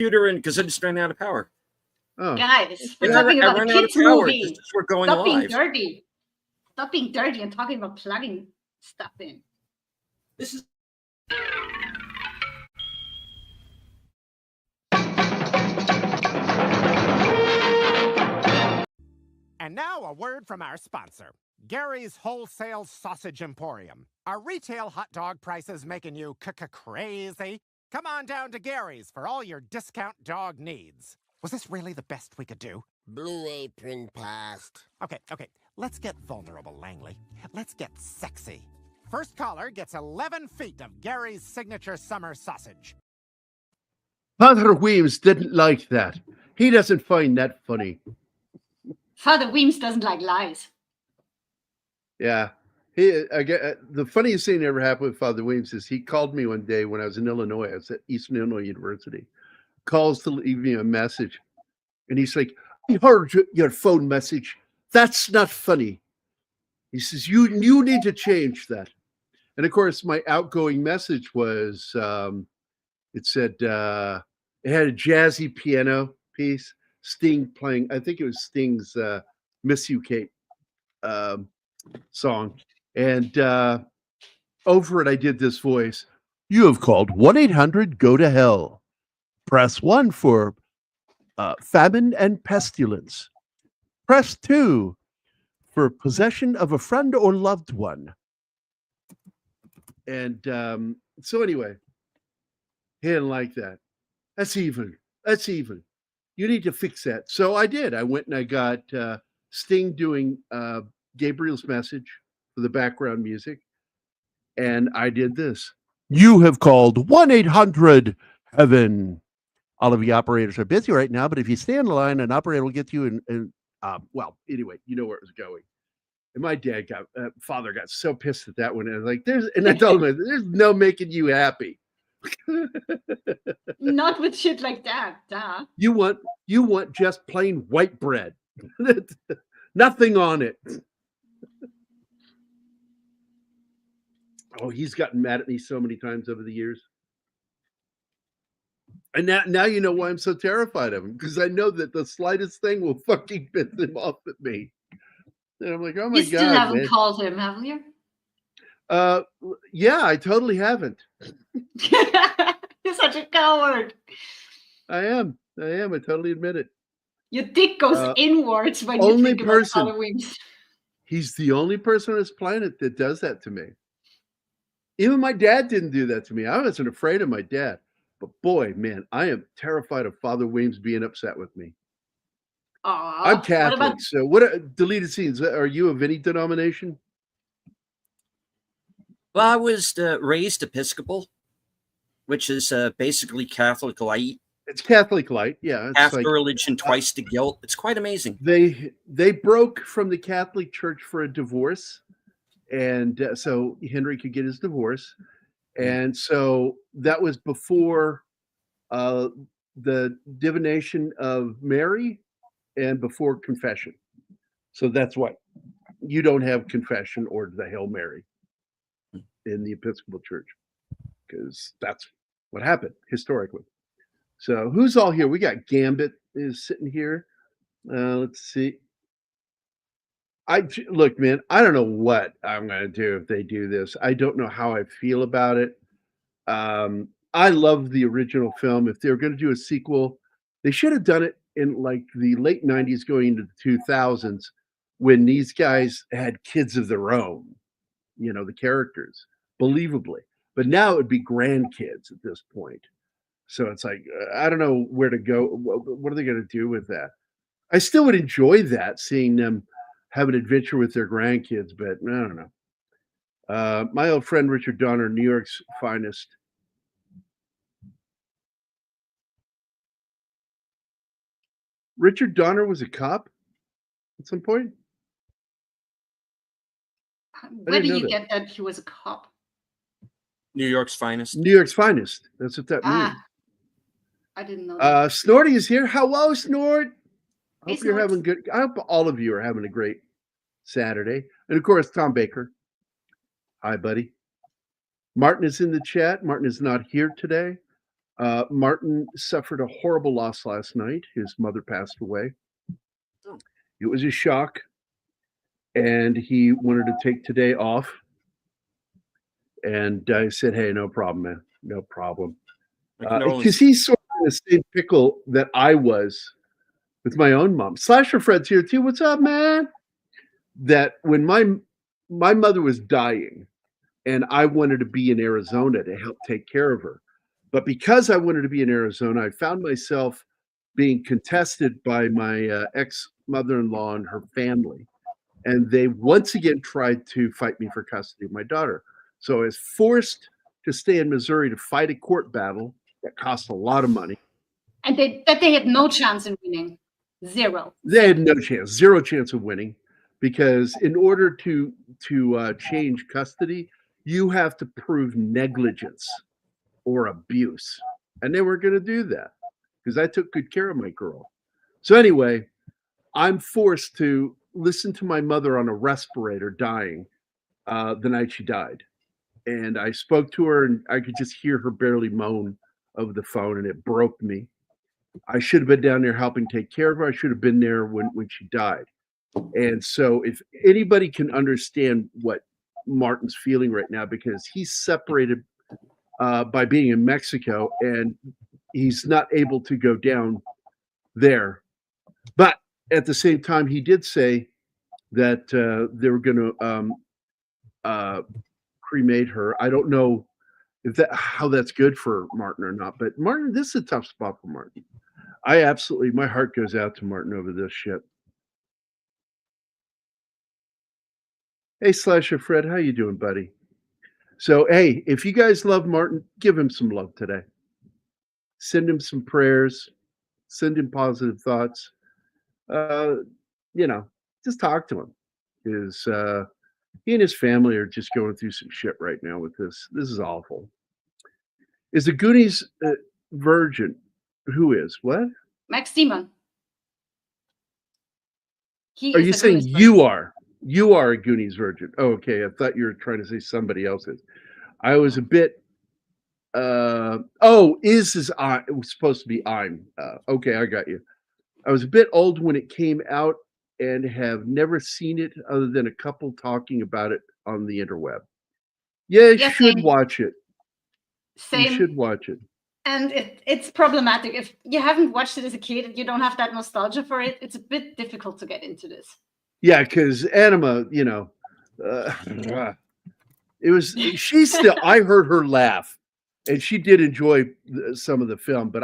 computer and because I just ran out of power. Oh. Guys, we're And talking I about a ran out of kids power movie. just as we're going Stop being live. dirty. Stop being dirty and talking about plugging stuff in. This is And now a word from our sponsor, Gary's Wholesale Sausage Emporium. Are retail hot dog prices making you crazy? Come on down to Gary's for all your discount dog needs. Was this really the best we could do? Blue Apron passed. Okay, let's get vulnerable, Langley. Let's get sexy. First caller gets 11 feet of Gary's signature summer sausage. Father Weems didn't like that. He doesn't find that funny. Father Weems doesn't like lies. Yeah. The funniest thing that ever happened with Father Weems is he called me one day when I was in Illinois. I was at Eastern Illinois University. Calls to leave me a message. And he's like, I heard your phone message. That's not funny. He says, you need to change that. And of course, my outgoing message was, it said, it had a jazzy piano piece, Sting playing, I think it was Sting's Miss You, Kate song. And over it, I did this voice. You have called 1-800-GO-TO-HELL. Press 1 for famine and pestilence. Press 2 for possession of a friend or loved one. And so anyway, he didn't like that. That's even. You need to fix that. So I did. I went and I got Sting doing Gabriel's Message for the background music. And I did this. You have called 1-800-HEAVEN. All of the operators are busy right now, but if you stay on the line, an operator will get you in well, anyway, you know where it was going. And my father got so pissed at that one. And I was like, I told him, there's no making you happy. Not with shit like that, duh. You want just plain white bread. Nothing on it. Oh, he's gotten mad at me so many times over the years. And now you know why I'm so terrified of him, because I know that the slightest thing will fucking piss him off at me. And I'm like, oh my God. You still haven't called him, haven't you? Yeah, I totally haven't. You're such a coward. I am. I totally admit it. Your dick goes inwards when you think about Father Weems. He's the only person on this planet that does that to me. Even my dad didn't do that to me. I wasn't afraid of my dad. But boy, man, I am terrified of Father Weems being upset with me. I'm Catholic, so what deleted scenes? Are you of any denomination? Well, I was raised Episcopal, which is basically Catholic light. It's Catholic light, yeah. It's half the religion, twice the guilt. It's quite amazing. They broke from the Catholic Church for a divorce, and so Henry could get his divorce. And so that was before the divination of Mary and before confession. So that's why you don't have confession or the Hail Mary in the Episcopal Church, because that's what happened historically. So who's all here? We got Gambit is sitting here. Let's see. Look, man, I don't know what I'm going to do if they do this. I don't know how I feel about it. I love the original film. If they were going to do a sequel, they should have done it in like the late 90s going into the 2000s when these guys had kids of their own, you know, the characters, believably. But now it would be grandkids at this point. So it's like, I don't know where to go. What are they going to do with that? I still would enjoy that, seeing them have an adventure with their grandkids, but I don't know. My old friend Richard Donner, New York's finest. Richard Donner was a cop at some point? Where did you get that he was a cop? New York's finest. New York's finest. That's what that means. I didn't know that. Snorty is here. Hello, Snort. Hey, Hope you're having good. I hope all of you are having a great Saturday. And of course, Tom Baker. Hi, buddy. Martin is in the chat. Martin is not here today. Martin suffered a horrible loss last night. His mother passed away. It was a shock, and he wanted to take today off. And I said, "Hey, no problem, man. No problem." I can only Because he's sort of in the same pickle that I was with my own mom. Slasher Fred's here too. What's up, man? That when my mother was dying, and I wanted to be in Arizona to help take care of her. But because I wanted to be in Arizona, I found myself being contested by my ex-mother-in-law and her family. And they once again tried to fight me for custody of my daughter. So I was forced to stay in Missouri to fight a court battle that cost a lot of money. And they had no chance in winning. Zero. They had no chance, zero chance of winning, because in order to change custody, you have to prove negligence or abuse, and they weren't going to do that because I took good care of my girl. So anyway, I'm forced to listen to my mother on a respirator dying the night she died, and I spoke to her, and I could just hear her barely moan over the phone, and it broke me. I should have been down there helping take care of her. I should have been there when she died. And so if anybody can understand what Martin's feeling right now, because he's separated by being in Mexico and he's not able to go down there. But at the same time, he did say that they were going to cremate her. I don't know if how that's good for Martin or not, but Martin, this is a tough spot for Martin. My heart goes out to Martin over this shit. Hey, Slasher Fred, how you doing, buddy? So, hey, if you guys love Martin, give him some love today. Send him some prayers. Send him positive thoughts. Just talk to him. Because he and his family are just going through some shit right now with this. This is awful. Is the Goonies virgin? Who is? What? Max Demon. Are you saying you are? You are a Goonies virgin. Oh, okay. I thought you were trying to say somebody else is. I was a bit. It was supposed to be I'm. Okay, I got you. I was a bit old when it came out and have never seen it other than a couple talking about it on the interweb. Yeah, you should watch it. Same. You should watch it. And it's problematic. If you haven't watched it as a kid and you don't have that nostalgia for it, it's a bit difficult to get into this. Yeah, because Anima, it was, she's still, I heard her laugh and she did enjoy some of the film, but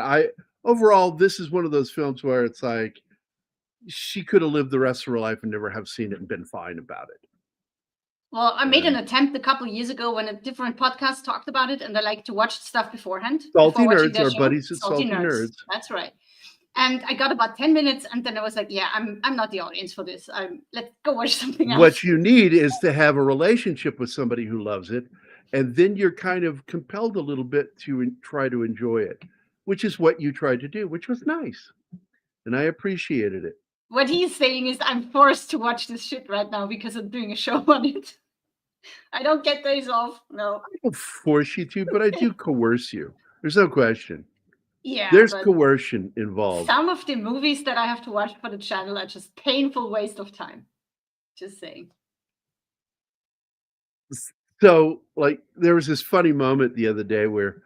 overall, this is one of those films where it's like, she could have lived the rest of her life and never have seen it and been fine about it. Well, I made an attempt a couple of years ago when a different podcast talked about it, and I like to watch stuff beforehand. Salty Nerds, our buddies at Salty Nerds. That's right. And I got about 10 minutes, and then I was like, yeah, I'm not the audience for this. Let's go watch something else. What you need is to have a relationship with somebody who loves it, and then you're kind of compelled a little bit to try to enjoy it, which is what you tried to do, which was nice. And I appreciated it. What he's saying is I'm forced to watch this shit right now because I'm doing a show on it. I don't get days off. No. I don't force you to, but I do coerce you. There's no question. Yeah. There's coercion involved. Some of the movies that I have to watch for the channel are just painful waste of time. Just saying. So, like, there was this funny moment the other day where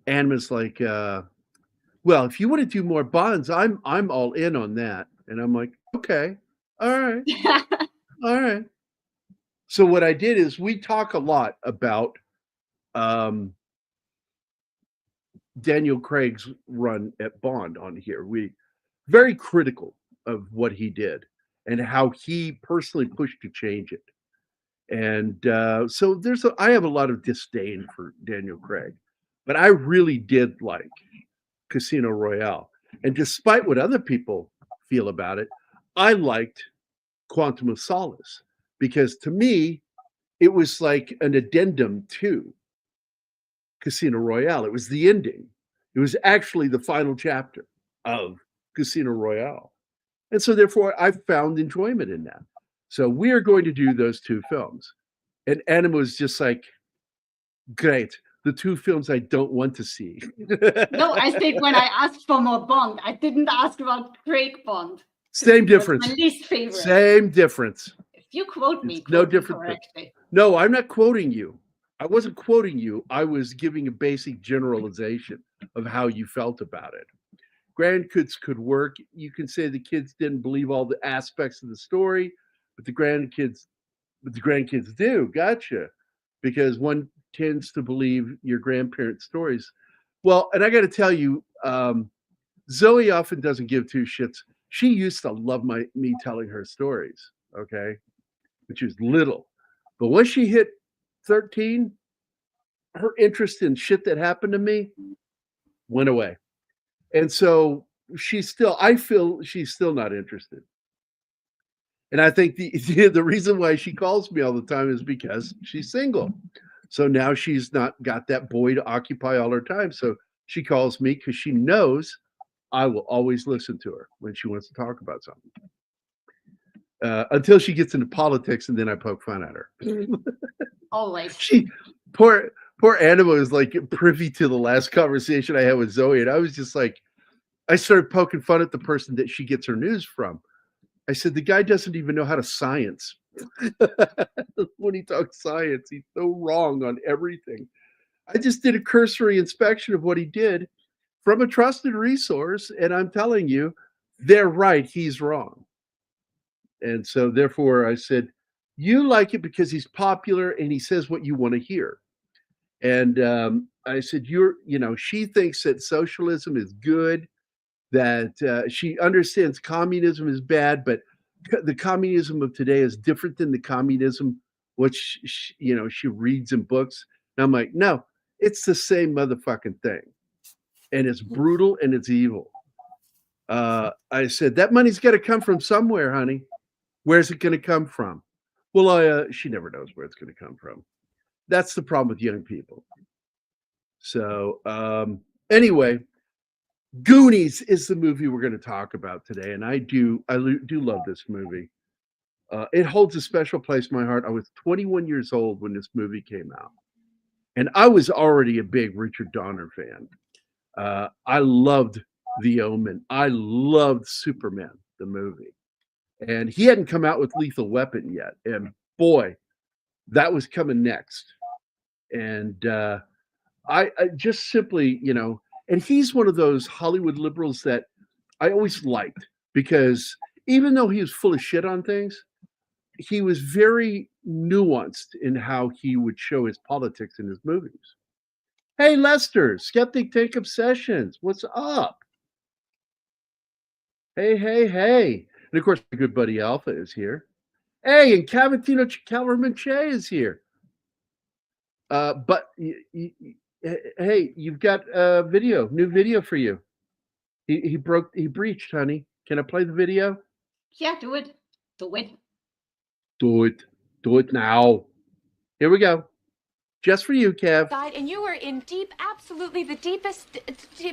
Anima's like, well, if you want to do more Bonds, I'm all in on that. And I'm like, okay, all right, all right. So what I did is we talk a lot about Daniel Craig's run at Bond on here. We very critical of what he did and how he personally pushed to change it. And so I have a lot of disdain for Daniel Craig, but I really did like Casino Royale. And despite what other people feel about it, I liked Quantum of Solace because to me, it was like an addendum to Casino Royale. It was the ending. It was actually the final chapter of Casino Royale. And so therefore, I found enjoyment in that. So we are going to do those two films. And Anima was just like, great. the two films I don't want to see. No, I said when I asked for more Bond, I didn't ask about Craig Bond. Same It was difference. my least favorite. Same difference. If you quote me, It's no quote me different. correctly. No, I'm not quoting you. I wasn't quoting you. I was giving a basic generalization of how you felt about it. Grandkids could work. You can say the kids didn't believe all the aspects of the story, but the grandkids do. Gotcha. Because one tends to believe your grandparents' stories. Well, and I got to tell you, Zoe often doesn't give two shits. She used to love me telling her stories, okay, when she was little. But once she hit 13, her interest in shit that happened to me went away. And so I feel she's still not interested. And I think the reason why she calls me all the time is because she's single. So now she's not got that boy to occupy all her time. So she calls me because she knows I will always listen to her when she wants to talk about something. Until she gets into politics, and then I poke fun at her. Always. Poor Anima is like privy to the last conversation I had with Zoe, and I was just like, I started poking fun at the person that she gets her news from. I said, the guy doesn't even know how to science. When he talks science, he's so wrong on everything. I just did a cursory inspection of what he did from a trusted resource, and I'm telling you, they're right, he's wrong. And so therefore I said, you like it because he's popular and he says what you want to hear. And I said, she thinks that socialism is good, that she understands communism is bad, but the communism of today is different than the communism which she reads in books. And I'm like, no, it's the same motherfucking thing. And it's brutal and it's evil. I said, that money's got to come from somewhere, honey. Where's it going to come from? Well, she never knows where it's going to come from. That's the problem with young people. So anyway, Goonies is the movie we're going to talk about today, and I do love this movie. It holds a special place in my heart. I was 21 years old when this movie came out, and I was already a big Richard Donner fan. I loved The Omen. I loved Superman, the movie. And he hadn't come out with Lethal Weapon yet. And boy, that was coming next. And I just simply, and he's one of those Hollywood liberals that I always liked, because even though he was full of shit on things, he was very nuanced in how he would show his politics in his movies. Hey, Lester, Skeptic Take Obsessions, what's up? Hey. And of course, my good buddy Alpha is here. Hey, and Cavatino Calverman Che is here. But hey, you've got a new video for you. He breached, honey. Can I play the video? Yeah, do it. Do it. Do it now. Here we go. Just for you, Kev. And you were in absolutely the deepest.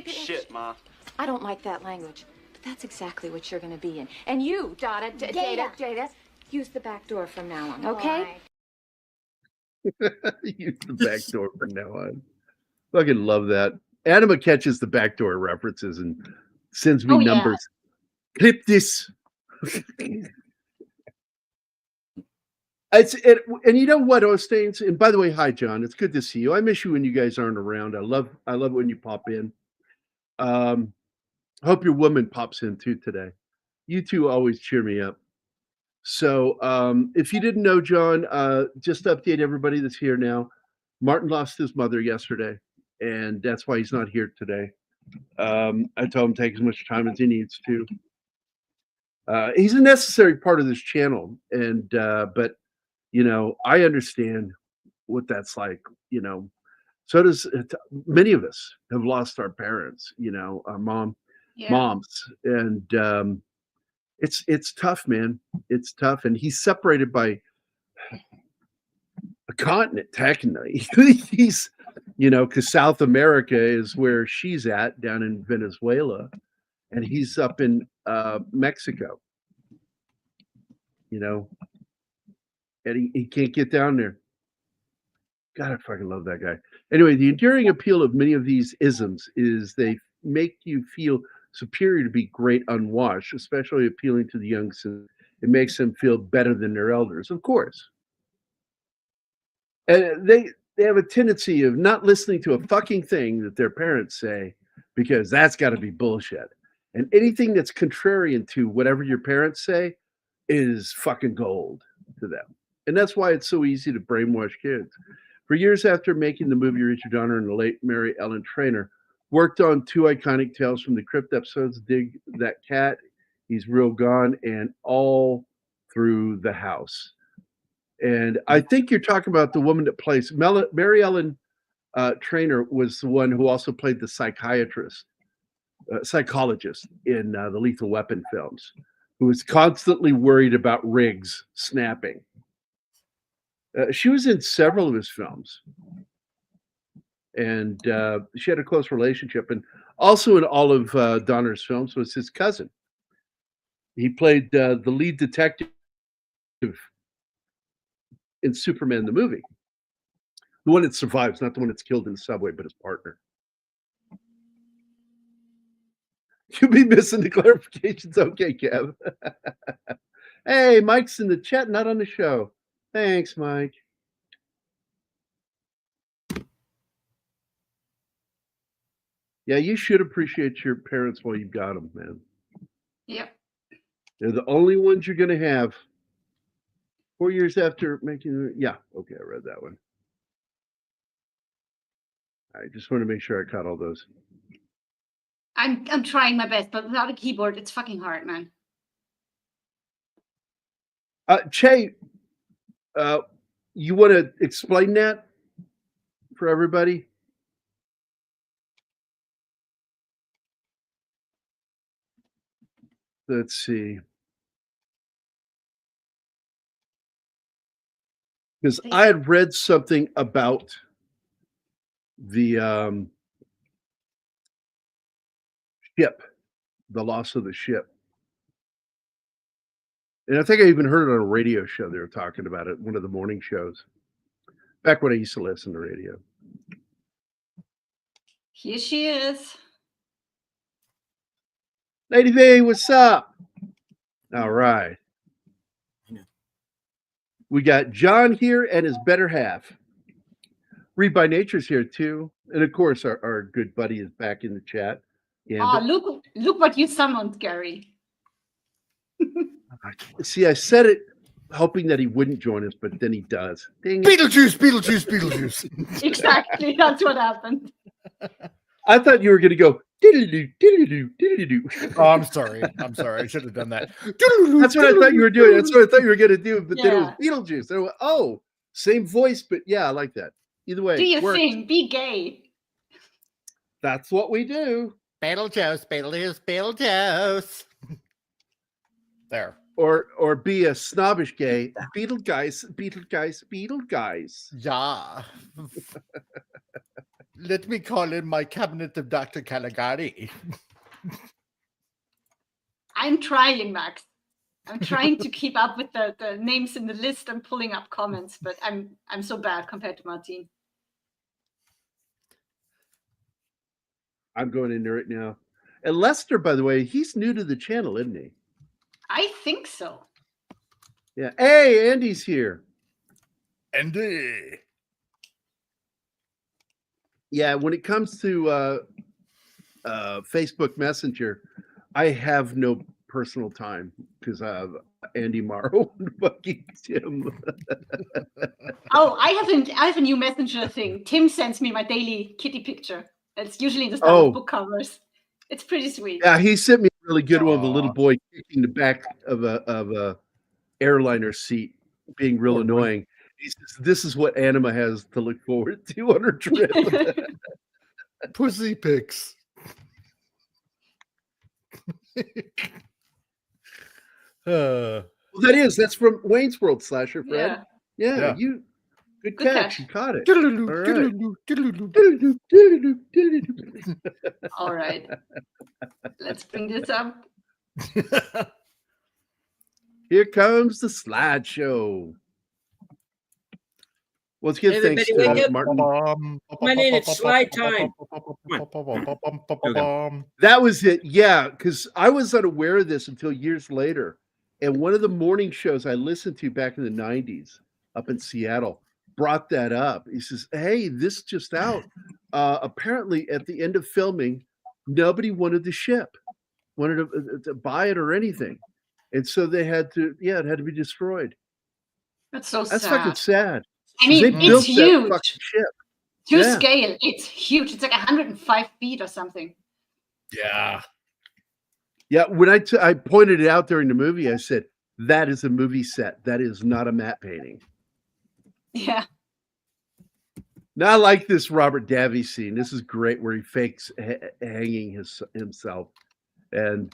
Shit, Ma. I don't like that language, but that's exactly what you're going to be in. And you, Dada, Jada, use the back door from now on, okay? Use the back door from now on. Fucking love that. Anima catches the back door references and sends me numbers. Yeah. Clip this. And you know what, Ostains? And by the way, hi, John. It's good to see you. I miss you when you guys aren't around. I love it when you pop in. Hope your woman pops in too today. You two always cheer me up. So if you didn't know, John, just to update everybody that's here now, Martin lost his mother yesterday, and that's why he's not here today. I told him to take as much time as he needs to. He's a necessary part of this channel, and but I understand what that's like. So does many of us have lost our parents. Our moms, and it's tough, man. It's tough, and he's separated by a continent technically. He's because South America is where she's at, down in Venezuela, and he's up in Mexico. And he can't get down there. God, I fucking love that guy. Anyway, the enduring appeal of many of these isms is they make you feel superior to be great unwashed, especially appealing to the young since it makes them feel better than their elders, of course. And they have a tendency of not listening to a fucking thing that their parents say because that's got to be bullshit. And anything that's contrarian to whatever your parents say is fucking gold to them. And that's why it's so easy to brainwash kids. For years after making the movie, Richard Donner and the late Mary Ellen Trainor worked on two iconic Tales from the Crypt episodes, Dig That Cat, He's Real Gone, and All Through the House. And I think you're talking about the woman that plays Mary Ellen Trainor was the one who also played the psychologist in the Lethal Weapon films, who was constantly worried about Riggs snapping. She was in several of his films, and she had a close relationship. And also in all of Donner's films was his cousin. He played the lead detective in Superman the movie, the one that survives, not the one that's killed in the subway, but his partner. You'll be missing the clarifications. Okay, Kev. Hey, Mike's in the chat, not on the show. Thanks, Mike. Yeah, you should appreciate your parents while you've got them, man. Yep. They're the only ones you're going to have. 4 years after making, yeah, okay, I read that one. I just want to make sure I caught all those. I'm trying my best, but without a keyboard, it's fucking hard, man. Che, you want to explain that for everybody? Let's see. Because I had read something about the ship, the loss of the ship. And I think I even heard it on a radio show. They were talking about it, one of the morning shows, back when I used to listen to radio. Here she is. Lady V, what's up? All right. We got John here and his better half. Read by Nature's here too. And of course, our good buddy is back in the chat. Oh, look what you summoned, Gary. See, I said it hoping that he wouldn't join us, but then he does. Dang it. Beetlejuice. Exactly, that's what happened. I thought you were going to go diddle-doo, diddle-doo, diddle-doo. Oh, I'm sorry. I should have done that. That's what I thought you were doing. That's what I thought you were going to do. But then it was Yeah. Beetlejuice. And I went, oh, same voice, but yeah, I like that. Either way, Do your worked. thing. Be gay. That's what we do. Beetlejuice. There. Or be a snobbish gay. Beetle guys. Yeah. Let me call in my cabinet of Dr. Caligari. I'm trying, Max. I'm trying to keep up with the names in the list and pulling up comments, but I'm so bad compared to Martin. I'm going in there right now. And Lester, by the way, he's new to the channel, isn't he? I think so. Yeah. Hey, Andy's here. Andy. Yeah, when it comes to Facebook Messenger, I have no personal time because I have Andy Morrow and fucking Tim. Oh, I have a new messenger thing. Tim sends me my daily kitty picture. It's usually in the style of book covers. It's pretty sweet. Yeah, he sent me a really good one of a little boy kicking the back of a airliner seat, being real annoying. He says, "This is what Anima has to look forward to on her trip." Pussy pics. Well, that's from Wayne's World Slasher, Fred. Yeah. You good catch. You caught it. All right. Let's bring this up. Here comes the slideshow. Well, let's give thanks Everybody wake to up. Martin. Come on in, it's slide time. That was it. Yeah, because I was unaware of this until years later. And one of the morning shows I listened to back in the 90s up in Seattle brought that up. He says, hey, this just out. Apparently, at the end of filming, nobody wanted the ship, wanted to buy it or anything. And so they had to, it had to be destroyed. That's so That's sad. fucking sad. I mean, They built it's that huge. fucking ship. To Yeah. scale, it's huge. It's like 105 feet or something. Yeah. Yeah, when I pointed it out during the movie, I said, that is a movie set. That is not a matte painting. Yeah. Now I like this Robert Davi scene. This is great where he fakes hanging himself and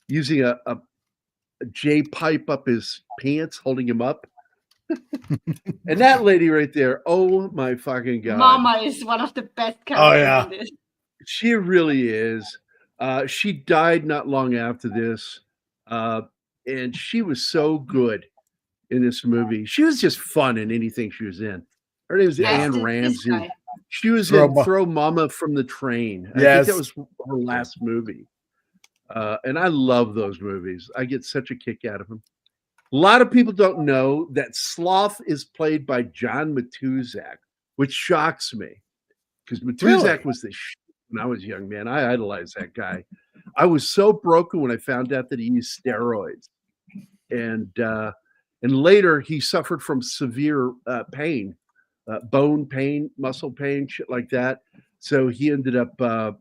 using a J pipe up his pants, holding him up. And that lady right there, oh my fucking God. Mama is one of the best characters in this. She really is. She died not long after this. And she was so good in this movie. She was just fun in anything she was in. Her name was Anne Ramsey. She was in Throw Mama from the Train. I think that was her last movie. And I love those movies. I get such a kick out of them. A lot of people don't know that Sloth is played by John Matuzak, which shocks me because Matuzak was the shit when I was young, man. I idolized that guy. I was so broken when I found out that he used steroids, and later he suffered from severe pain, bone pain, muscle pain, shit like that. So he ended up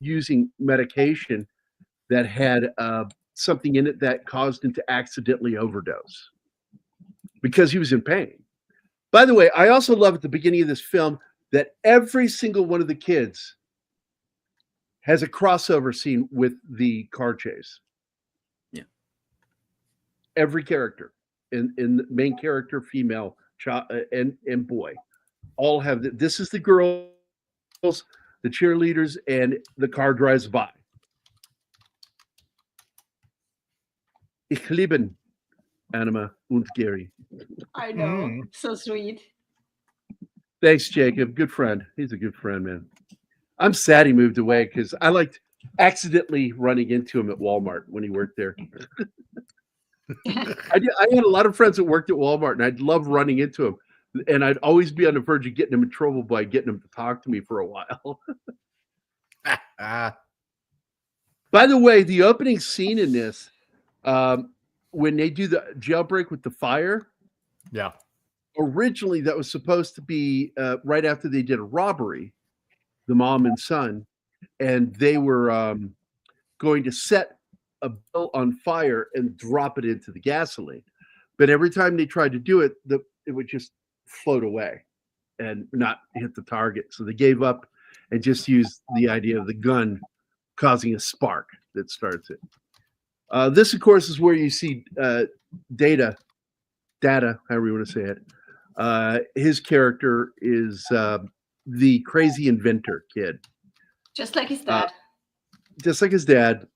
using medication that had something in it that caused him to accidentally overdose because he was in pain. By the way, I also love at the beginning of this film that every single one of the kids has a crossover scene with the car chase. Yeah. Every character in the main character, female, child, and boy, all have this is the girls, the cheerleaders, and the car drives by. Ich liebe Anima und Gary. I know. So sweet. Thanks, Jacob. Good friend. He's a good friend, man. I'm sad he moved away because I liked accidentally running into him at Walmart when he worked there. I had a lot of friends that worked at Walmart, and I'd love running into him. And I'd always be on the verge of getting him in trouble by getting him to talk to me for a while. By the way, the opening scene in this, when they do the jailbreak with the fire, originally that was supposed to be right after they did a robbery, the mom and son, and they were going to set a bill on fire and drop it into the gasoline. But every time they tried to do it, it would just float away and not hit the target. So they gave up and just used the idea of the gun causing a spark that starts it. This, of course, is where you see Data, however you want to say it. His character is the crazy inventor kid. Just like his dad. Just like his dad.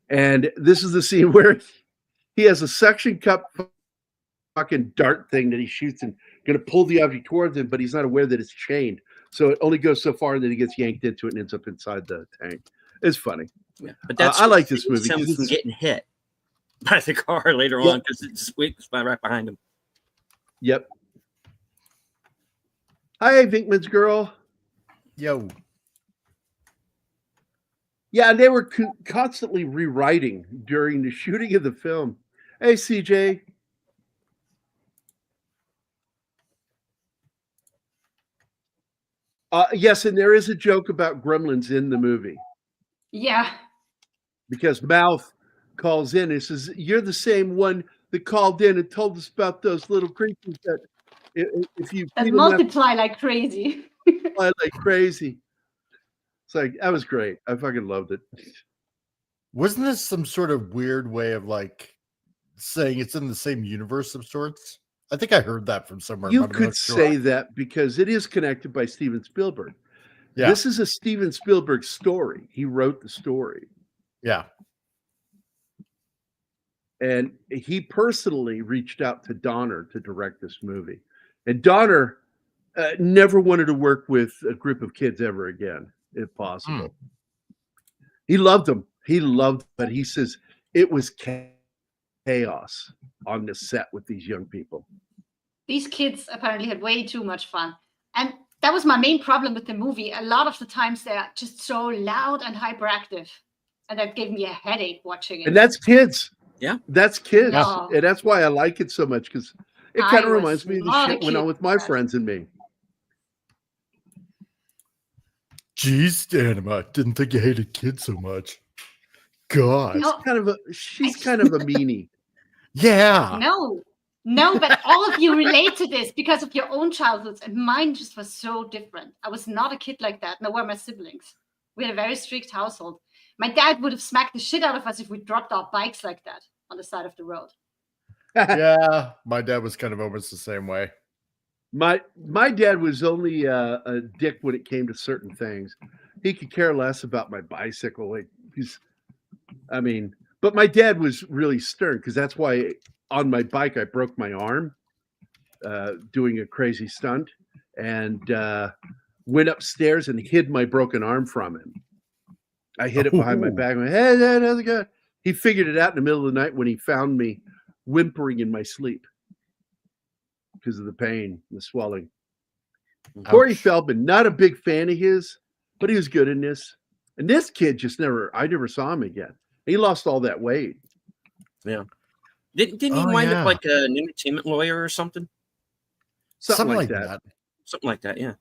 And this is the scene where he has a suction cup fucking dart thing that he shoots and going to pull the object towards him, but he's not aware that it's chained. So it only goes so far and then he gets yanked into it and ends up inside the tank. It's funny. Yeah, but that's I like this movie. Him from getting hit by the car later on because it squeaks by right behind him. Yep. Hi, Vinkman's girl. Yo. Yeah, and they were constantly rewriting during the shooting of the film. Hey, CJ. Yes, and there is a joke about gremlins in the movie. Yeah. Because Mouth calls in and says, you're the same one that called in and told us about those little creatures that if you that multiply like crazy. Multiply like crazy. It's like, that was great. I fucking loved it. Wasn't this some sort of weird way of like saying it's in the same universe of sorts? I think I heard that from somewhere. You could say that because it is connected by Steven Spielberg. Yeah. This is a Steven Spielberg story. He wrote the story. Yeah. and he personally reached out to Donner to direct this movie. And Donner never wanted to work with a group of kids ever again, if possible. He loved them. He loved, but he says it was chaos on the set with these young people. These kids apparently had way too much fun. And that was my main problem with the movie. A lot of the times they're just so loud and hyperactive. And that gave me a headache watching it. And that's kids. Yeah. That's kids. No. And that's why I like it so much, because it kind of reminds me of the not a shit went on kid with my for that. friends and me. Jeez, Anima, didn't think you hated kids so much. God. No, She's kind of a meanie. Yeah. no, but all of you relate to this because of your own childhoods, and mine just was so different. I was not a kid like that, nor were my siblings. We had a very strict household. My dad would have smacked the shit out of us if we dropped our bikes like that on the side of the road. Yeah, my dad was kind of almost the same way. My dad was only a dick when it came to certain things. He could care less about my bicycle. But my dad was really stern, because that's why on my bike I broke my arm doing a crazy stunt, and went upstairs and hid my broken arm from him. I hid it behind my back. I went, hey, how's it going? He figured it out in the middle of the night when he found me whimpering in my sleep because of the pain, the swelling. Corey Feldman, not a big fan of his, but he was good in this. And this kid I never saw him again. He lost all that weight. Yeah. Didn't he wind up like an entertainment lawyer or something? Something like that. Something like that, yeah.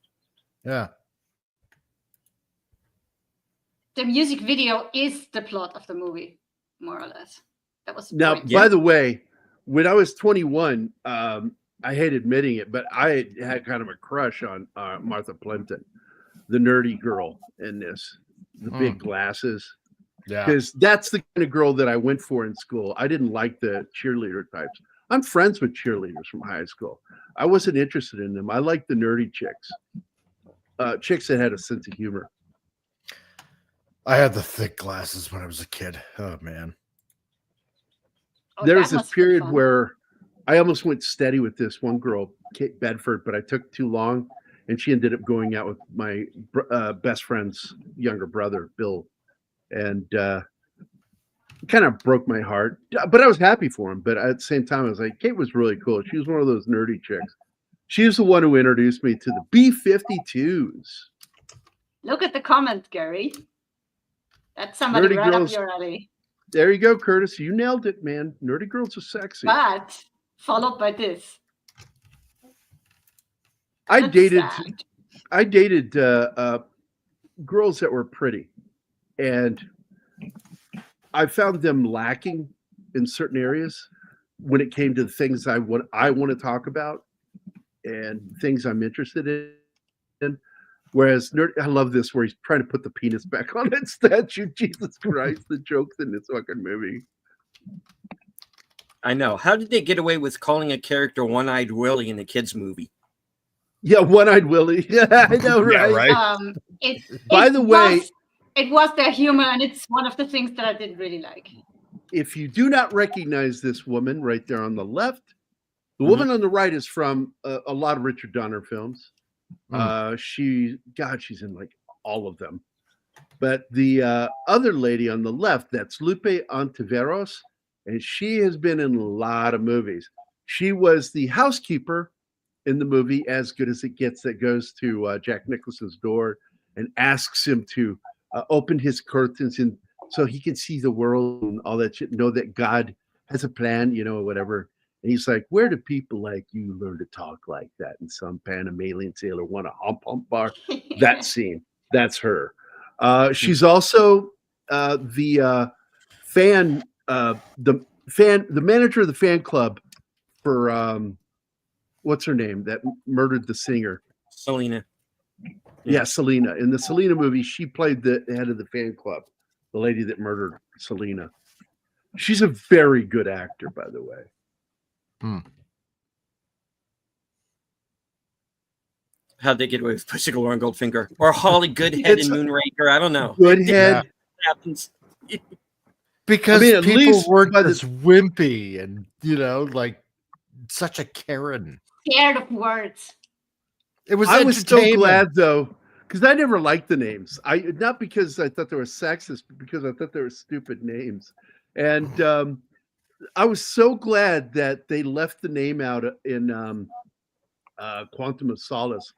Yeah. The music video is the plot of the movie, more or less. That was the Now, point. by the way, when I was 21, I hate admitting it, but I had kind of a crush on Martha Plimpton, the nerdy girl in this, the big glasses. Yeah. Because that's the kind of girl that I went for in school. I didn't like the cheerleader types. I'm friends with cheerleaders from high school. I wasn't interested in them. I liked the nerdy chicks, chicks that had a sense of humor. I had the thick glasses when I was a kid. Oh, man. Oh, There that was this must have been period fun. where I almost went steady with this one girl, Kate Bedford, but I took too long, and she ended up going out with my best friend's younger brother, Bill, and kind of broke my heart. But I was happy for him. But at the same time, I was like, Kate was really cool. She was one of those nerdy chicks. She was the one who introduced me to the B-52s. Look at the comment, Gary. That's somebody Nerdy right girls. up your alley. There you go, Curtis. You nailed it, man. Nerdy girls are sexy. But followed by this. I That's dated sad. girls that were pretty, and I found them lacking in certain areas when it came to the things I want to talk about and things I'm interested in. Whereas I love this where he's trying to put the penis back on that statue. Jesus Christ, the jokes in this fucking movie. I know. How did they get away with calling a character One-Eyed Willie in a kid's movie? Yeah, One-Eyed Willie. Yeah, I know, right? Yeah, right. By the way, it was their humor, and it's one of the things that I didn't really like. if you do not recognize this woman right there on the left, the woman on the right is from a lot of Richard Donner films. She's in like all of them. But the other lady on the left, that's Lupe Ontiveros, and she has been in a lot of movies. She was the housekeeper in the movie As Good as It Gets, that goes to Jack Nicholson's door and asks him to open his curtains and so he can see the world and all that shit, know that God has a plan, or whatever. And he's like, where do people like you learn to talk like that? And some Panamanian sailor want a hump bar. That scene, that's her. She's also the manager of the fan club for what's her name that murdered the singer? Selena. Yeah, Selena. In the Selena movie, she played the head of the fan club, the lady that murdered Selena. She's a very good actor, by the way. How'd they get away with Pussy Galore and Goldfinger? Or Holly Goodhead and Moonraker? I don't know. Goodhead. Happens. Because at people least weren't by this wimpy and like such a Karen. Scared of words. It was I was so entertainment. glad though, because I never liked the names. Not because I thought they were sexist, but because I thought they were stupid names. And I was so glad that they left the name out in Quantum of Solace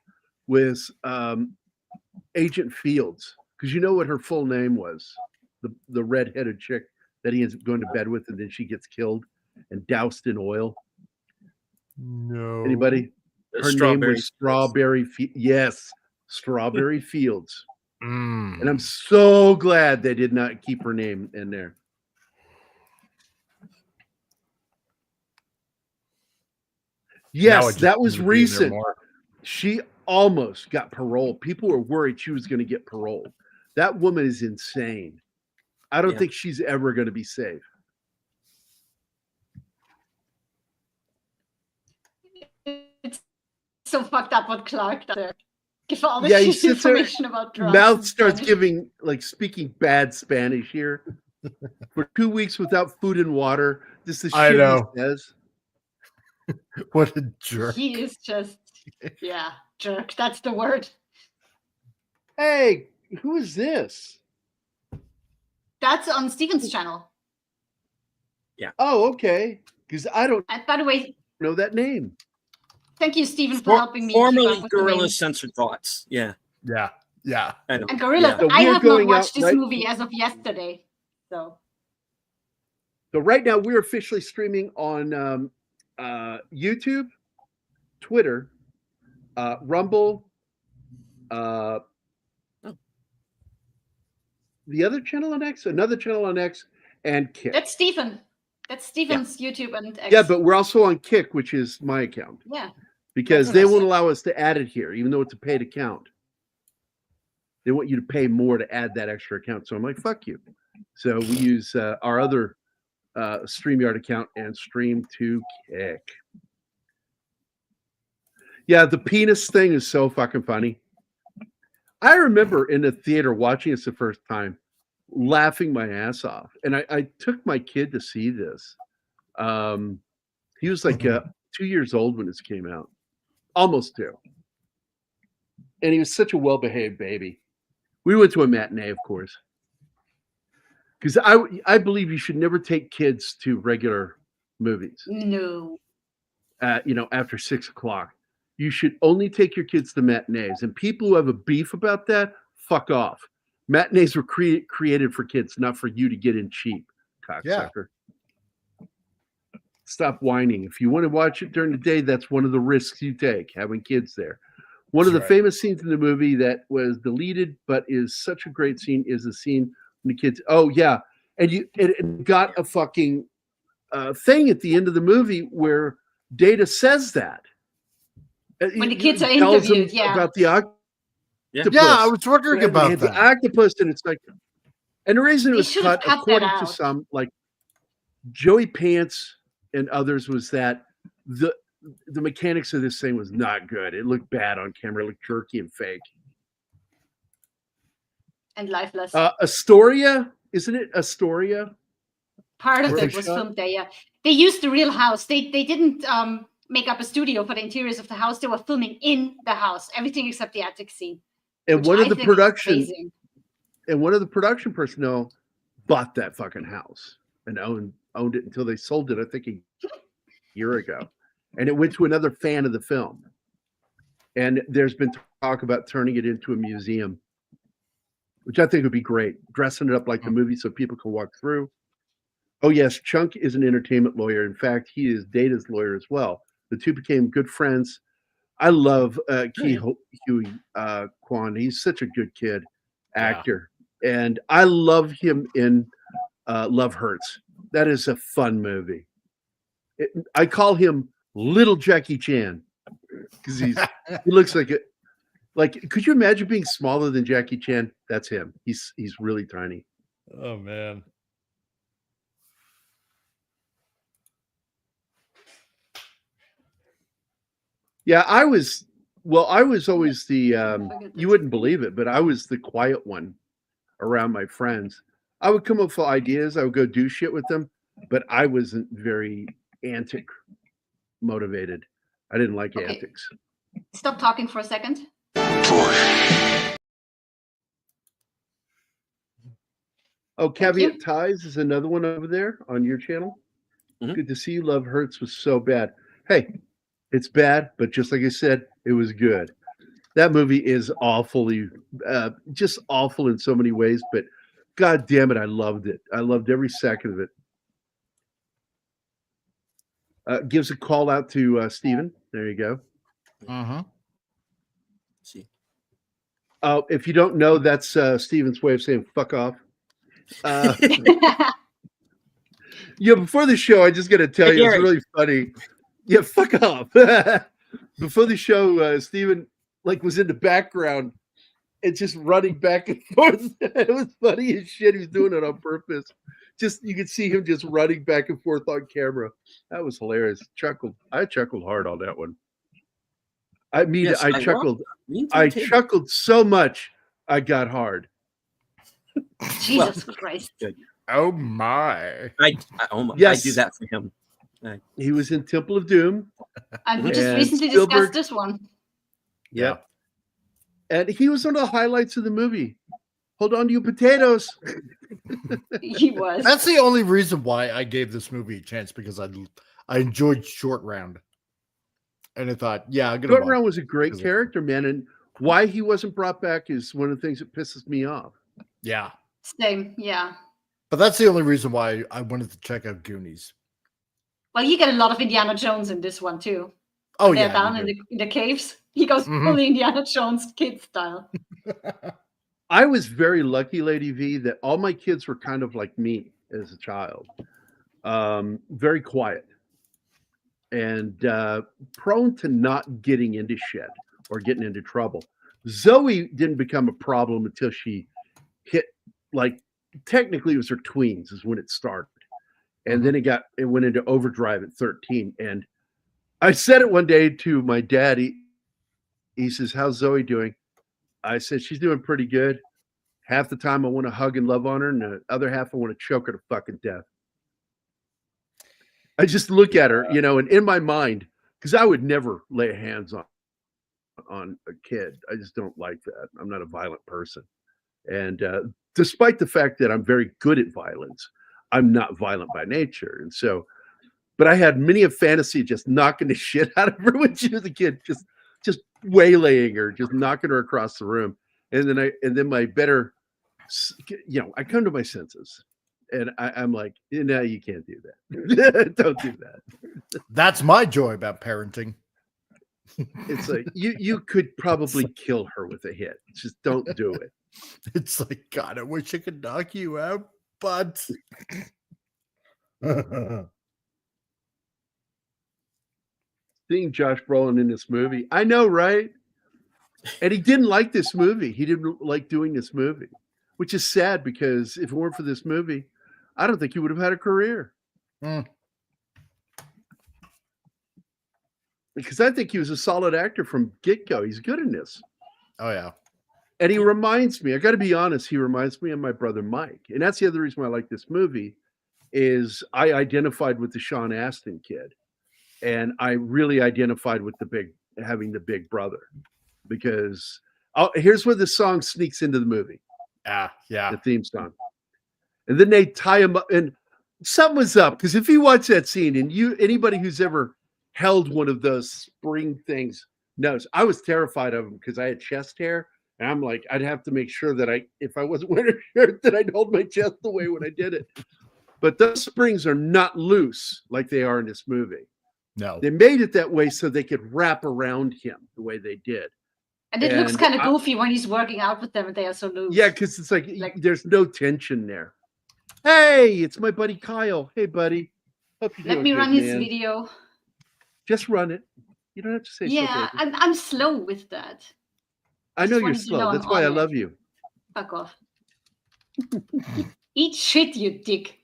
with Agent Fields, because you know what her full name was, the red-headed chick that he ends up going to bed with, and then she gets killed and doused in oil. No. Anybody? Her name was Strawberry. Yes, Strawberry Fields. And I'm so glad they did not keep her name in there. Yes, that was recent. She almost got parole. People were worried she was going to get parole. That woman is insane. I don't think she's ever going to be safe. It's so fucked up what Clark does there. Give all this Yeah, he sits there, information about drugs. mouth starts giving, like, speaking bad Spanish here. For 2 weeks without food and water. This is the I shit know. he says. What a jerk. He is just, jerk. That's the word. Hey, who is this? That's on Steven's channel. Oh, okay. Because I don't And by the way, know that name. thank you, Steven, for helping me keep Formerly up with the Gorilla names. Censored Thoughts. Yeah. Yeah. I know. And Gorillas, So I we're have not going watched out, this right? movie as of yesterday. So So right now we're officially streaming on YouTube, Twitter, Rumble, the other channel on X, another channel on X, and Kick. that's Stephen. That's Stephen's YouTube and X. Yeah, but we're also on Kick, which is my account. Yeah. Because That's they nice. won't allow us to add it here, even though it's a paid account. They want you to pay more to add that extra account. So I'm like, fuck you. So we use our other StreamYard account and stream to Kick. Yeah, the penis thing is so fucking funny. I remember in the theater watching this the first time, laughing my ass off. And I took my kid to see this. He was like 2 years old when this came out. Almost 2. And he was such a well-behaved baby. We went to a matinee, of course. Because I believe you should never take kids to regular movies. No. After 6 o'clock. You should only take your kids to matinees. And people who have a beef about that, fuck off. Matinees were created for kids, not for you to get in cheap, cocksucker. Stop whining. If you want to watch it during the day, that's one of the risks you take, having kids there. One of the famous scenes in the movie that was deleted, but is such a great scene, is the scene when the kids. Oh yeah, and it got a fucking thing at the end of the movie where Data says that when the kids are tells them interviewed, about the octopus. Yeah, I was wondering about the that. octopus, and it's like, and the reason it They was should have cut, cut that according to out. some, like Joey Pants and others, was that the mechanics of this thing was not good. It looked bad on camera. It looked jerky and fake. and lifeless. Astoria, isn't it? Astoria. Part of where it they was shot? filmed there. Yeah, they used the real house. They didn't make up a studio for the interiors of the house. They were filming in the house, everything except the attic scene. And which one I of the think is production amazing. and one of the production personnel bought that fucking house and owned it until they sold it, I think, a year ago. And it went to another fan of the film. And there's been talk about turning it into a museum, which I think would be great. Dressing it up like the movie so people can walk through. Oh, yes, Chunk is an entertainment lawyer. In fact, he is Data's lawyer as well. The two became good friends. I love Huey Kwan. He's such a good kid, actor. And I love him in Love Hurts. That is a fun movie. I call him Little Jackie Chan because he looks like it. Like, could you imagine being smaller than Jackie Chan? That's him. He's really tiny. Oh man. Yeah, I was always the you wouldn't believe it, but I was the quiet one around my friends. I would come up with ideas. I would go do shit with them, but I wasn't very antic motivated. I didn't like Okay. antics. Stop talking for a second. Oh, Thank Caveat you. Ties is another one over there on your channel. Mhm. Good to see you. Love Hurts was so bad. Hey, it's bad, but just like I said, it was good. That movie is awfully, just awful in so many ways, but God damn it, I loved it. I loved every second of it. Gives a call out to Steven. There you go. See. Oh, if you don't know, that's Steven's way of saying fuck off. Before the show, I just got to tell Hey, you, it's Gary. really funny. Yeah, fuck off. Before the show, Steven was in the background and just running back and forth. It was funny as shit. He was doing it on purpose. Just you could see him just running back and forth on camera. That was hilarious. I chuckled hard on that one. I mean, Yes, I I chuckled. Lean to I the table. chuckled so much I got hard. Jesus Christ. Oh my! I do Yes. that for him. He was in Temple of Doom. And we just And recently Spielberg- discussed this one. Yeah. And he was one of the highlights of the movie. Hold on to your potatoes. He was. That's the only reason why I gave this movie a chance, because I enjoyed Short Round, and I thought, yeah, I'm gonna Short watch Round was a great because of- character, man. And why he wasn't brought back is one of the things that pisses me off. Yeah, Same, yeah. but that's the only reason why I wanted to check out Goonies. Well, you get a lot of Indiana Jones in this one too. Oh They're yeah, down you in the caves. He goes Mhm. fully Indiana Jones kid style. I was very lucky, Lady V, that all my kids were kind of like me as a child. Very quiet and prone to not getting into shit or getting into trouble. Zoe didn't become a problem until she hit, technically it was her tweens is when it started. And then it went into overdrive at 13. And I said it one day to my dad. He says, "How's Zoe doing?" I said, "She's doing pretty good. Half the time I want to hug and love on her, and the other half I want to choke her to fucking death." I just look at her, and in my mind, because I would never lay hands on a kid. I just don't like that. I'm not a violent person. And despite the fact that I'm very good at violence, I'm not violent by nature. And so, but I had many a fantasy just knocking the shit out of her when she was a kid, just waylaying her, just knocking her across the room. And then my better, I come to my senses, and I'm like, no, you can't do that. Don't do that. That's my joy about parenting. It's like you could probably kill her with a hit. Just don't do it. It's like, God, I wish I could knock you out, but Seeing Josh Brolin in this movie, I know, right? And he didn't like this movie. He didn't like doing this movie, which is sad because if it weren't for this movie, I don't think he would have had a career. Because I think he was a solid actor from get-go. He's good in this. Oh yeah. And he reminds me, I got to be honest, he reminds me of my brother Mike. And that's the other reason why I like this movie is I identified with the Sean Astin kid. And I really identified with having the big brother. Because here's where the song sneaks into the movie. Yeah. The theme song. And then they tie him up. And something was up. Because if you watch that scene, and anybody who's ever held one of those spring things knows, I was terrified of them because I had chest hair. And I'm like, I'd have to make sure that if I wasn't wearing a shirt, that I'd hold my chest away when I did it. But those springs are not loose like they are in this movie. No. They made it that way so they could wrap around him the way they did. And it looks kind of goofy when he's working out with them and they are so loose. Yeah, because it's like there's no tension there. Hey, it's my buddy Kyle. Hey, buddy. Hope you're Let doing me good, run his man. video. Just run it. You don't have to say Yeah, so, baby. I'm slow with that. I know just you're wanted to slow. know That's I'm why I on it. love you. Fuck off. Eat shit, you dick.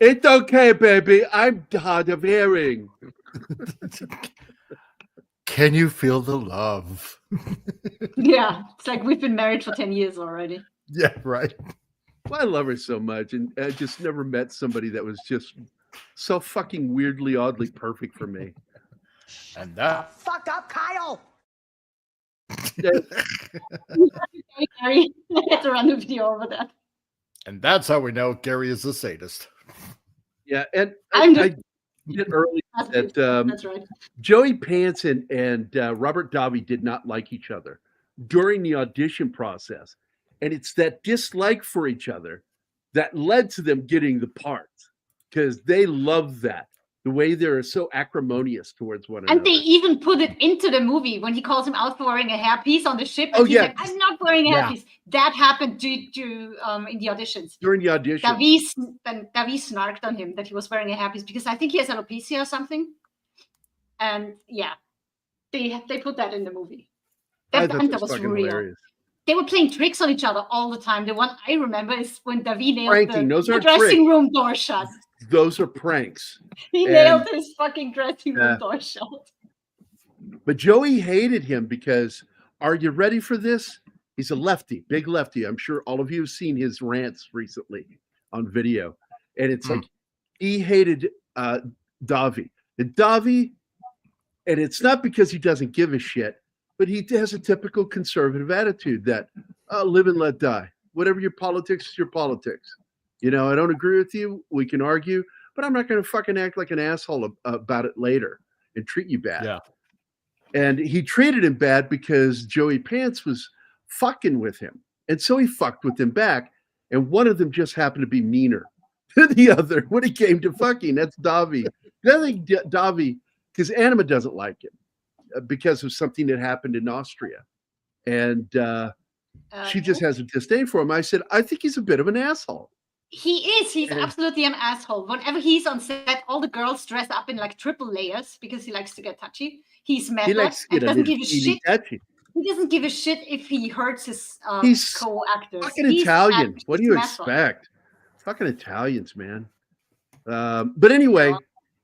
It's okay, baby. I'm hard of hearing. Can you feel the love? Yeah, it's like we've been married for 10 years already. Yeah, right. Well, I love her so much, and I just never met somebody that was just so fucking weirdly, oddly perfect for me. And that Fuck up, Kyle! Gary, I had to run the video over that. and that's how we know Gary is a sadist. Yeah, and I'm I just- did early that That's right. Joey Pants and Robert Davi did not like each other during the audition process, and it's that dislike for each other that led to them getting the parts because they love that the way they're so acrimonious towards one And another. they even put it into the movie when he calls him out for wearing a hairpiece on the ship. And Oh, he's yeah. like, I'm not wearing a Yeah. hairpiece. That happened in the auditions. During the audition, Davi snarked on him that he was wearing a hairpiece because I think he has alopecia or something. And yeah, they put that in the movie. I That thought banter that was was fucking real. hilarious. They were playing tricks on each other all the time. The one I remember is when Davi nailed Pranking, those the aren't dressing tricks. room door shut. Those are pranks. He And- nailed his fucking dressing room Yeah. door shut. But Joey hated him because, are you ready for this? He's a lefty, big lefty. I'm sure all of you have seen his rants recently on video. And it's like he hated Davi. And Davi, and it's not because he doesn't give a shit, but he has a typical conservative attitude that live and let die. Whatever your politics is your politics. You know, I don't agree with you. We can argue, but I'm not going to fucking act like an asshole about it later and treat you bad. Yeah. And he treated him bad because Joey Pants was fucking with him. And so he fucked with him back. And one of them just happened to be meaner than the other when it came to fucking. That's Davi. The other thing, Davi, because Anima doesn't like him because of something that happened in Austria. And she just has a disdain for him. I said, I think he's a bit of an asshole. He is. He's And- absolutely an asshole. Whenever he's on set, all the girls dress up in like triple layers because he likes to get touchy. He's method He likes to and get a doesn't little give a teeny shit. touchy. He doesn't give a shit if he hurts his He's co-actors. Fucking He's Italian. act- What do he's you method. expect? Fucking Italians, man. But anyway,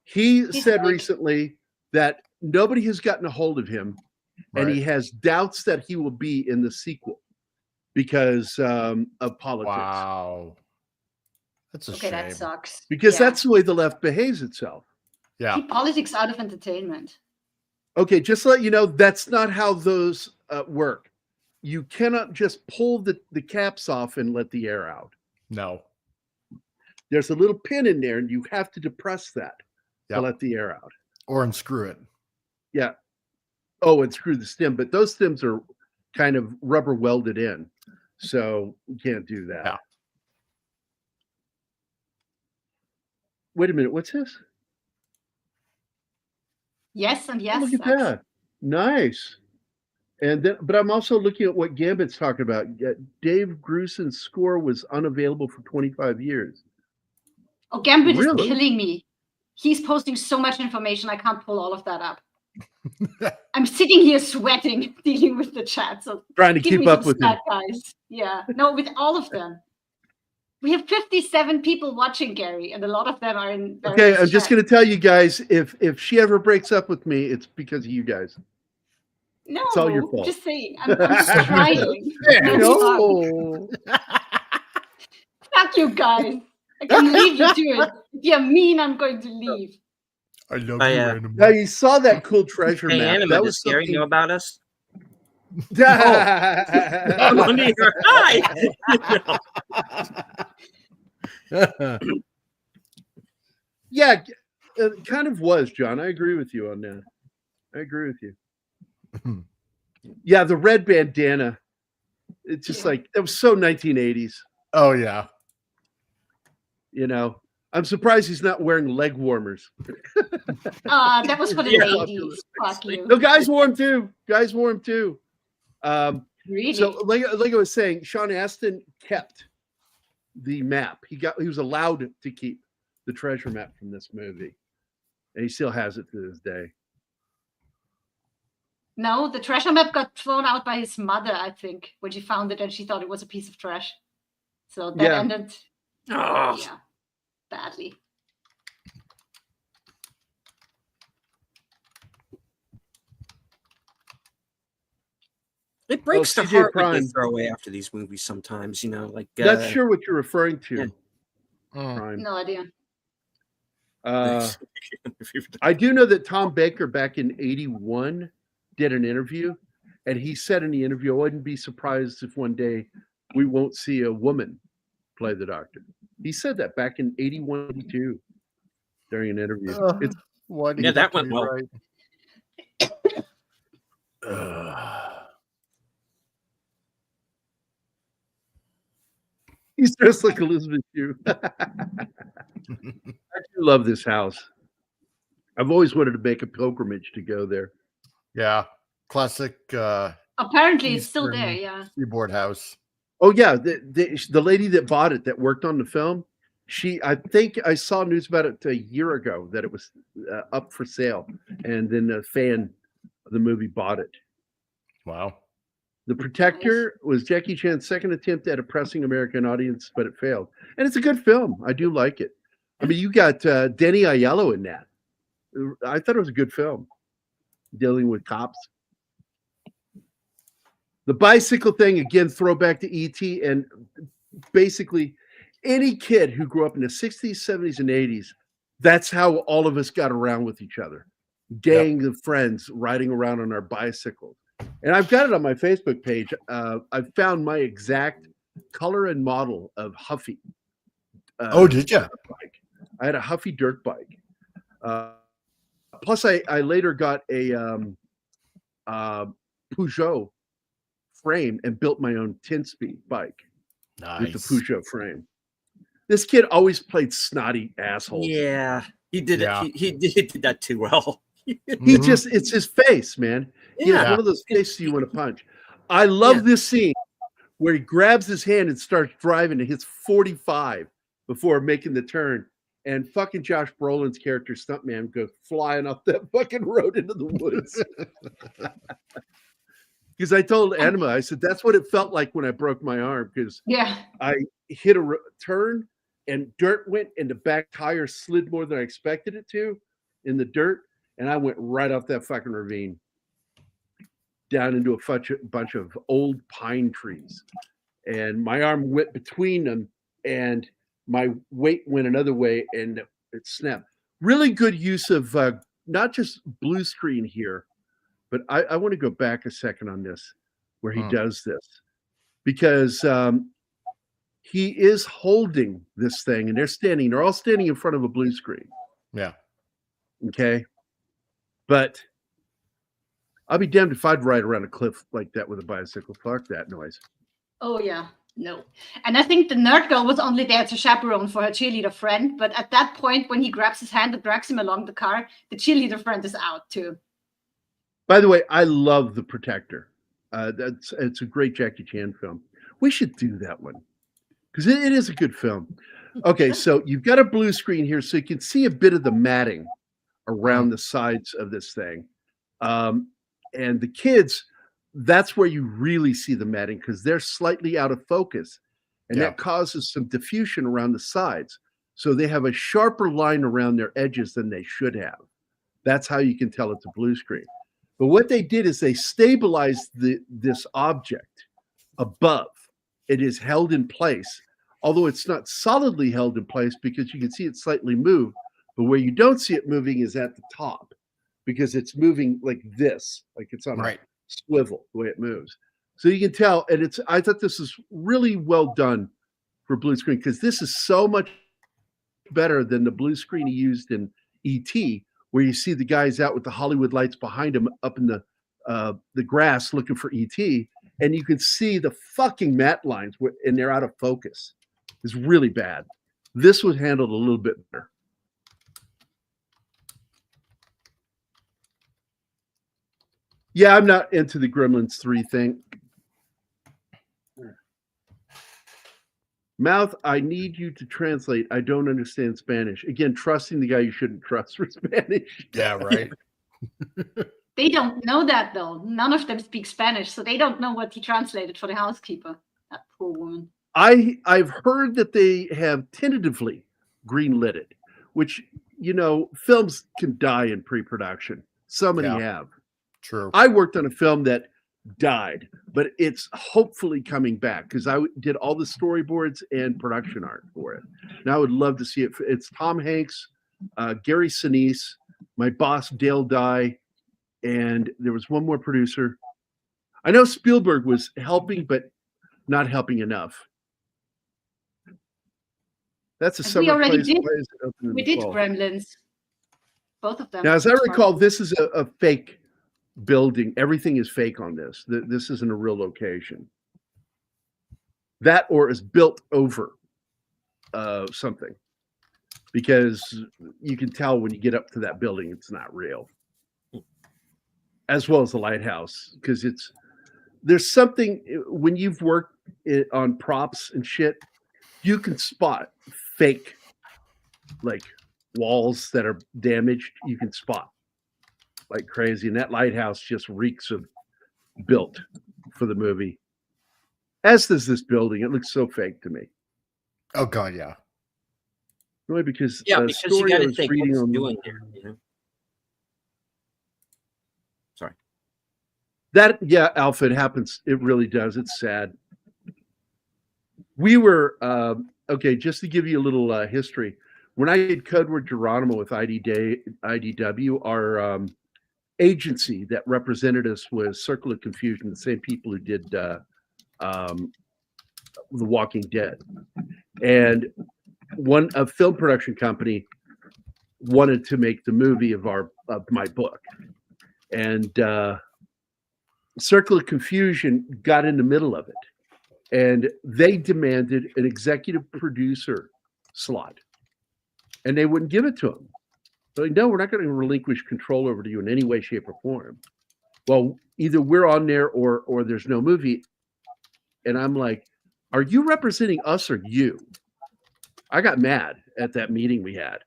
he He's said like- recently that nobody has gotten a hold of him, and he has doubts that he will be in the sequel because of politics. Wow. That's a Okay, shame. that sucks. Because Yeah. that's the way the left behaves itself. Yeah. Keep politics out of entertainment. Okay, just to let you know, that's not how those work. You cannot just pull the caps off and let the air out. No. There's a little pin in there, and you have to depress that Yep. to let the air out. Or unscrew it. Yeah. Oh, and screw the stem, but those stems are kind of rubber welded in, so you can't do that. Yeah. Wait a minute, what's this? Yes, and Oh, yes. look at that's- that. Nice. And then, but I'm also looking at what Gambit's talking about. Dave Grusin's score was unavailable for 25 years. Oh, Gambit Really? is killing me. He's posting so much information. I can't pull all of that up. I'm sitting here sweating, dealing with the chat. So Trying to give keep me up some with him. stat, guys. Yeah, no, with all of them. We have 57 people watching, Gary, and a lot of them are in. Okay, I'm just going to tell you guys, if she ever breaks up with me, it's because of you guys. No, it's all your fault. Just saying. I'm just trying. No. Fuck you guys. I can leave you to it. If you're mean, I'm going to leave. I love I, you, uh, Anima. Now you saw that cool treasure Hey, map. Anima, That does was Gary know something. about us? Oh. I'm on here. Hi. Yeah, it kind of was, John. I agree with you on that. I agree with you. Yeah, the red bandana. It's just like it was so 1980s. Oh yeah. You know, I'm surprised he's not wearing leg warmers. That was for the Yeah. ladies. Fuck you. No, guys wore them too. Guys wore them too. Really? So, like I was saying, Sean Astin kept the map. He was allowed to keep the treasure map from this movie, and he still has it to this day. No, the treasure map got thrown out by his mother, I think, when she found it and she thought it was a piece of trash. So that Yeah. ended Oh, yeah, badly. It breaks the CJ heart when they Prime. throw away after these movies sometimes, you know, like Not sure what you're referring to. yeah. Prime. No idea. I do know that Tom Baker back in '81 did an interview, and he said in the interview, I wouldn't be surprised if one day we won't see a woman play the Doctor. He said that back in '81, '82 during an interview. It's Why do Yeah, you that have to went be well. right? He's dressed like Elizabeth Shue. I do love this house. I've always wanted to make a pilgrimage to go there. Yeah, classic Apparently, it's still Eastern there. Yeah. seaboard house. Oh yeah, the lady that bought it, that worked on the film, I think I saw news about it a year ago that it was up for sale, and then a fan of the movie bought it. Wow. The Protector was Jackie Chan's second attempt at a pressing American audience, but it failed. And it's a good film. I do like it. I mean, you got Denny Aiello in that. I thought it was a good film, dealing with cops. The bicycle thing, again, throwback to E.T. And basically, any kid who grew up in the 60s, 70s, and 80s, that's how all of us got around with each other. Gang of friends riding around on our bicycles. And I've got it on my Facebook page. I've found my exact color and model of Huffy. Oh, did you? Bike. I had a Huffy dirt bike. Plus, I later got a Peugeot frame and built my own 10-speed bike with the Peugeot frame. This kid always played snotty asshole. Yeah, he did Yeah. it. He did that too well. He just, it's his face, man. He has Yeah. one of those faces you want to punch. I love this scene where he grabs his hand and starts driving and hits 45 before making the turn. And fucking Josh Brolin's character, Stuntman, goes flying off that fucking road into the woods. Because I told Anima, I said, that's what it felt like when I broke my arm. Because Yeah. I hit a turn and dirt went and the back tire slid more than I expected it to in the dirt. And I went right off that fucking ravine down into a bunch of old pine trees. And my arm went between them and my weight went another way and it snapped. Really good use of not just blue screen here, but I want to go back a second on this where he does this. Because he is holding this thing and they're all standing in front of a blue screen. Yeah. Okay. But I'll be damned if I'd ride around a cliff like that with a bicycle. Fuck that noise. Oh yeah. No. And I think the nerd girl was only there to chaperone for her cheerleader friend. But at that point, when he grabs his hand and drags him along the car, the cheerleader friend is out too. By the way, I love The Protector. It's a great Jackie Chan film. We should do that one because it is a good film. Okay, so you've got a blue screen here, so you can see a bit of the matting around the sides of this thing. And the kids, that's where you really see the matting because they're slightly out of focus. And that causes some diffusion around the sides. So they have a sharper line around their edges than they should have. That's how you can tell it's a blue screen. But what they did is they stabilized this object above. It is held in place, although it's not solidly held in place because you can see it slightly move. But where you don't see it moving is at the top because it's moving like this, like it's on a swivel, the way it moves. So you can tell, and I thought this is really well done for blue screen because this is so much better than the blue screen he used in E.T., where you see the guys out with the Hollywood lights behind them up in the grass looking for E.T., and you can see the fucking matte lines and they're out of focus. It's really bad. This was handled a little bit better. Yeah, I'm not into the Gremlins 3 thing. Mouth, I need you to translate. I don't understand Spanish. Again, trusting the guy you shouldn't trust for Spanish. Yeah, right. They don't know that though. None of them speak Spanish, so they don't know what he translated for the housekeeper. That poor woman. I've heard that they have tentatively greenlit it, which, you know, films can die in pre-production. So many have. True. I worked on a film that died, but it's hopefully coming back because I did all the storyboards and production art for it. And I would love to see it. It's Tom Hanks, Gary Sinise, my boss Dale Dye, and there was one more producer. I know Spielberg was helping, but not helping enough. That's a And summer we already place. did. Why is it open in We the did fall? Gremlins. Both of them. Now, as I recall, this is a fake building. Everything is fake on this. This isn't a real location. That or is built over something, because you can tell when you get up to that building, it's not real. As well as the lighthouse, because there's something when you've worked on props and shit, you can spot fake like walls that are damaged. You can spot like crazy, and that lighthouse just reeks of built for the movie. As does this building. It looks so fake to me. Oh god, yeah. Really, because because you story got I to was think reading what's on doing there. You know? Sorry. that, yeah, Alpha, it happens. It really does. It's sad. We were okay. Just to give you a little history, when I did Code Word Geronimo with IDW, our agency that represented us was Circle of Confusion, the same people who did The Walking Dead, and a film production company wanted to make the movie of my book, and Circle of Confusion got in the middle of it, and they demanded an executive producer slot, and they wouldn't give it to him. They're like, no, we're not going to relinquish control over to you in any way, shape, or form. Well, either we're on there or there's no movie. And I'm like, are you representing us or you? I got mad at that meeting we had.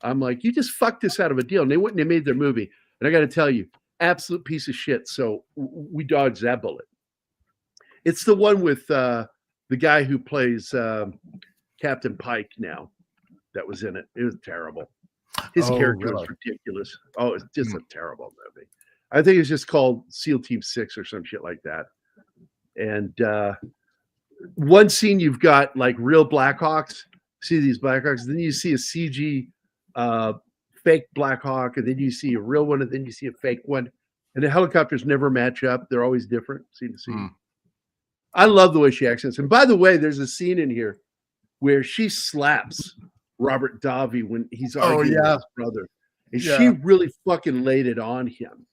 I'm like, you just fucked us out of a deal. And they wouldn't have made their movie. And I got to tell you, absolute piece of shit. So we dodged that bullet. It's the one with the guy who plays Captain Pike now that was in it. It was terrible. His character was ridiculous. Oh, it's just a terrible movie. I think it's just called SEAL Team 6 or some shit like that. And one scene you've got like real Blackhawks. See these Blackhawks, then you see a CG fake Blackhawk, and then you see a real one, and then you see a fake one. And the helicopters never match up. They're always different, scene to scene. I love the way she accents. And by the way, there's a scene in here where she slaps Robert Davi when he's arguing with his brother. And she really fucking laid it on him.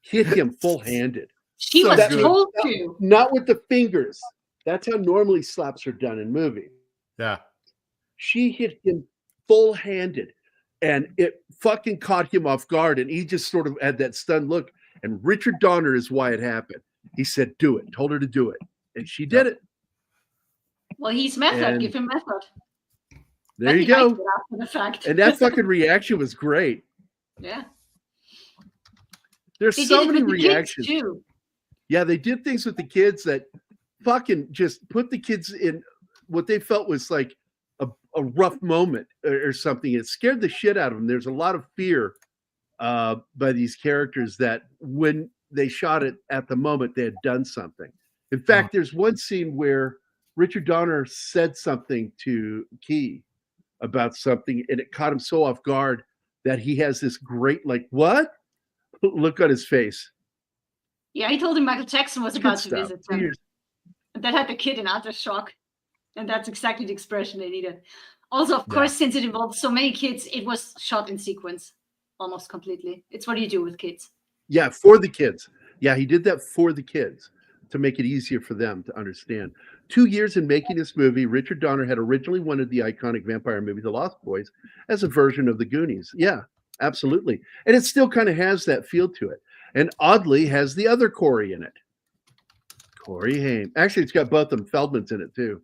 Hit him full-handed. She was told to. Not with the fingers. That's how normally slaps are done in movies. Yeah. She hit him full-handed, and it fucking caught him off guard, and he just sort of had that stunned look. And Richard Donner is why it happened. He said, do it. Told her to do it. And she did it. Well, he's method. Give him method. There you go. After the fact. And that fucking reaction was great. Yeah. There's so many reactions. Too. Yeah, they did things with the kids that fucking just put the kids in what they felt was like a rough moment or something. It scared the shit out of them. There's a lot of fear by these characters that when they shot it at the moment, they had done something. In fact, there's one scene where Richard Donner said something to Key about something, and it caught him so off guard that he has this great, like, what? Look on his face. Yeah, he told him Michael Jackson was about to visit him. And that had the kid in utter shock. And that's exactly the expression they needed. Also, of course, since it involved so many kids, it was shot in sequence almost completely. It's what you do with kids. Yeah, for the kids. Yeah, he did that for the kids to make it easier for them to understand. 2 years in making this movie, Richard Donner had originally wanted the iconic vampire movie, The Lost Boys, as a version of the Goonies. Yeah, absolutely. And it still kind of has that feel to it. And oddly has the other Corey in it. Corey Haim. Actually, it's got both of them. Feldman's in it too.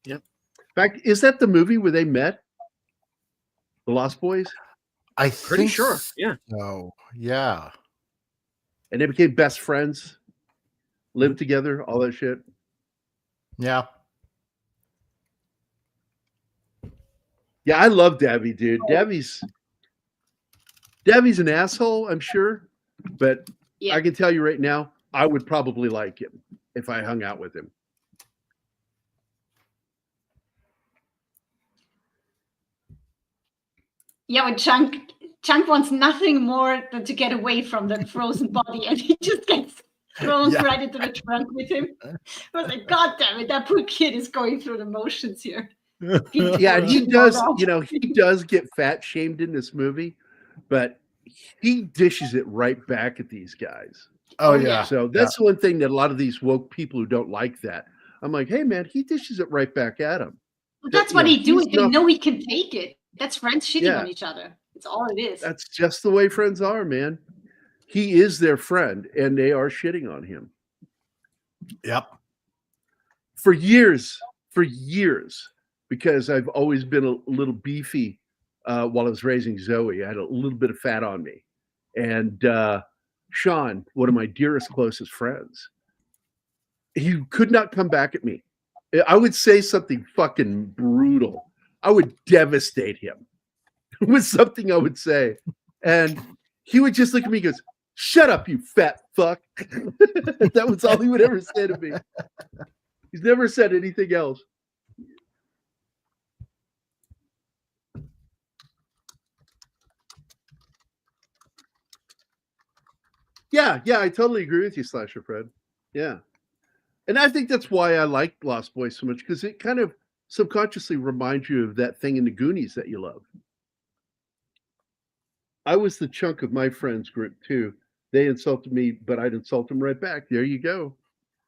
Yep. In fact, is that the movie where they met? The Lost Boys? I Pretty think sure. Yeah. So, yeah. And they became best friends, lived together, all that shit. Yeah. Yeah, I love Debbie, dude. Debbie's an asshole, I'm sure. But I can tell you right now, I would probably like him if I hung out with him. Yeah, but Chunk wants nothing more than to get away from that frozen body, and he just gets thrown right into the trunk with him. I was like, God damn it, that poor kid is going through the motions here. Yeah, and he does, he does get fat shamed in this movie, but he dishes it right back at these guys. Oh yeah. So that's the one thing that a lot of these woke people who don't like that. I'm like, hey man, he dishes it right back at him. Well, that's what he do. They know he can take it. That's friends shitting on each other. It's all it is. That's just the way friends are, man. He is their friend, and they are shitting on him. Yep. For years, because I've always been a little beefy while I was raising Zoe. I had a little bit of fat on me. And Sean, one of my dearest, closest friends, he could not come back at me. I would say something fucking brutal. I would devastate him with something I would say. And he would just look at me and goes, "Shut up, you fat fuck." That was all he would ever say to me. He's never said anything else. Yeah, I totally agree with you, Slasher Fred. Yeah. And I think that's why I like Lost Boys so much, because it kind of subconsciously reminds you of that thing in the Goonies that you love. I was the chunk of my friends group too. They insulted me, but I'd insult them right back. There you go.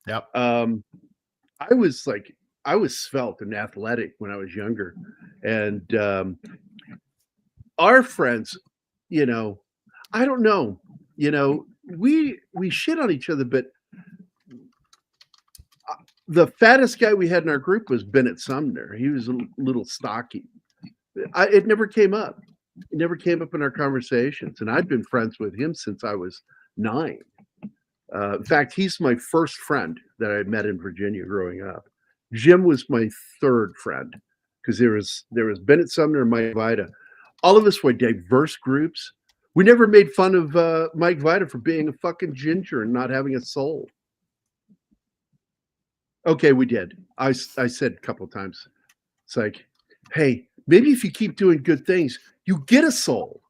Yep. I was svelte and athletic when I was younger. And our friends, I don't know, we shit on each other, but the fattest guy we had in our group was Bennett Sumner. He was a little stocky. It never came up. It never came up in our conversations. And I'd been friends with him since I was 9. In fact, he's my first friend that I met in Virginia growing up. Jim was my third friend because there was Bennett Sumner and Mike Vida. All of us were diverse groups. We never made fun of Mike Vida for being a fucking ginger and not having a soul. Okay, we did. I said a couple of times. It's like, hey, maybe if you keep doing good things, you get a soul.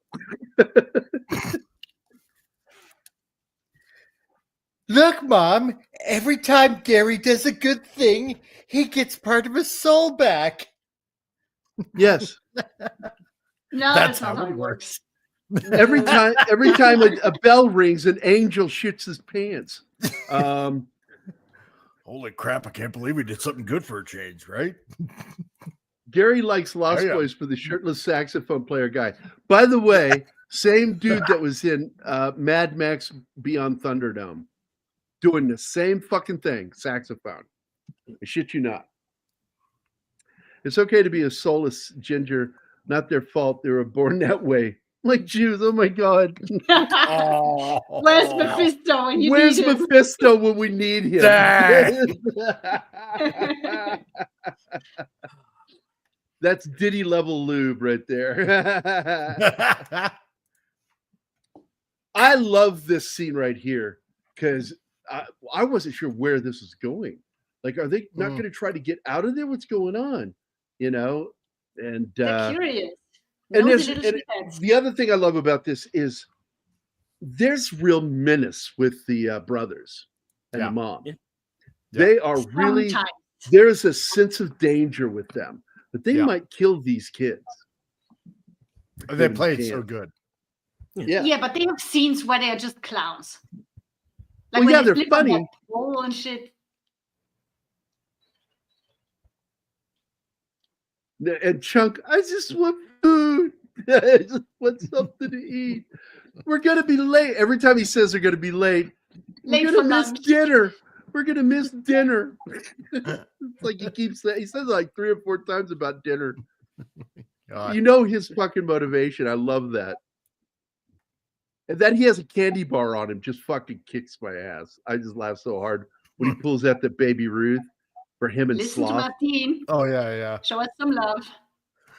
Look, Mom, every time Gary does a good thing, he gets part of his soul back. Yes. No, that's how it works. Every time a bell rings, an angel shits his pants. Holy crap, I can't believe we did something good for a change, right? Gary likes Lost Boys for the shirtless saxophone player guy. By the way, same dude that was in Mad Max Beyond Thunderdome, doing the same fucking thing, saxophone. I shit you not. It's okay to be a soulless ginger, not their fault. They were born that way. Like Jews, oh my God. Where's Mephisto when you Where's need him? Mephisto when we need him? That's Diddy level lube right there. I love this scene right here because I wasn't sure where this is going. Like, are they not going to try to get out of there? What's going on? And They're curious. And the other thing I love about this is there's real menace with the brothers and the mom. Yeah. They are really, there's a sense of danger with them, but they might kill these kids. They played so good. Yeah, but they have scenes where they are just clowns. Like they're funny. And shit. And Chunk, I just want food. I just want something to eat. We're gonna be late. Every time he says they're gonna be late, we're gonna miss dinner. We're gonna miss dinner. It's like he keeps saying. He says it like 3 or 4 times about dinner. God. You know his fucking motivation. I love that. And then he has a candy bar on him. Just fucking kicks my ass. I just laugh so hard when he pulls out the Baby Ruth for him and Listen Sloth. to Martin. Oh yeah. Show us some love.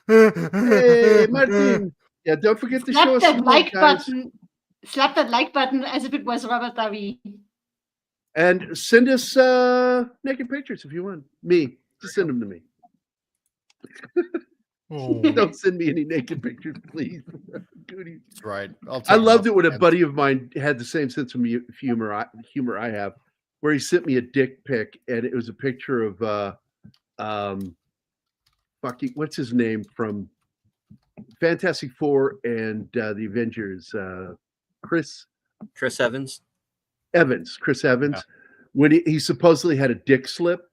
Hey, Martin. Yeah, don't forget to show us some love, guys. Slap that like button as if it was Robert Davi. And send us naked pictures if you want. Me, just send them to me. Oh, Don't send me any naked pictures, please. Goonies. that's right. I loved it when a buddy of mine had the same sense of humor I have, where he sent me a dick pic, and it was a picture of fucking what's his name from Fantastic Four and the Avengers, Chris Evans. Chris Evans, when he supposedly had a dick slip.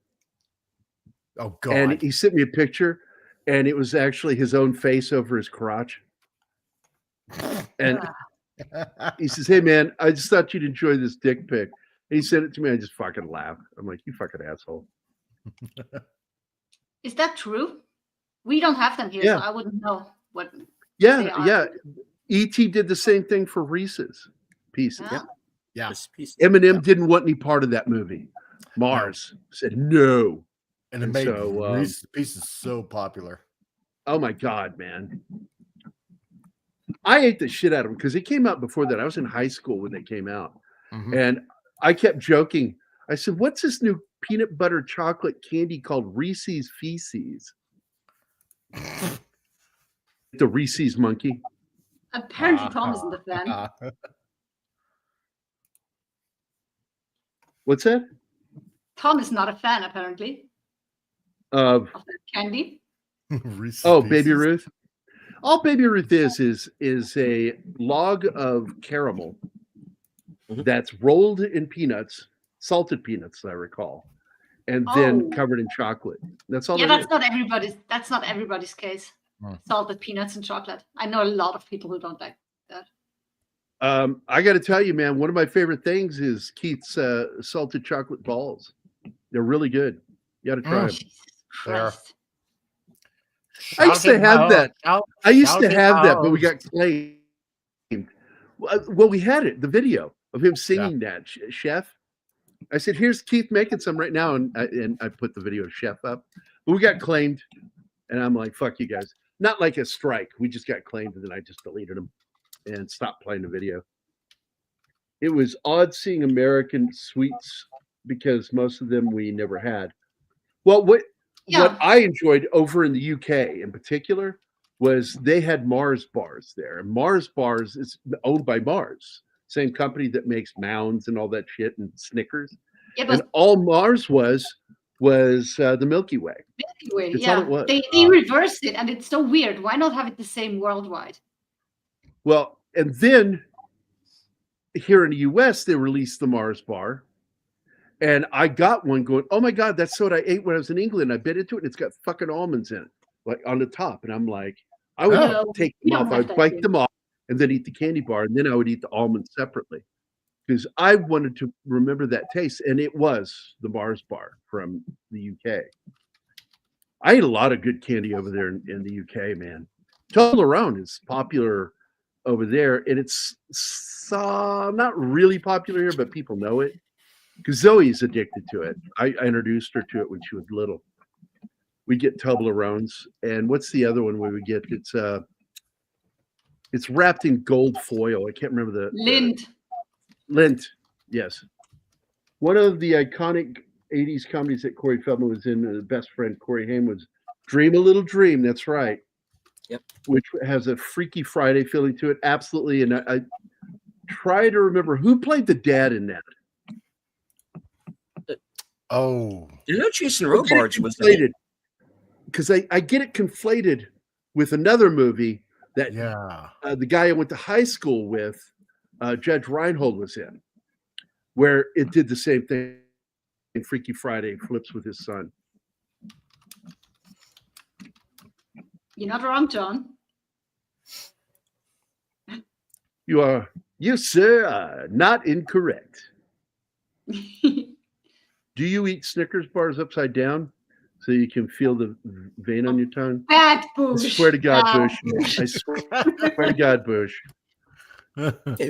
Oh God! And he sent me a picture, and it was actually his own face over his crotch. And he says, "Hey man, I just thought you'd enjoy this dick pic." And he sent it to me. I just fucking laughed. I'm like, "You fucking asshole." Is that true? We don't have them here, Yeah. so I wouldn't know what. Yeah. E.T. did the same thing for Reese's Pieces. Yeah. Eminem didn't want any part of that movie. Mars said no. And it made Reese's Pieces so popular. Oh my God, man. I ate the shit out of them because they came out before that. I was in high school when they came out. Mhm. And I kept joking. I said, what's this new peanut butter chocolate candy called Reese's Feces? The Reese's monkey. Apparently, Tom isn't a fan. What's that? Tom is not a fan, apparently, Of that candy. Reese's Baby Pieces. Ruth. All Baby Ruth is a log of caramel that's rolled in peanuts, salted peanuts, I recall, and then covered in chocolate. That's all. Yeah, that that's not everybody's case. Salted peanuts and chocolate. I know a lot of people who don't like that. I got to tell you, man, one of my favorite things is Keith's salted chocolate balls. They're really good. You got to try them. Jesus Christ. I used to have that. I used to have that, but we got claimed. Well, we had it, the video of him singing that, Chef. I said, here's Keith making some right now. And I put the video of Chef up. But we got claimed. And I'm like, fuck you guys. Not like a strike. We just got claimed, and then I just deleted them and stopped playing the video. It was odd seeing American sweets because most of them we never had. Well, what I enjoyed over in the UK in particular was they had Mars bars there. And Mars bars is owned by Mars, same company that makes Mounds and all that shit and Snickers. Yeah, and all Mars was the Milky Way. Milky Way, That's all it was. They reversed it, and it's so weird. Why not have it the same worldwide? Well, and then here in the US, they released the Mars bar. And I got one going, oh my God, that's what I ate when I was in England. I bit into it and it's got fucking almonds in it, like on the top. And I'm like, I would take them off. I would bite them off and then eat the candy bar. And then I would eat the almonds separately because I wanted to remember that taste. And it was the Mars bar from the UK. I ate a lot of good candy over there in the UK, man. Toblerone is popular over there. And it's not really popular here, but people know it. Because Zoe's addicted to it. I introduced her to it when she was little. We get Toblerones, and what's the other one we would get? It's wrapped in gold foil. I can't remember the Lindt. Yes, one of the iconic '80s comedies that Corey Feldman was in. The best friend Corey Haim was "Dream a Little Dream." That's right. Yep. Which has a Freaky Friday feeling to it. Absolutely, and I try to remember who played the dad in that. You know, Jason Robards was conflated because I get it conflated with another movie that the guy I went to high school with, Judge Reinhold, was in, where it did the same thing. In Freaky Friday, flips with his son. You're not wrong, John. You sir, are not incorrect. Do you eat Snickers bars upside down so you can feel the vein on your tongue? Bad Bush. I swear to God, Bush. I swear to God, Bush.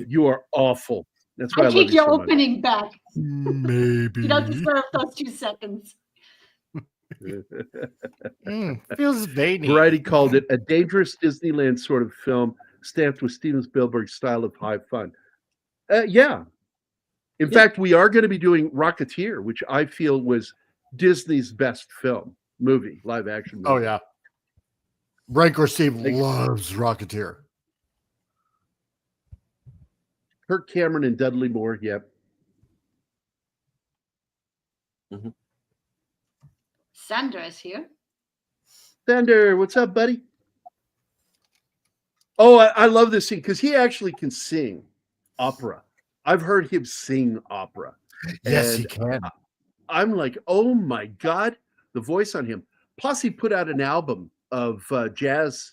You are awful. That's why I take love your you so opening much. back. Maybe. You don't deserve those 2 seconds. Feels veiny. Variety called it a dangerous Disneyland sort of film, stamped with Steven Spielberg's style of high fun. Yeah. In fact, we are going to be doing Rocketeer, which I feel was Disney's best movie, live action movie. Oh yeah. Rancor Steve loves Rocketeer. Kirk Cameron and Dudley Moore. Yep. Sandra is here. Thunder, what's up, buddy? Oh, I love this scene because he actually can sing opera. I've heard him sing opera. Yes, And he can. I'm like, oh my God, the voice on him. Plus, he put out an album of jazz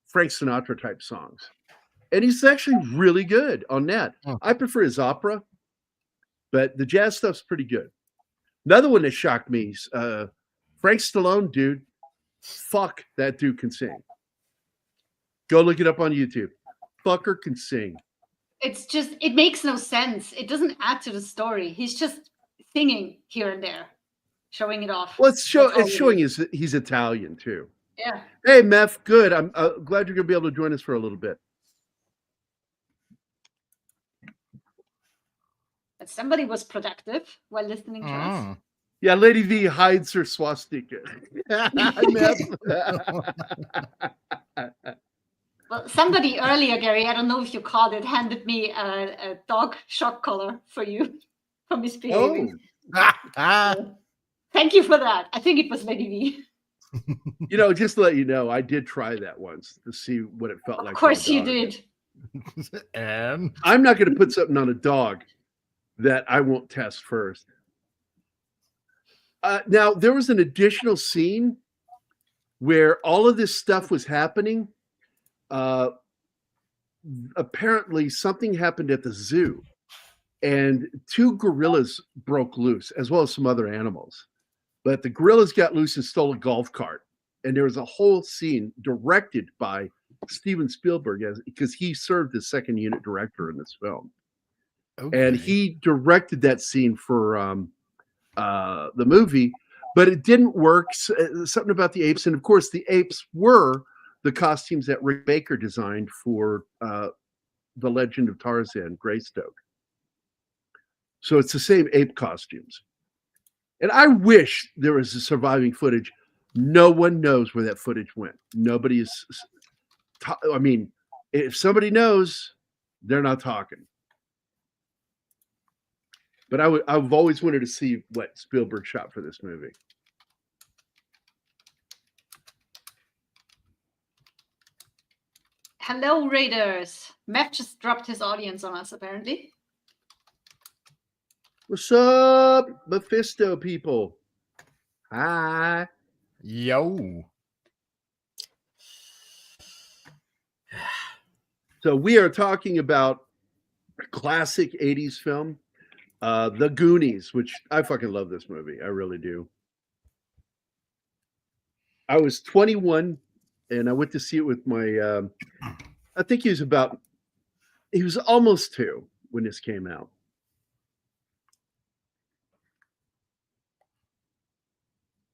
Frank Sinatra type songs. And he's actually really good on that. Oh. I prefer his opera, but the jazz stuff's pretty good. Another one that shocked me is Frank Stallone, dude. Fuck, that dude can sing. Go look it up on YouTube. Fucker can sing. It's just, it makes no sense. It doesn't add to the story. He's just singing here and there, showing it off. Well, it's showing he's Italian too. Yeah. Hey, Meph, good. I'm glad you're going to be able to join us for a little bit. But somebody was productive while listening to us. Yeah, Lady V hides her swastika. Well, somebody earlier, Gary, I don't know if you caught it, handed me a dog shock collar for you for misbehaving. Thank you for that. I think it was Lady V. You know, just to let you know, I did try that once to see what it felt like. Of course you did. And I'm not going to put something on a dog that I won't test first. Now, there was an additional scene where all of this stuff was happening. Apparently, something happened at the zoo, and 2 gorillas broke loose, as well as some other animals. But the gorillas got loose and stole a golf cart. And there was a whole scene directed by Steven Spielberg, because he served as second unit director in this film. Okay. And he directed that scene for the movie, but it didn't work. Something about the apes. And of course, the apes were the costumes that Rick Baker designed for The Legend of Tarzan, Greystoke. So it's the same ape costumes. And I wish there was a surviving footage. No one knows where that footage went. Nobody is. I mean, if somebody knows, they're not talking. But I've always wanted to see what Spielberg shot for this movie. Hello, Raiders. Matt just dropped his audience on us, apparently. What's up, Mephisto people? Hi. Yo. So we are talking about a classic 80s film, The Goonies, which I fucking love this movie. I really do. I was 21 and I went to see it with my, I think he was almost 2 when this came out.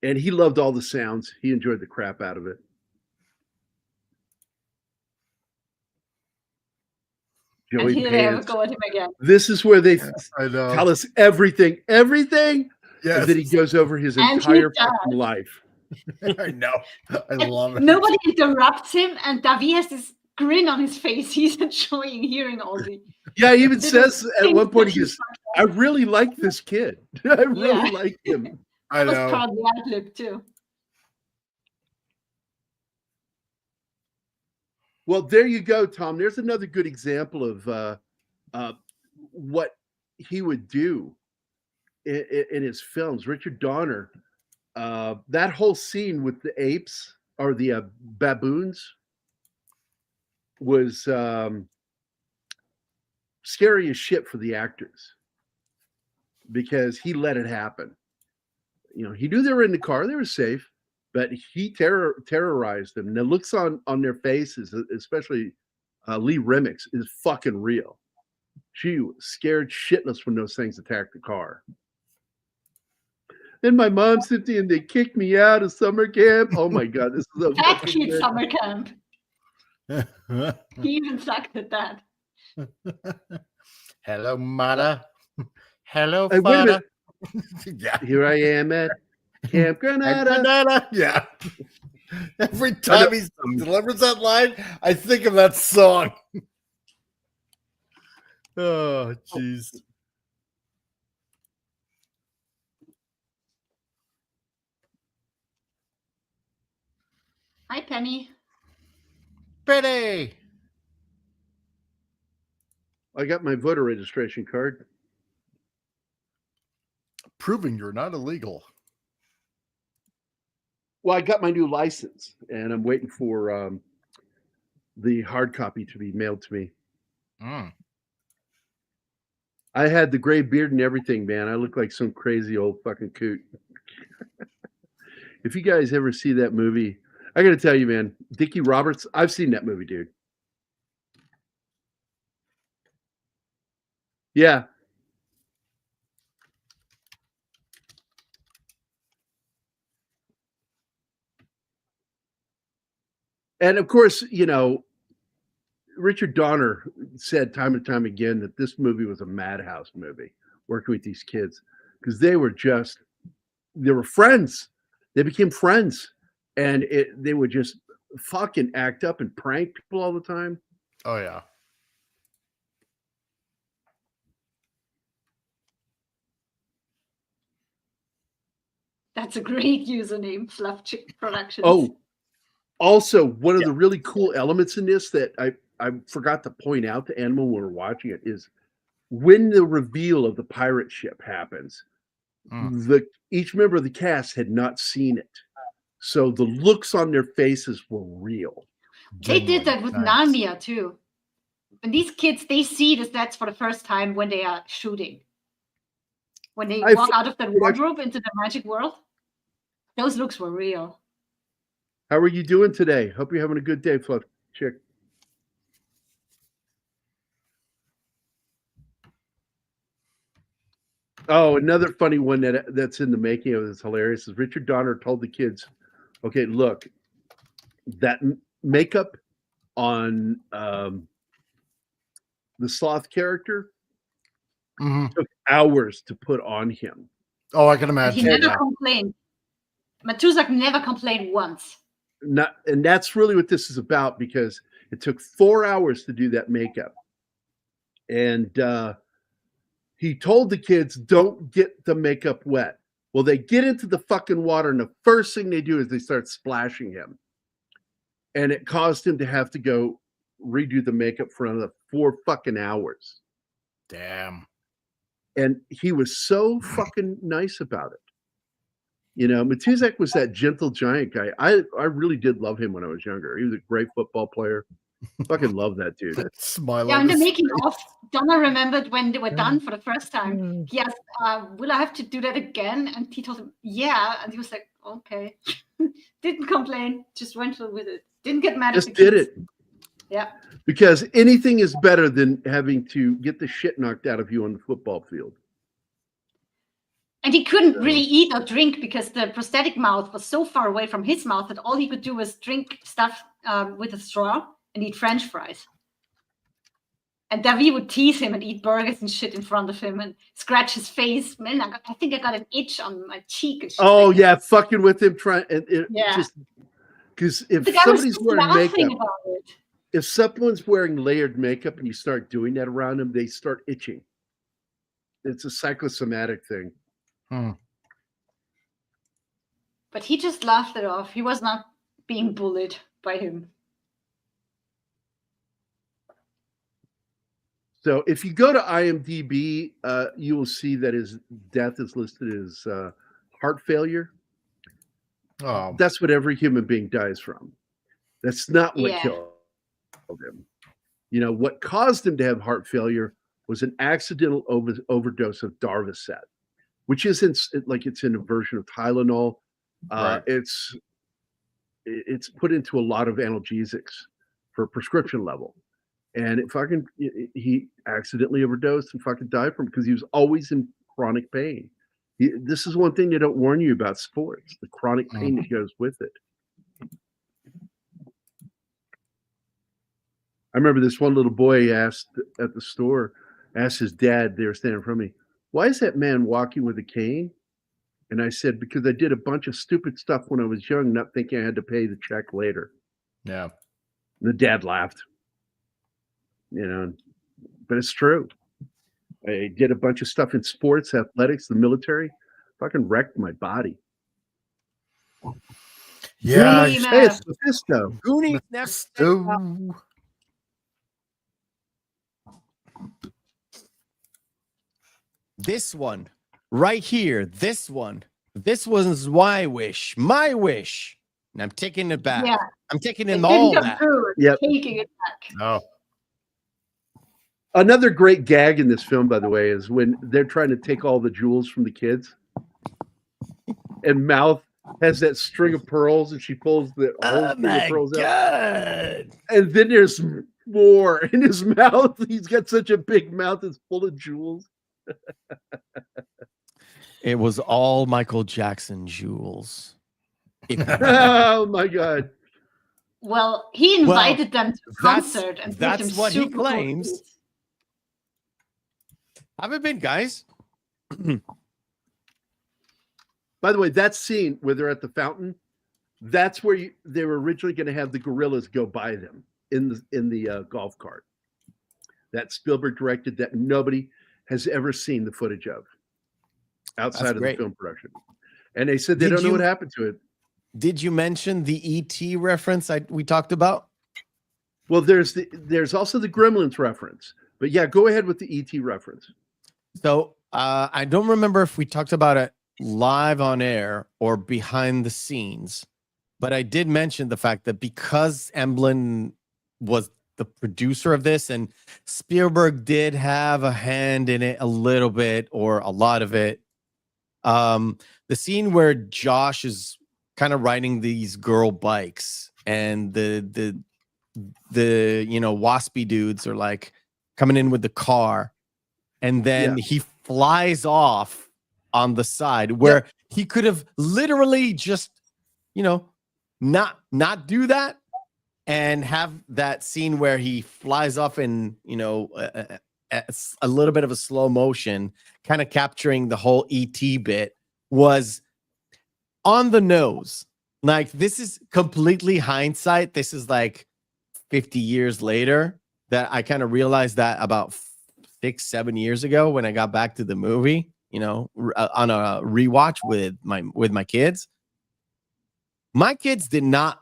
And he loved all the sounds. He enjoyed the crap out of it. Joey and here they have a go at him again. This is where they tell us everything. Everything. Yes. And then he goes over his entire fucking life. I know. I love it. Nobody interrupts him, and Davi has this grin on his face. He's enjoying hearing all the. Yeah, he even says at one point, he goes, I really like this kid. I really like him. I know. That was probably ad-lib too. Well, there you go, Tom. There's another good example of what he would do in his films. Richard Donner, that whole scene with the apes or the baboons was scary as shit for the actors because he let it happen. You know, he knew they were in the car, they were safe, but he terrorized them. And the looks on their faces, especially Lee Remick's, is fucking real. She was scared shitless when those things attacked the car. Then my mom sent me and they kicked me out of summer camp. Oh my God, this is a that cute summer camp. He even sucked at that. Hello, Mara. Hello, Hey, wait a Father. minute. Yeah. Here I am at Camp Granada. Yeah. Every time he delivers that line, I think of that song. Oh, jeez. Hi, Penny. Pretty. I got my voter registration card. Proving you're not illegal. Well, I got my new license, and I'm waiting for the hard copy to be mailed to me. Mm. I had the gray beard and everything, man. I look like some crazy old fucking coot. If you guys ever see that movie, I got to tell you, man, Dickie Roberts, I've seen that movie, dude. Yeah. And of course, you know, Richard Donner said time and time again that this movie was a madhouse movie, working with these kids, because they were friends. They became friends, and they would just fucking act up and prank people all the time. Oh, yeah. That's a great username, Fluff Chick Productions. Oh, also, one of the really cool elements in this that I forgot to point out to Anima when we were watching it is when the reveal of the pirate ship happens, each member of the cast had not seen it. So the looks on their faces were real. They did that with Nice. Narnia too. And these kids, they see the sets for the first time when they are shooting. When they walk out of that wardrobe into the magic world, those looks were real. How are you doing today? Hope you're having a good day, Fluff Chick. Oh, another funny one that's in the making of this hilarious is Richard Donner told the kids, okay, look, that makeup on the sloth character took hours to put on him. Oh, I can imagine. He never complained. Matusak never complained once. And that's really what this is about, because it took 4 hours to do that makeup. And he told the kids, don't get the makeup wet. Well, they get into the fucking water, and the first thing they do is they start splashing him. And it caused him to have to go redo the makeup for another 4 fucking hours. Damn. And he was so fucking nice about it. You know, Matusak was that gentle giant guy. I really did love him when I was younger. He was a great football player. Fucking love that dude. Smile. Yeah, in the making of, Donna remembered when they were done for the first time. He asked, will I have to do that again? And he told him, yeah. And he was like, okay. Didn't complain, just went through with it. Didn't get mad Just at the did kids. it. Yeah. Because anything is better than having to get the shit knocked out of you on the football field. And he couldn't really eat or drink because the prosthetic mouth was so far away from his mouth that all he could do was drink stuff with a straw and eat French fries. And David would tease him and eat burgers and shit in front of him and scratch his face. Man, I think I got an itch on my cheek. And shit like yeah, fucking with him, trying yeah. just because if the guy somebody's was wearing laughing makeup, about it. if someone's wearing layered makeup and you start doing that around them, they start itching. It's a psychosomatic thing. But he just laughed it off. He was not being bullied by him. So if you go to IMDb, you will see that his death is listed as heart failure. Oh. That's what every human being dies from. That's not what killed him. You know, what caused him to have heart failure was an accidental overdose of Darvocet, which isn't like it's in a version of Tylenol. Right. It's put into a lot of analgesics for prescription level. And he accidentally overdosed and fucking died from it because he was always in chronic pain. This is one thing they don't warn you about sports, the chronic pain that goes with it. I remember this one little boy asked at the store, asked his dad, they were standing in front of me, why is that man walking with a cane? And I said, because I did a bunch of stupid stuff when I was young, not thinking I had to pay the check later. Yeah. And the dad laughed, but it's true. I did a bunch of stuff in sports, athletics, the military, fucking wrecked my body. Yeah. Goonies. Hey, it's Mephisto. Goonies never So, This one right here, this one. This was my wish. And I'm taking it back. Yeah. I'm taking It in didn't all come that. through. Yep. Taking it back. no. Another great gag in this film, by the way, is when they're trying to take all the jewels from the kids, and Mouth has that string of pearls, and she pulls the whole string of pearls out. God. And then there's more in his mouth. He's got such a big mouth; it's full of jewels. It was all Michael Jackson jewels. Oh my god! Well, he invited them to a concert and that's gave them what he super cool claims. gifts. Haven't been, guys. By the way, that scene where they're at the fountain, that's where they were originally going to have the gorillas go by them in the golf cart. That Spielberg directed, that nobody has ever seen the footage of outside of the film production. And they said they don't know what happened to it. Did you mention the ET reference we talked about? Well, there's also the Gremlins reference. But yeah, go ahead with the ET reference. So I don't remember if we talked about it live on air or behind the scenes, but I did mention the fact that because Emblem was the producer of this and Spielberg did have a hand in it a little bit or a lot of it, the scene where Josh is kind of riding these girl bikes and the waspy dudes are like coming in with the car, and then he flies off on the side where he could have literally just not do that and have that scene where he flies off in a little bit of a slow motion, kind of capturing the whole ET bit, was on the nose. Like, this is completely hindsight. This is like 50 years later that I kind of realized that about 6-7 years ago when I got back to the movie, on a rewatch with my kids. My kids did not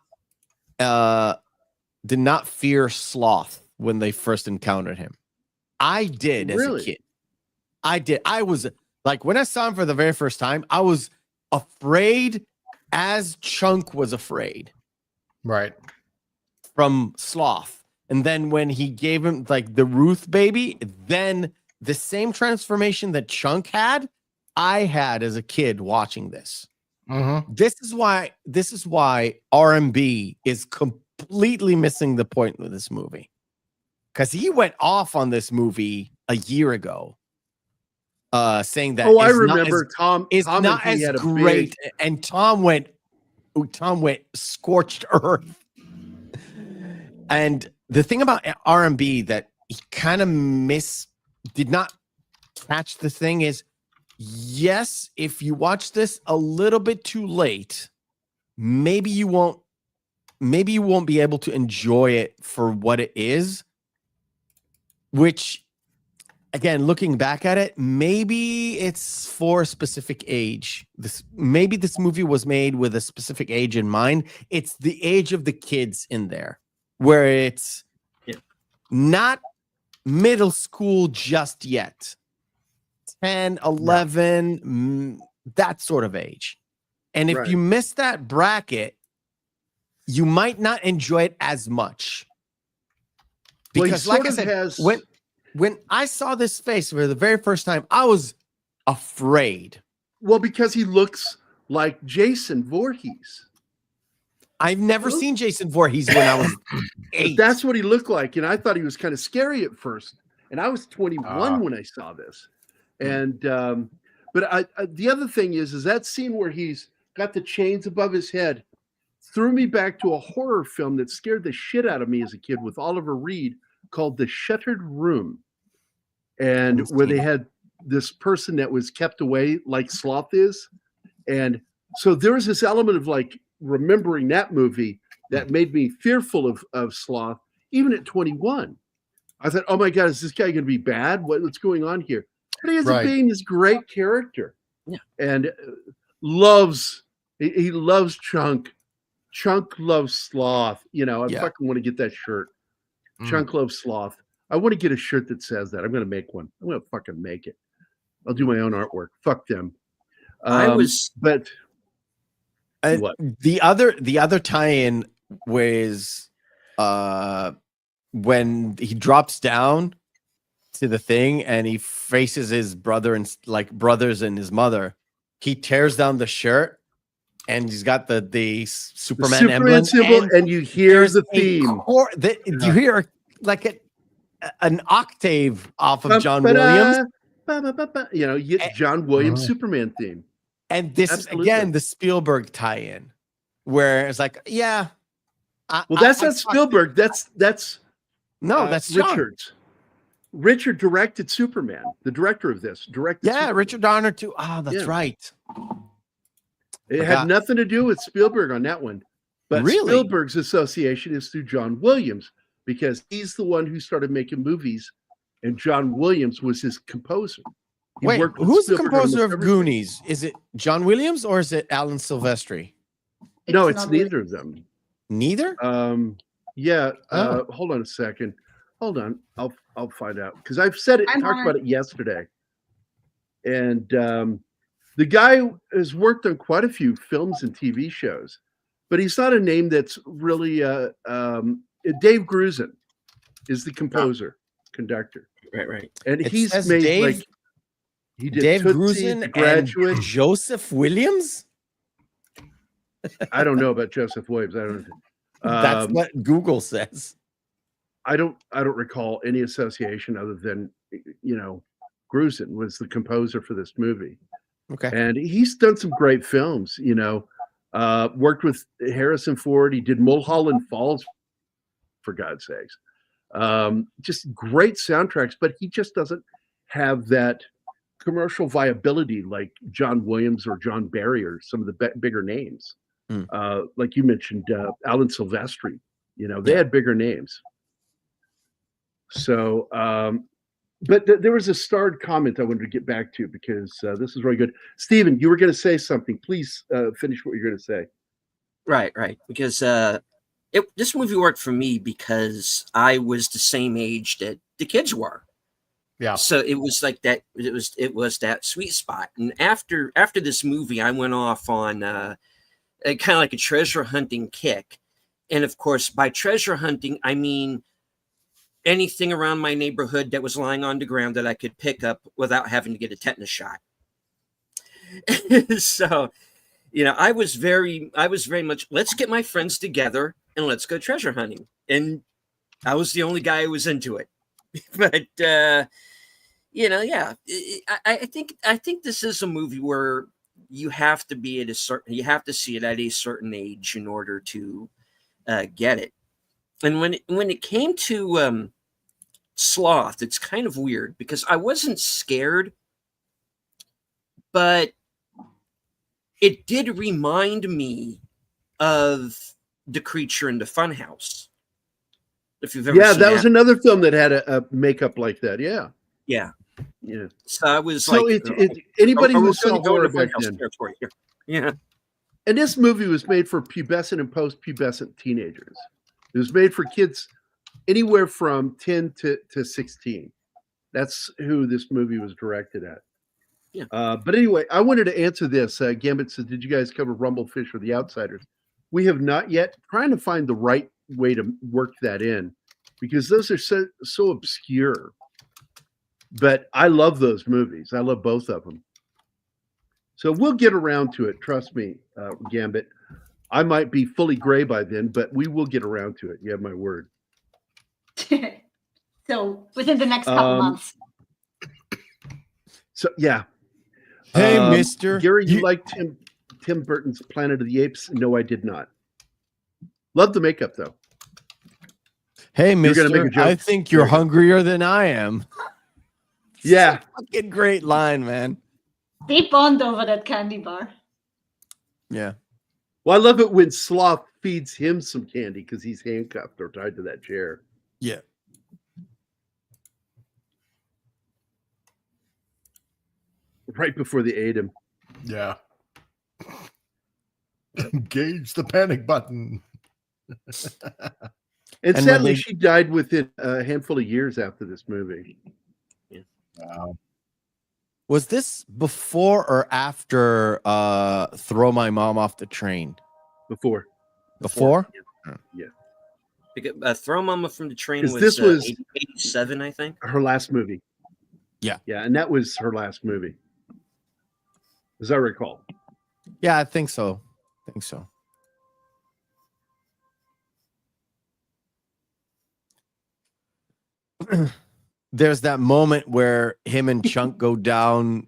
fear sloth when they first encountered him. I did as a kid. I did. I was like, when I saw him for the very first time, I was afraid as Chunk was afraid. Right. From sloth. And then when he gave him like the Ruth baby, then the same transformation that Chunk had, I had as a kid watching this. Mm-hmm. This is why R&B is completely missing the point with this movie. Because he went off on this movie a year ago, saying that I remember Tom is not he as had a great, and Tom went scorched earth. And the thing about R&B that he kind of did not catch the thing is, yes, if you watch this a little bit too late, maybe you won't be able to enjoy it for what it is, which, again, looking back at it, maybe it's for a specific age. Maybe this movie was made with a specific age in mind. It's the age of the kids in there, where it's not middle school just yet. 10, 11, that sort of age. And if you miss that bracket, you might not enjoy it as much. Because like I said, when I saw this face for the very first time, I was afraid. Well, because he looks like Jason Voorhees. I've never seen Jason Voorhees when I was 8. But that's what he looked like. And I thought he was kind of scary at first. And I was 21 when I saw this. And but the other thing is that scene where he's got the chains above his head threw me back to a horror film that scared the shit out of me as a kid with Oliver Reed called The Shuttered Room. And where they had this person that was kept away like Sloth is. And so there was this element of like remembering that movie that made me fearful of Sloth, even at 21. I thought, oh my God, is this guy going to be bad? What's going on here? But he ends up being this great character. Yeah. And he loves Chunk. Chunk loves Sloth. You know, I fucking want to get that shirt. Chunk loves Sloth. I want to get a shirt that says that. I'm going to make one. I'm going to fucking make it. I'll do my own artwork. Fuck them. But what? The other tie-in was when he drops down to the thing and he faces his brother and like brothers and his mother. He tears down the shirt and he's got the Superman emblem symbol, and you hear the theme. You hear like an octave off of John Williams. You know, you get John Williams Superman theme. And this is again the Spielberg tie-in, where it's like, yeah. That's not Spielberg. That's Richards. Richard directed Superman. The director of this directed. Yeah, Superman. Richard Donner too. Oh, that's right. It had nothing to do with Spielberg on that one, but Spielberg's association is through John Williams because he's the one who started making movies, and John Williams was his composer. Wait, who's the composer of Goonies? Is it John Williams or is it Alan Silvestri? No, it's neither of them. Neither? Yeah. Hold on a second. Hold on. I'll find out because I've said it. Talked about it yesterday. And the guy has worked on quite a few films and TV shows, but he's not a name that's really. Dave Grusin is the composer, conductor. Right. And he's made he did Dave Tootsie, Grusin The Graduate, and Joseph Williams. I don't know about Joseph Williams. I don't. That's what Google says. I don't recall any association other than Grusin was the composer for this movie. Okay. And he's done some great films, worked with Harrison Ford. He did Mulholland Falls, for God's sakes. Just great soundtracks, but he just doesn't have that commercial viability like John Williams or John Barry or some of the bigger names. Like you mentioned, Alan Silvestri, they had bigger names. So, but there was a starred comment I wanted to get back to because this is really good. Stephen, you were going to say something. Please finish what you're going to say. Right. Because this movie worked for me because I was the same age that the kids were. Yeah. So it was like that. It was that sweet spot. And after this movie, I went off on kind of like a treasure hunting kick. And of course, by treasure hunting, I mean anything around my neighborhood that was lying on the ground that I could pick up without having to get a tetanus shot. So, I was very much, let's get my friends together and let's go treasure hunting. And I was the only guy who was into it. But, yeah, I think this is a movie where you have to be you have to see it at a certain age in order to get it. And when it came to Sloth, it's kind of weird because I wasn't scared, but it did remind me of The Creature in the Funhouse. If you've ever seen that was another film that had a makeup like that. Yeah. So I was anybody who saw horror back then. Yeah. And this movie was made for pubescent and post-pubescent teenagers. It was made for kids anywhere from 10 to 16. That's who this movie was directed at. Yeah. But anyway, I wanted to answer this. Gambit said, did you guys cover Rumblefish or The Outsiders? We have not yet. Trying to find the right way to work that in because those are so obscure. But I love those movies. I love both of them. So we'll get around to it. Trust me, Gambit. I might be fully gray by then, but we will get around to it. You have my word. So within the next couple months. So yeah. Hey, Mister Gary, you like Tim Burton's Planet of the Apes? No, I did not. Love the makeup though. Hey, Mister, I think you're hungrier than I am. Yeah. Fucking great line, man. They bond over that candy bar. Yeah. Well, I love it when Sloth feeds him some candy because he's handcuffed or tied to that chair. Yeah. Right before they ate him. Yeah. Engage the panic button. And when sadly, they- she died within a handful of years after this movie. Wow. Was this before or after Throw My Mom Off the Train? Before. Before? Yeah. Because, Throw Mama from the Train 'Cause was, this was 87, I think. her last movie. Yeah. Yeah, and that was her last movie. As I recall. Yeah, I think so. There's that moment where him and Chunk go down,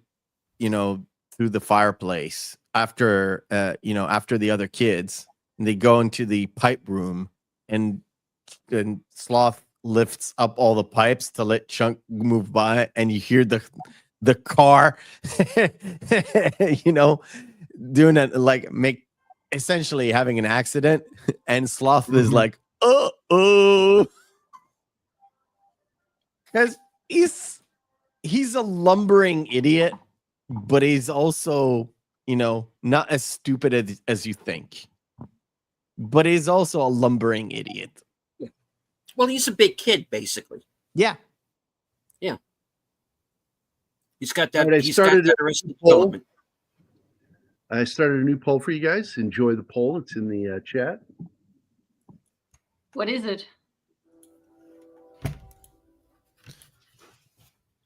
through the fireplace after after the other kids, and they go into the pipe room, and Sloth lifts up all the pipes to let Chunk move by, and you hear the car doing it, like essentially having an accident, and Sloth is like, oh, because he's a lumbering idiot, but he's also, not as stupid as you think. But he's also a lumbering idiot. Well, he's a big kid, basically. Yeah. He's got that. All right, He's got that Arrested poll. Development. I started a new poll for you guys. Enjoy the poll. It's in the chat. What is it?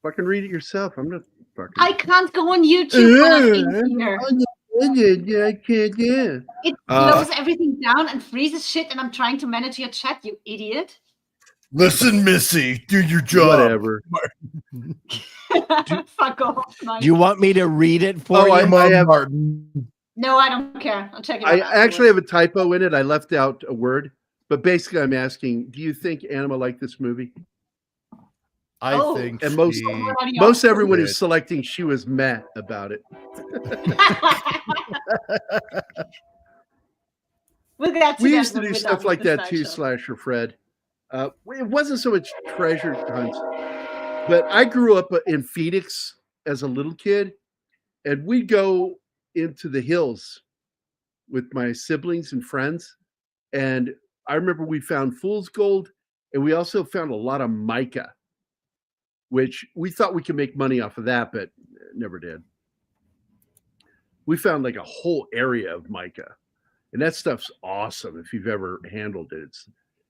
Fucking read it yourself. I'm not fucking. I can't go on YouTube when I'm in here. Yeah, I can't. Yeah. It slows everything down and freezes shit, and I'm trying to manage your chat, you idiot. Listen, Missy, do your job. Whatever. Fuck off, Mike. Do you want me to read it for you? I have. Martin. No, I don't care. I'll check it out. I actually have afterwards. a typo in it. I left out a word, but basically, I'm asking: do you think Anima liked this movie? I Oh. think And most- Already Most off. everyone Good. is selecting she was meh about it. We'll get to We that used to when do we're stuff done like with the that too, slideshow. Slasher Fred. It wasn't so much treasure hunts, but I grew up in Phoenix as a little kid, and we'd go into the hills with my siblings and friends. And I remember we found fool's gold, and we also found a lot of mica, which we thought we could make money off of that, but never did. We found like a whole area of mica, and that stuff's awesome if you've ever handled it.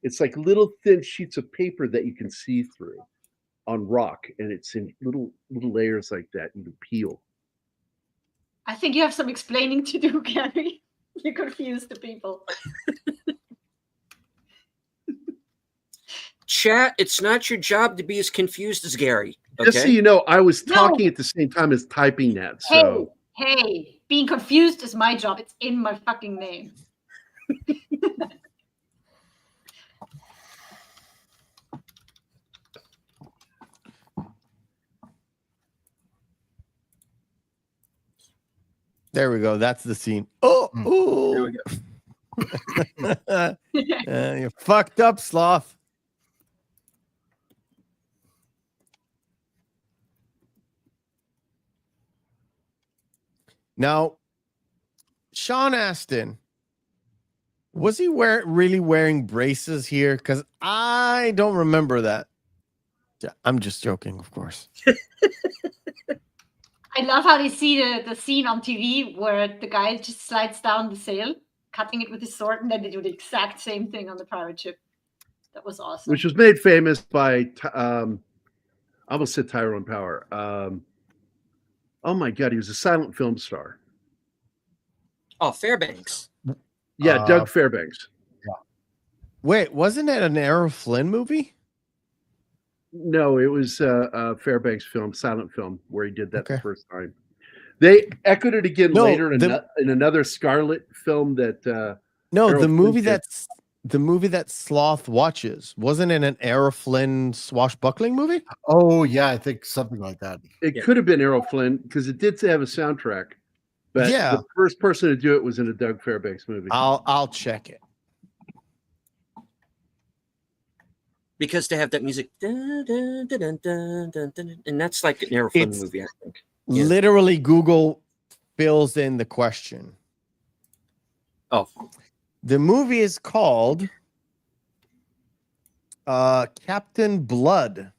It's like little thin sheets of paper that you can see through on rock, and it's in little layers like that. You can peel. I think you have some explaining to do, Gary. You confuse the people. Chat, it's not your job to be as confused as Gary. Just so Okay. you know, I was No. talking at the same time as typing that. So Hey, being confused is my job. It's in my fucking name. There we go. That's the scene. Oh, There we ooh. You're fucked up, Sloth. Now, Sean Astin, was he really wearing braces here? Because I don't remember that. Yeah, I'm just joking, of course. I love how they see the scene on TV where the guy just slides down the sail, cutting it with his sword, and then they do the exact same thing on the pirate ship. That was awesome. which was made famous by I almost said Tyrone Power. Oh my God, he was a silent film star. Oh, Fairbanks. Yeah, Doug Fairbanks. Wait, wasn't it an Errol Flynn movie? No, it was a Fairbanks film, silent film, where he did that the Okay. first time. They echoed it again No, later in another Scarlet film that No, Errol the Flynn movie did. that's the movie that Sloth watches? Wasn't it an Errol Flynn swashbuckling movie? Oh yeah, I think something like that. It Yeah. could have been Errol Flynn because it did have a soundtrack, but Yeah. the first person to do it was in a Doug Fairbanks movie. I'll check it. Because to have that music, dun, dun, dun, dun, dun, dun, dun, and that's like an Errol Flynn It's- movie, I think. Yeah. Literally, Google fills in the question. Oh, The movie is called Captain Blood.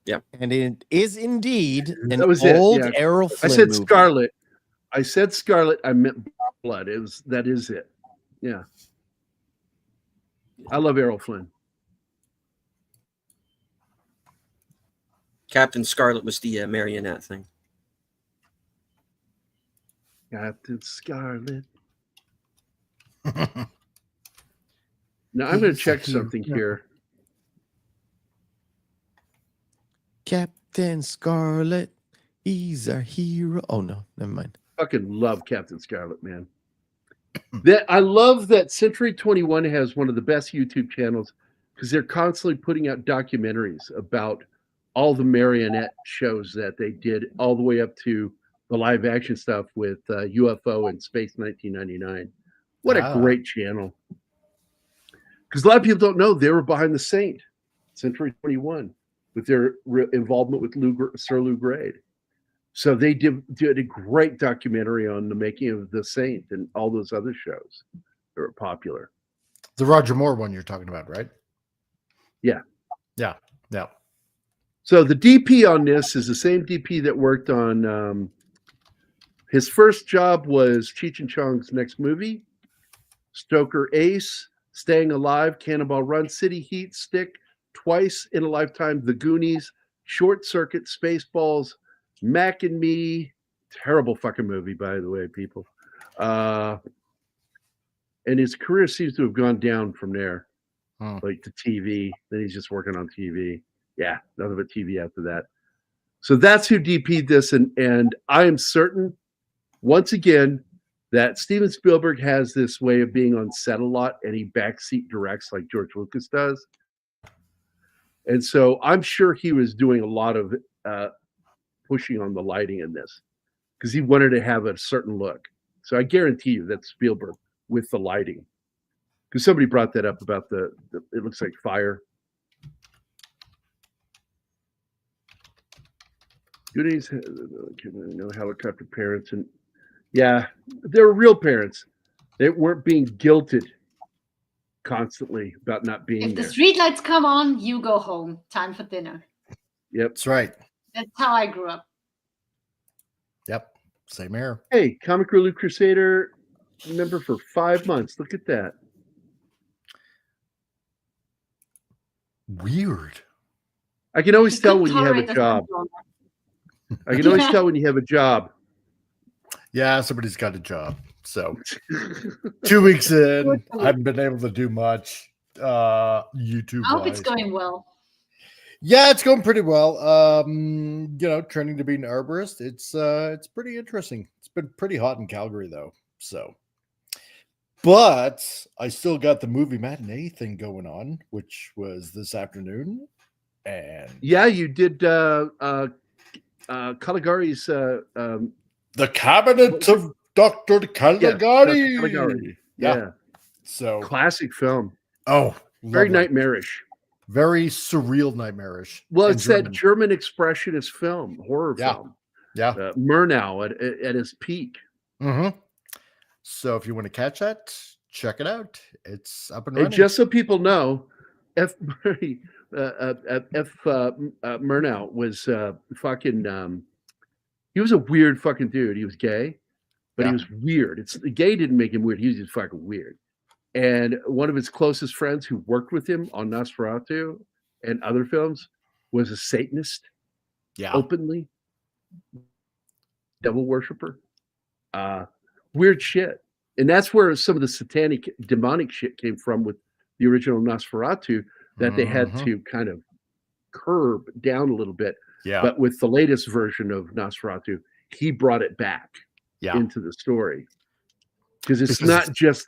Yeah. And it is indeed an That was it, old yeah. Errol I Flynn said movie. Scarlet. I said Scarlet. I meant Blood. That is it. Yeah. I love Errol Flynn. Captain Scarlet was the marionette thing. Captain Scarlet. Now I'm going to check something here. Captain Scarlet, he's our hero. Oh no, never mind. Fucking love Captain Scarlet, man. I love that Century 21 has one of the best YouTube channels because they're constantly putting out documentaries about all the marionette shows that they did, all the way up to the live action stuff with UFO and Space 1999. What a great channel. Because a lot of people don't know they were behind the Saint, Century 21, with their involvement with Sir Lou Grade. So they did a great documentary on the making of the Saint and all those other shows that were popular. The Roger Moore one you're talking about, right? Yeah. Yeah. Yeah. So the DP on this is the same DP that worked on his first job was Cheech and Chong's next movie, Stoker Ace, Staying Alive, Cannonball Run, City Heat, Stick, Twice in a Lifetime, The Goonies, Short Circuit, Spaceballs, Mac and Me, terrible fucking movie, by the way, people. And his career seems to have gone down from there, like to TV. Then he's just working on TV. Yeah, nothing but TV after that. So that's who DP'd this, and I am certain, once again, that Steven Spielberg has this way of being on set a lot, and he backseat directs like George Lucas does. And so I'm sure he was doing a lot of pushing on the lighting in this because he wanted to have a certain look. So I guarantee you that's Spielberg with the lighting. Because somebody brought that up about the it looks like fire. Goonies, no helicopter parents, and yeah, they were real parents. They weren't being guilted constantly about not being If the there. streetlights come on, you go home. Time for dinner. Yep, That's right. That's how I grew up. Yep. Same here. Hey, Comic Relief Crusader member for 5 months. Look at that. Weird. I can always You tell couldn't when you have a tolerate the job. sunburn. I can always tell when you have a job. Yeah, somebody's got a job. So 2 weeks in, I haven't been able to do much. YouTube. I hope it's going well. Yeah, it's going pretty well. Training to be an arborist. It's pretty interesting. It's been pretty hot in Calgary though. So, but I still got the movie matinee thing going on, which was this afternoon. And Yeah, you did Caligari's The Cabinet of Dr. Caligari. Caligari. Yeah. Yeah. So Classic film. oh, Very lovely. nightmarish. Very surreal nightmarish. Well, and it's that German expressionist film, horror Yeah. film. Yeah. Murnau at his peak. Mm-hmm. So if you want to catch that, check it out. It's up and And running. just so people know, F. Murnau was fucking. He was a weird fucking dude. He was gay, but Yeah. he was weird. It's gay didn't make him weird. He was just fucking weird. And one of his closest friends who worked with him on Nosferatu and other films was a Satanist, Yeah. openly devil worshiper. Weird shit. And that's where some of the satanic, demonic shit came from with the original Nosferatu that they had Mhm. to kind of curb down a little bit. Yeah. But with the latest version of Nosferatu, he brought it back Yeah. into the story. Because it's Because not just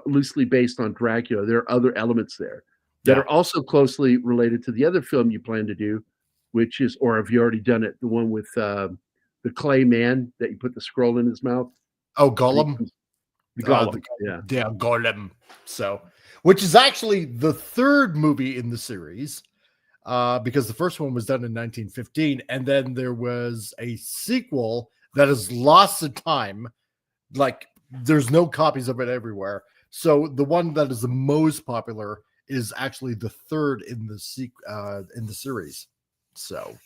loosely based on Dracula. There are other elements there that are also closely related to the other film you plan to do, which is, or have you already done it? The one with the clay man that you put the scroll in his mouth. Oh, Gollum. The Gollum. Yeah, Gollum. So, which is actually the third movie in the series, because the first one was done in 1915, and then there was a sequel that is lost to time. Like, there's no copies of it everywhere. So the one that is the most popular is actually the third in the series. So,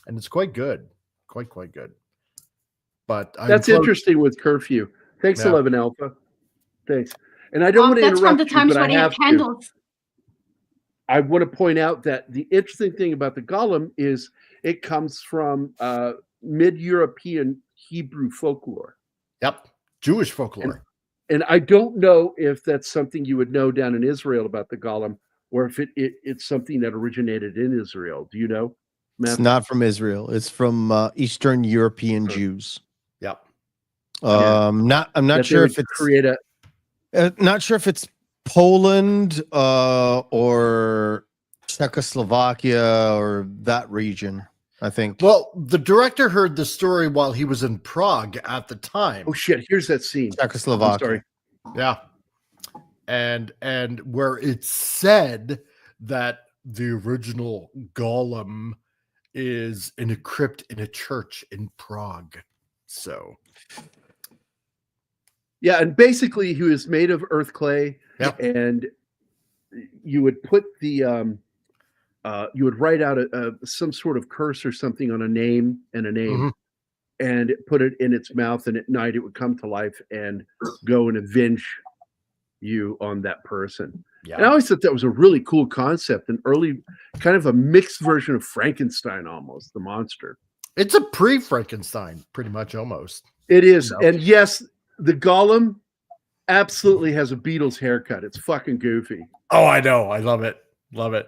and it's quite good, quite good. But that's interesting with curfew. Thanks, 11 Alpha. Thanks. And I don't want to that's interrupt from the times you, but when I they have had candles. I want to point out that the interesting thing about the Golem is it comes from mid-European Hebrew folklore. Yep, Jewish folklore. And I don't know if that's something you would know down in Israel about the Golem, or if it's something that originated in Israel. Do you know, Matthew? It's not from Israel. It's from Eastern European Jews. Yep. I'm not sure if it's not sure if it's Poland or Czechoslovakia or that region. I think. Well, the director heard the story while he was in Prague at the time. Oh shit! Here's that scene. Czechoslovakia. Sorry. Yeah, and where it said that the original Golem is in a crypt in a church in Prague. So, yeah, and basically he was made of earth clay, and you would put the you would write out some sort of curse or something on a name, and put it in its mouth, and at night it would come to life and go and avenge you on that person. Yeah. And I always thought that was a really cool concept, an early kind of a mixed version of Frankenstein, almost, the monster. It's a pre-Frankenstein, pretty much, almost. It is. You know? And yes, the Golem absolutely has a Beatles haircut. It's fucking goofy. Oh, I know. I love it. Love it.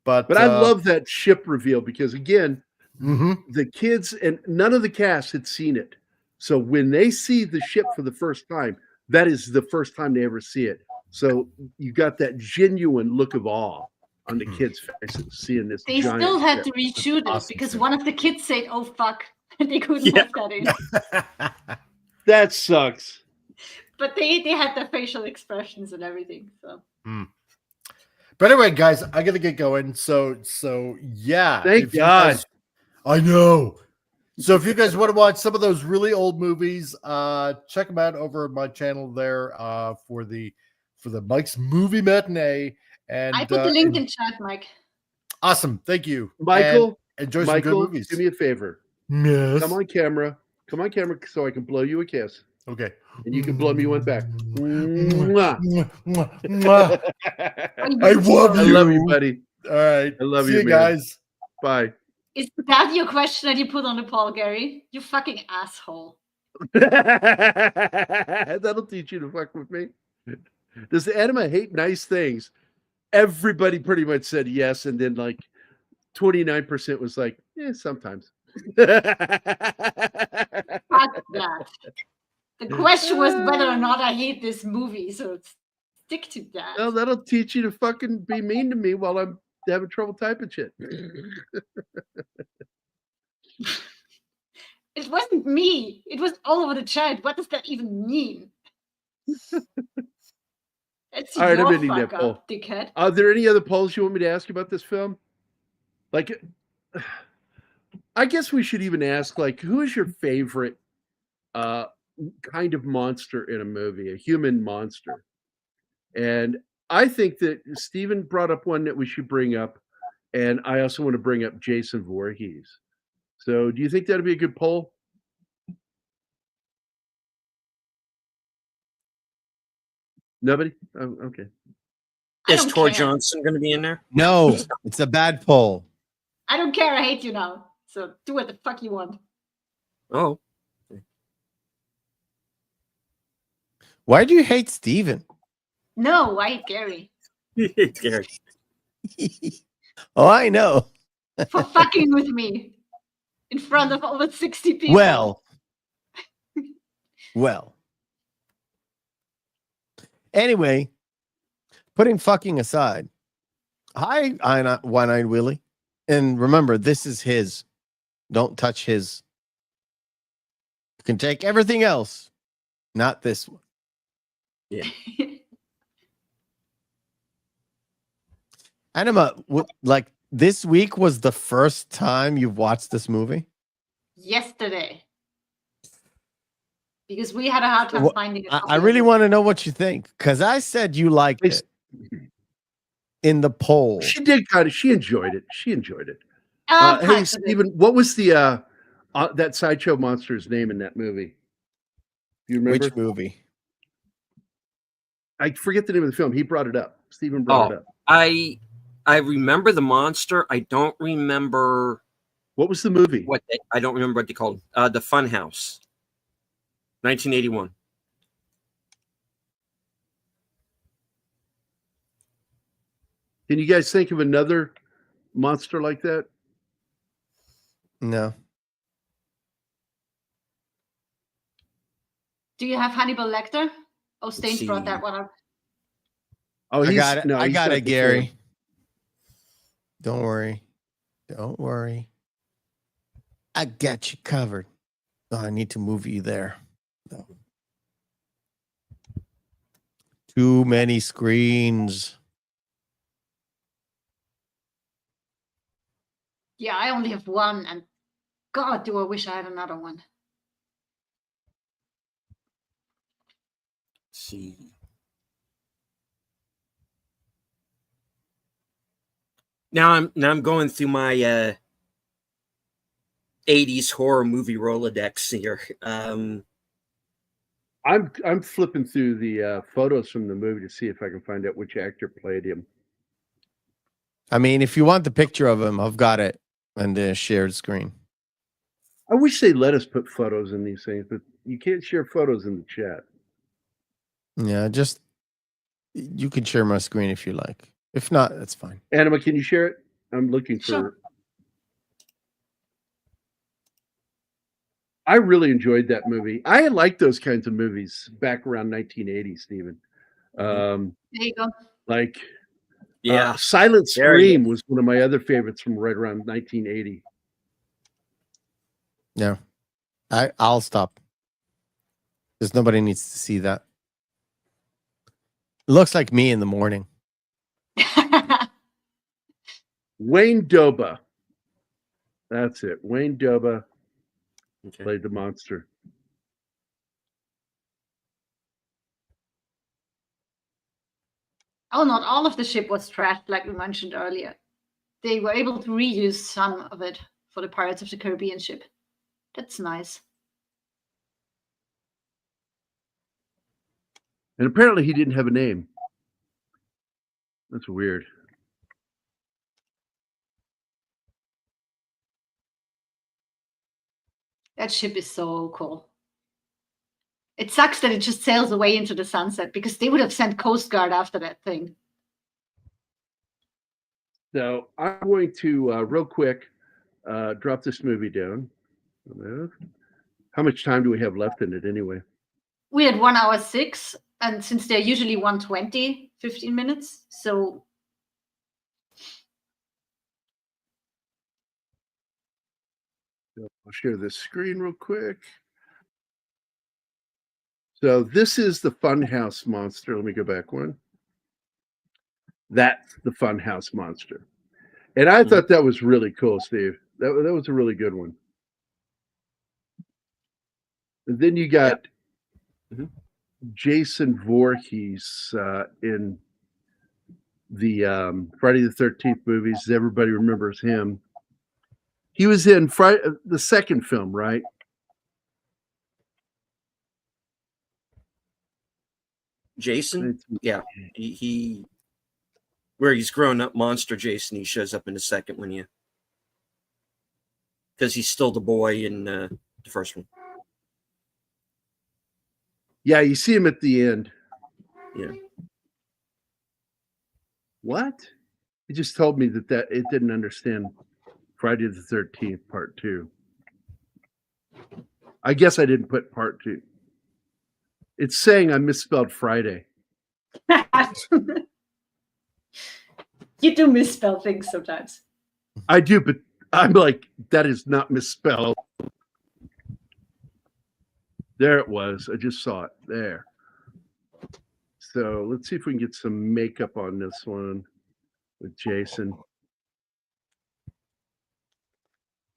But I love that ship reveal because, again, the kids and none of the cast had seen it. So when they see the ship for the first time, that is the first time they ever see it. So you got that genuine look of awe on the kids' faces seeing this. They still had to reshoot it because one of the kids said, "Oh fuck," and they couldn't have that in. That sucks. But they had their facial expressions and everything. So. But anyway, guys, I gotta get going. So yeah. Thank God. I know. So if you guys want to watch some of those really old movies, check them out over my channel there for the Mike's Movie Matinee. And I put the link in chat, Mike. Awesome, thank you, Michael. And enjoy some good movies. Do me a favor. Yes. Come on camera, so I can blow you a kiss. Okay. And you can blow me one back. I love you, buddy. All right. I love See you, you man. guys. Bye. Is that your question that you put on the poll, Gary? You fucking asshole. That'll teach you to fuck with me. Does the Anima hate nice things? Everybody pretty much said yes, and then like 29% was like, sometimes. Fuck that. The question was whether or not I hate this movie, so stick to that. Well, that'll teach you to fucking be mean to me while I'm having trouble typing shit. It wasn't me. It was all over the chat. What does that even mean? That's all right, your I'm ending fuck that poll. up, dickhead. Are there any other polls you want me to ask about this film? Like, I guess we should even ask, like, who is your favorite kind of monster in a movie, a human monster? And I think that Stephen brought up one that we should bring up, and I also want to bring up Jason Voorhees. So do you think that'd be a good poll? Nobody? Oh, okay. Is Tor Johnson going to be in there? No, it's a bad poll. I don't care. I hate you now. So do what the fuck you want. Oh. Why do you hate Steven? No, I hate Gary. Gary. Oh, I know. For fucking with me in front of over 60 people. Well. Anyway, putting fucking aside, hi, One-Eyed Willie. And remember, this is his. Don't touch his. You can take everything else, not this one. Anima, like this week was the first time you've watched this movie? Yesterday. Because we had a hard time finding it. I really want to know what you think, because I said you liked it in the poll. She did kind of. She enjoyed it. She enjoyed it. Hey, Possibly. Stephen, what was the that sideshow monster's name in that movie? Do you remember? Which movie? I forget the name of the film. He brought it up. Stephen brought it up. I remember the monster. I don't remember What was the movie? I don't remember what they called the Fun House, 1981. Can you guys think of another monster like that? No. Do you have Hannibal Lecter? Oh, Staines brought that one up. Oh, I got it. no, I he's got not it, the Gary. film. Don't worry. Don't worry. I got you covered. Oh, I need to move you there. No. Too many screens. Yeah, I only have one, and God, do I wish I had another one. Let's see. Now I'm going through my 80s horror movie Rolodex here. I'm flipping through the photos from the movie to see if I can find out which actor played him. I mean, if you want the picture of him, I've got it on the shared screen. I wish they let us put photos in these things, but you can't share photos in the chat. Yeah, just you can share my screen if you like. If not, that's fine. Anima, can you share it? I'm looking for. Sure. I really enjoyed that movie. I liked those kinds of movies back around 1980, Stephen. There you go. Like, Yeah. Silent There you Scream was one of my other favorites from right around 1980. Yeah. I'll stop. Because nobody needs to see that. It looks like me in the morning. Wayne Doba. That's it. Wayne Doba Okay. played the monster. Oh, not all of the ship was trashed, like we mentioned earlier. They were able to reuse some of it for the Pirates of the Caribbean ship. That's nice. And apparently he didn't have a name. That's weird. That ship is so cool. It sucks that it just sails away into the sunset because they would have sent Coast Guard after that thing. So I'm going to real quick drop this movie down. How much time do we have left in it anyway? We had 1 hour 6, and since they're usually 120, 15 minutes, so I'll share this screen real quick. So this is the Funhouse monster. Let me go back one. That's the Funhouse monster. And I thought that was really cool, Steve. That was a really good one. And then you got Jason Voorhees in the Friday the 13th movies. Everybody remembers him. He was in the second film, right? Jason? Yeah. He where he's grown up monster Jason, he shows up in the second one, yeah. Because he's still the boy in the first one. Yeah, you see him at the end. Yeah. What? He just told me that it didn't understand Friday the 13th part 2. I guess I didn't put part 2. It's saying I misspelled Friday. You do misspell things sometimes. I do, but I'm like, that is not misspelled. There it was. I just saw it there. So let's see if we can get some makeup on this one with Jason.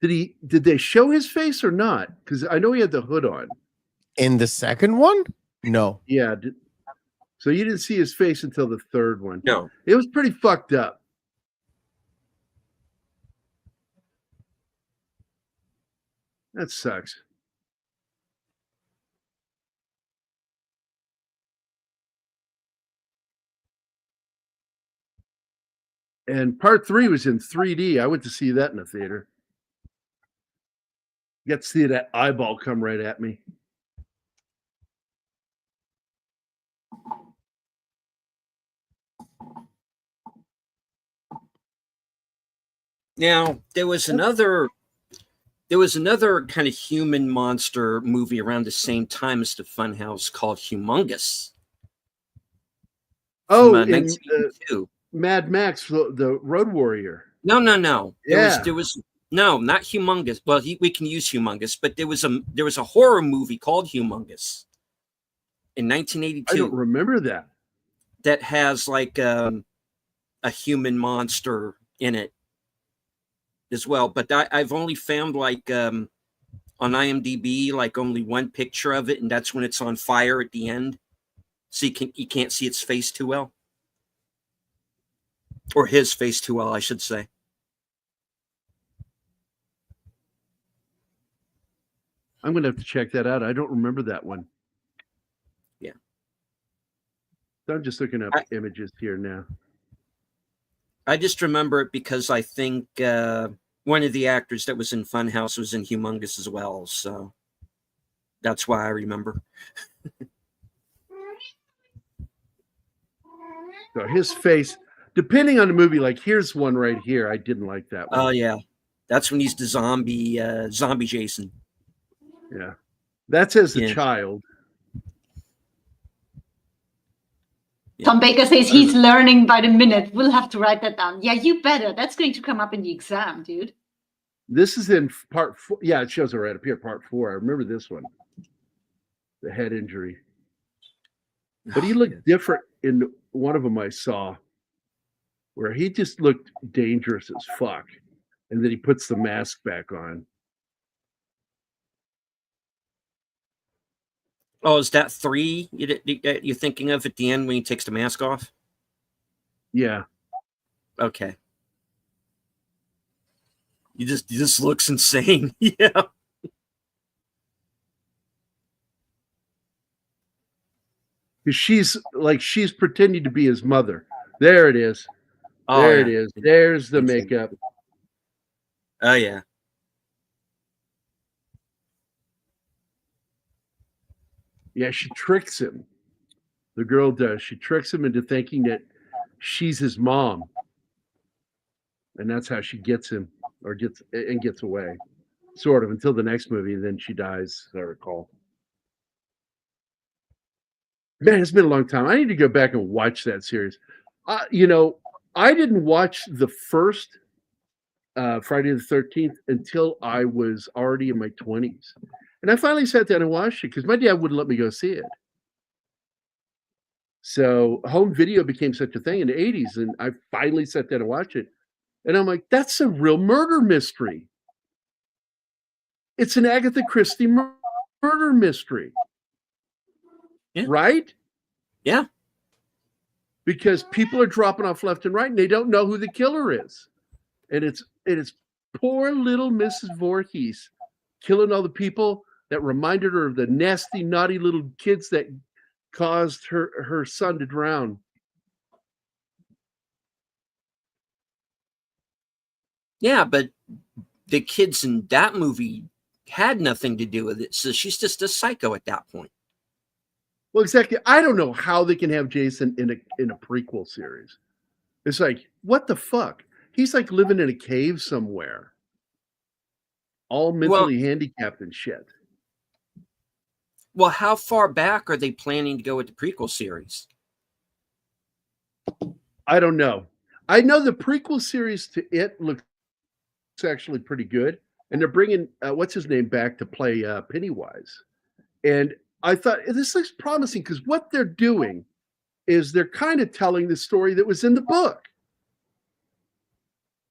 Did they show his face or not? Because I know he had the hood on. In the second one? No. Yeah. So you didn't see his face until the third one. No. It was pretty fucked up. That sucks. And part 3 was in 3D. I went to see that in the theater. Got to see that eyeball come right at me. Now there was another kind of human monster movie around the same time as the Funhouse called Humongous. Oh, from, in 1982. Mad Max, the Road Warrior. No. Yeah. There was no, not Humongous. Well, we can use Humongous, but there was a horror movie called Humongous in 1982. I don't remember that. That has like a human monster in it as well. But I've only found like on IMDb like only one picture of it, and that's when it's on fire at the end, so you can't see its face too well, or his face too well, I should say. I'm gonna have to check that out. I don't remember that one. Yeah. So I'm just looking up images here now. I just remember it because I think one of the actors that was in Funhouse was in Humongous as well, so that's why I remember. So his face, depending on the movie, like here's one right here. I didn't like that one. Oh yeah, that's when he's the zombie Jason. Yeah, that's as a Yeah. child. Tom Baker says he's learning by the minute. We'll have to write that down. Yeah, you better. That's going to come up in the exam, dude. This is in part 4. Yeah, it shows it right up here, part 4. I remember this one. The head injury. But he looked different in one of them I saw, where he just looked dangerous as fuck. And then he puts the mask back on. Oh, is that 3 you're thinking of at the end when he takes the mask off? Yeah. Okay. He just looks insane. Yeah. She's pretending to be his mother. There it is. Oh, there yeah. it is. There's the makeup. Oh yeah. Yeah, she tricks him. The girl does. She tricks him into thinking that she's his mom. And that's how she gets him or gets away. Sort of until the next movie, then she dies, as I recall. Man, it's been a long time. I need to go back and watch that series. I didn't watch the first Friday the 13th until I was already in my 20s. And I finally sat down and watched it because my dad wouldn't let me go see it. So home video became such a thing in the 80s, and I finally sat down and watched it. And I'm like, that's a real murder mystery. It's an Agatha Christie murder mystery. Yeah. Right? Yeah. Because people are dropping off left and right, and they don't know who the killer is. And it's poor little Mrs. Voorhees killing all the people that reminded her of the nasty, naughty little kids that caused her son to drown. Yeah, but the kids in that movie had nothing to do with it, so she's just a psycho at that point. Well, exactly. I don't know how they can have Jason in a prequel series. It's like, what the fuck? He's like living in a cave somewhere, all mentally handicapped and shit. Well, how far back are they planning to go with the prequel series? I don't know. I know the prequel series to it looks actually pretty good, and they're bringing what's his name back to play Pennywise. And I thought this looks promising because what they're doing is they're kind of telling the story that was in the book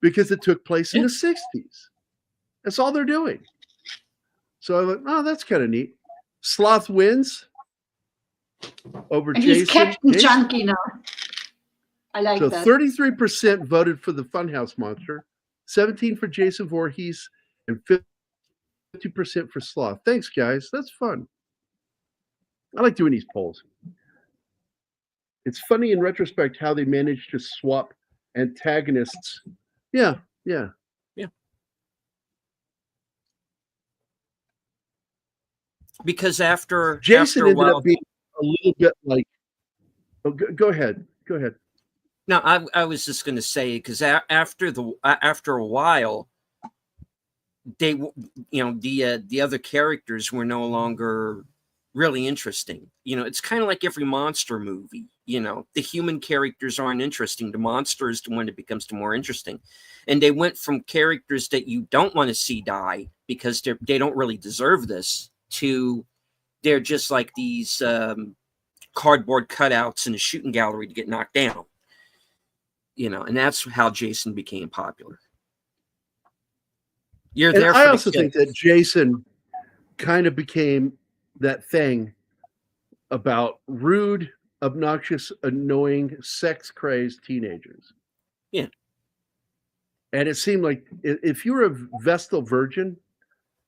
because it took place in the 60s. That's all they're doing. So I went, oh, that's kind of neat. Sloth wins over And Jason. he's Captain Junkie now. I like So that. 33% voted for the Funhouse Monster, 17% for Jason Voorhees, and 50% for Sloth. Thanks, guys. That's fun. I like doing these polls. It's funny in retrospect how they managed to swap antagonists. Yeah. Because after Jason a ended while, up being a little bit like. Oh, go ahead. Go ahead. no, I was just going to say because after a while, they the other characters were no longer really interesting. It's kind of like every monster movie. The human characters aren't interesting. The monster is the one that becomes the more interesting. And they went from characters that you don't want to see die because they don't really deserve this to they're just like these cardboard cutouts in a shooting gallery to get knocked down. And that's how Jason became popular. I also think that Jason kind of became that thing about rude, obnoxious, annoying, sex-crazed teenagers. Yeah. And it seemed like if you were a Vestal virgin,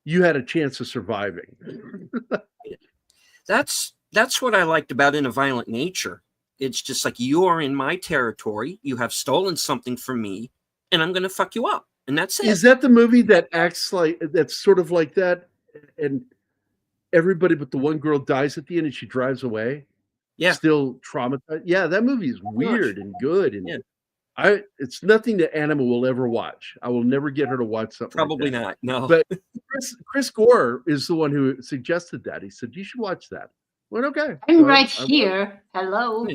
you had a chance of surviving. That's what I liked about In a Violent Nature. It's just like, you are in my territory, you have stolen something from me, and I'm going to fuck you up. And that's it. Is that the movie that acts like, that's sort of like that, and everybody but the one girl dies at the end and she drives away? Yeah. Still traumatized? Yeah, that movie is weird and good. And it's nothing that Anima will ever watch. I will never get her to watch something Probably like that. not, no. But Chris Gore is the one who suggested that. He said, you should watch that. I went, okay. I'm So right here. Hello.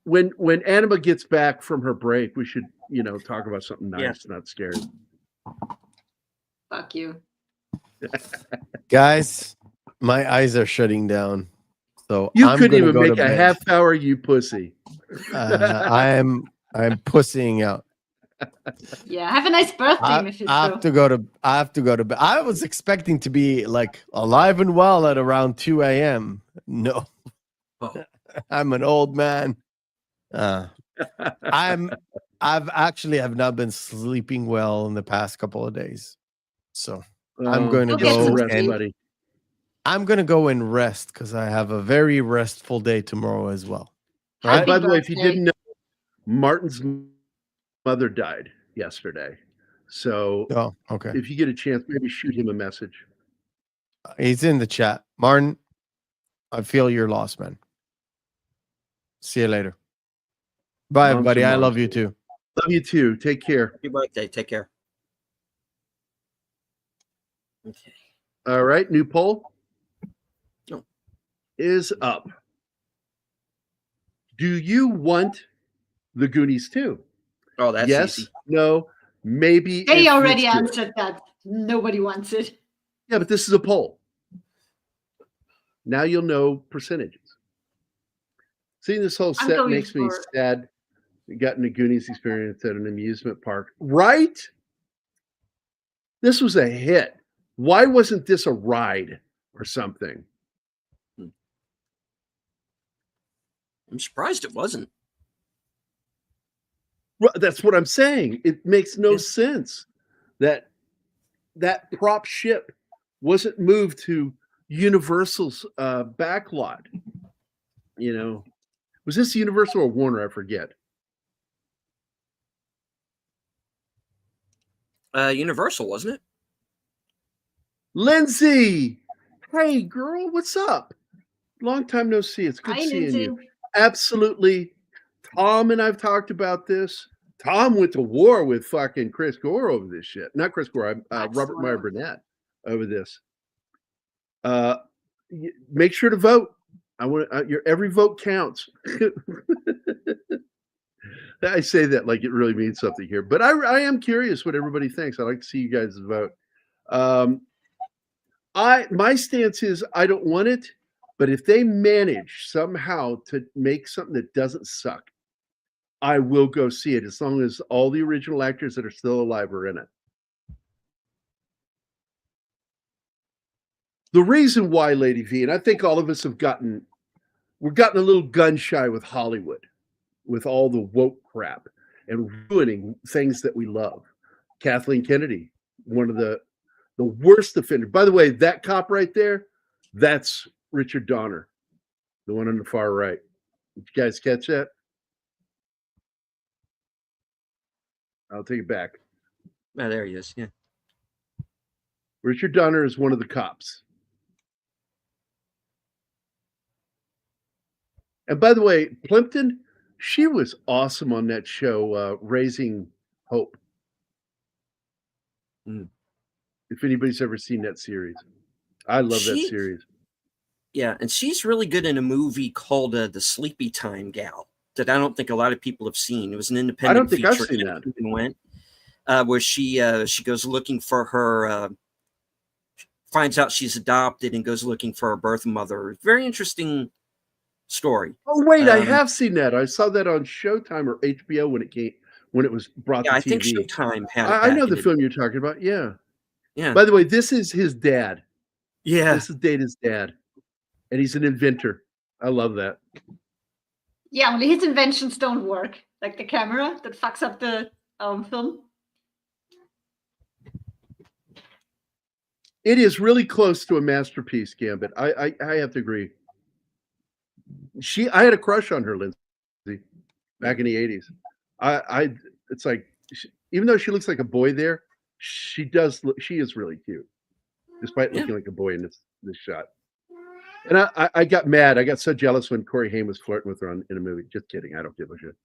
When Anima gets back from her break, we should, talk about something nice, not scary. Fuck you. Guys, my eyes are shutting down. So You I'm couldn't gonna even go make to a bed. half hour, you pussy. I'm pussying out. Yeah, have a nice birthday, I Mephisto. have to go to bed. I was expecting to be like alive and well at around 2 a.m. No, I'm an old man. I've actually have not been sleeping well in the past couple of days, so I'm going to get some go rest, and buddy. I'm going to go and rest because I have a very restful day tomorrow as well. All Oh, right. by the way, if you didn't know, Martin's mother died yesterday. So okay. if you get a chance, maybe shoot him a message. He's in the chat. Martin, I feel your loss, man. See you later. Bye, everybody. I love you too. Love you too. Take care. Happy birthday. Take care. Okay. All right. New poll Oh. is up. Do you want the Goonies too? Oh, that's yes, easy. No, maybe. They if already it's good. answered that. Nobody wants it. Yeah, but this is a poll. Now you'll know percentages. Seeing this whole I'm set going makes me for- sad. Gotten a Goonies experience at an amusement park, right? This was a hit. Why wasn't this a ride or something? I'm surprised it wasn't. Well, that's what I'm saying. It makes no sense that that prop ship wasn't moved to Universal's backlot. Was this Universal or Warner? I forget. Universal, wasn't it? Lindsay, hey girl, what's up? Long time no see. It's good Hi, seeing Lindsay. you. Absolutely. Tom and I've talked about this. Tom went to war with fucking Chris Gore over this shit. Not Chris Gore, Robert Meyer Burnett over this. Make sure to vote. I want your every vote counts. I say that like it really means something here, but I am curious what everybody thinks. I'd like to see you guys vote. My stance is I don't want it, but if they manage somehow to make something that doesn't suck, I will go see it as long as all the original actors that are still alive are in it. The reason why, Lady V, and I think all of us have we're gotten a little gun shy with Hollywood, with all the woke crap and ruining things that we love. Kathleen Kennedy, one of the worst offenders. By the way, that cop right there, that's Richard Donner, the one on the far right. Did you guys catch that? I'll take it back. Oh, there he is. Yeah. Richard Donner is one of the cops. And by the way, Plimpton, she was awesome on that show, Raising Hope. If anybody's ever seen that series, I love that series. Yeah, and she's really good in a movie called The Sleepy Time Gal that I don't think a lot of people have seen. It was an independent I don't think I've feature seen that. went, where she goes looking for her, finds out she's adopted and goes looking for her birth mother. Very interesting story. Oh wait, I have seen that. I saw that on Showtime or HBO when it was brought to TV. I think Showtime had it. I know the film you're talking about. Yeah. Yeah. By the way, this is his dad. Yeah. This is Data's dad. And he's an inventor. I love that. Yeah, only his inventions don't work. Like the camera that fucks up the film. It is really close to a masterpiece, Gambit. I have to agree. I had a crush on her, Lindsay, back in the 80s. It's like, even though she looks like a boy there, she is really cute, despite looking like a boy in this shot. And I got mad. I got so jealous when Corey Haim was flirting with her in a movie. Just kidding. I don't give a shit.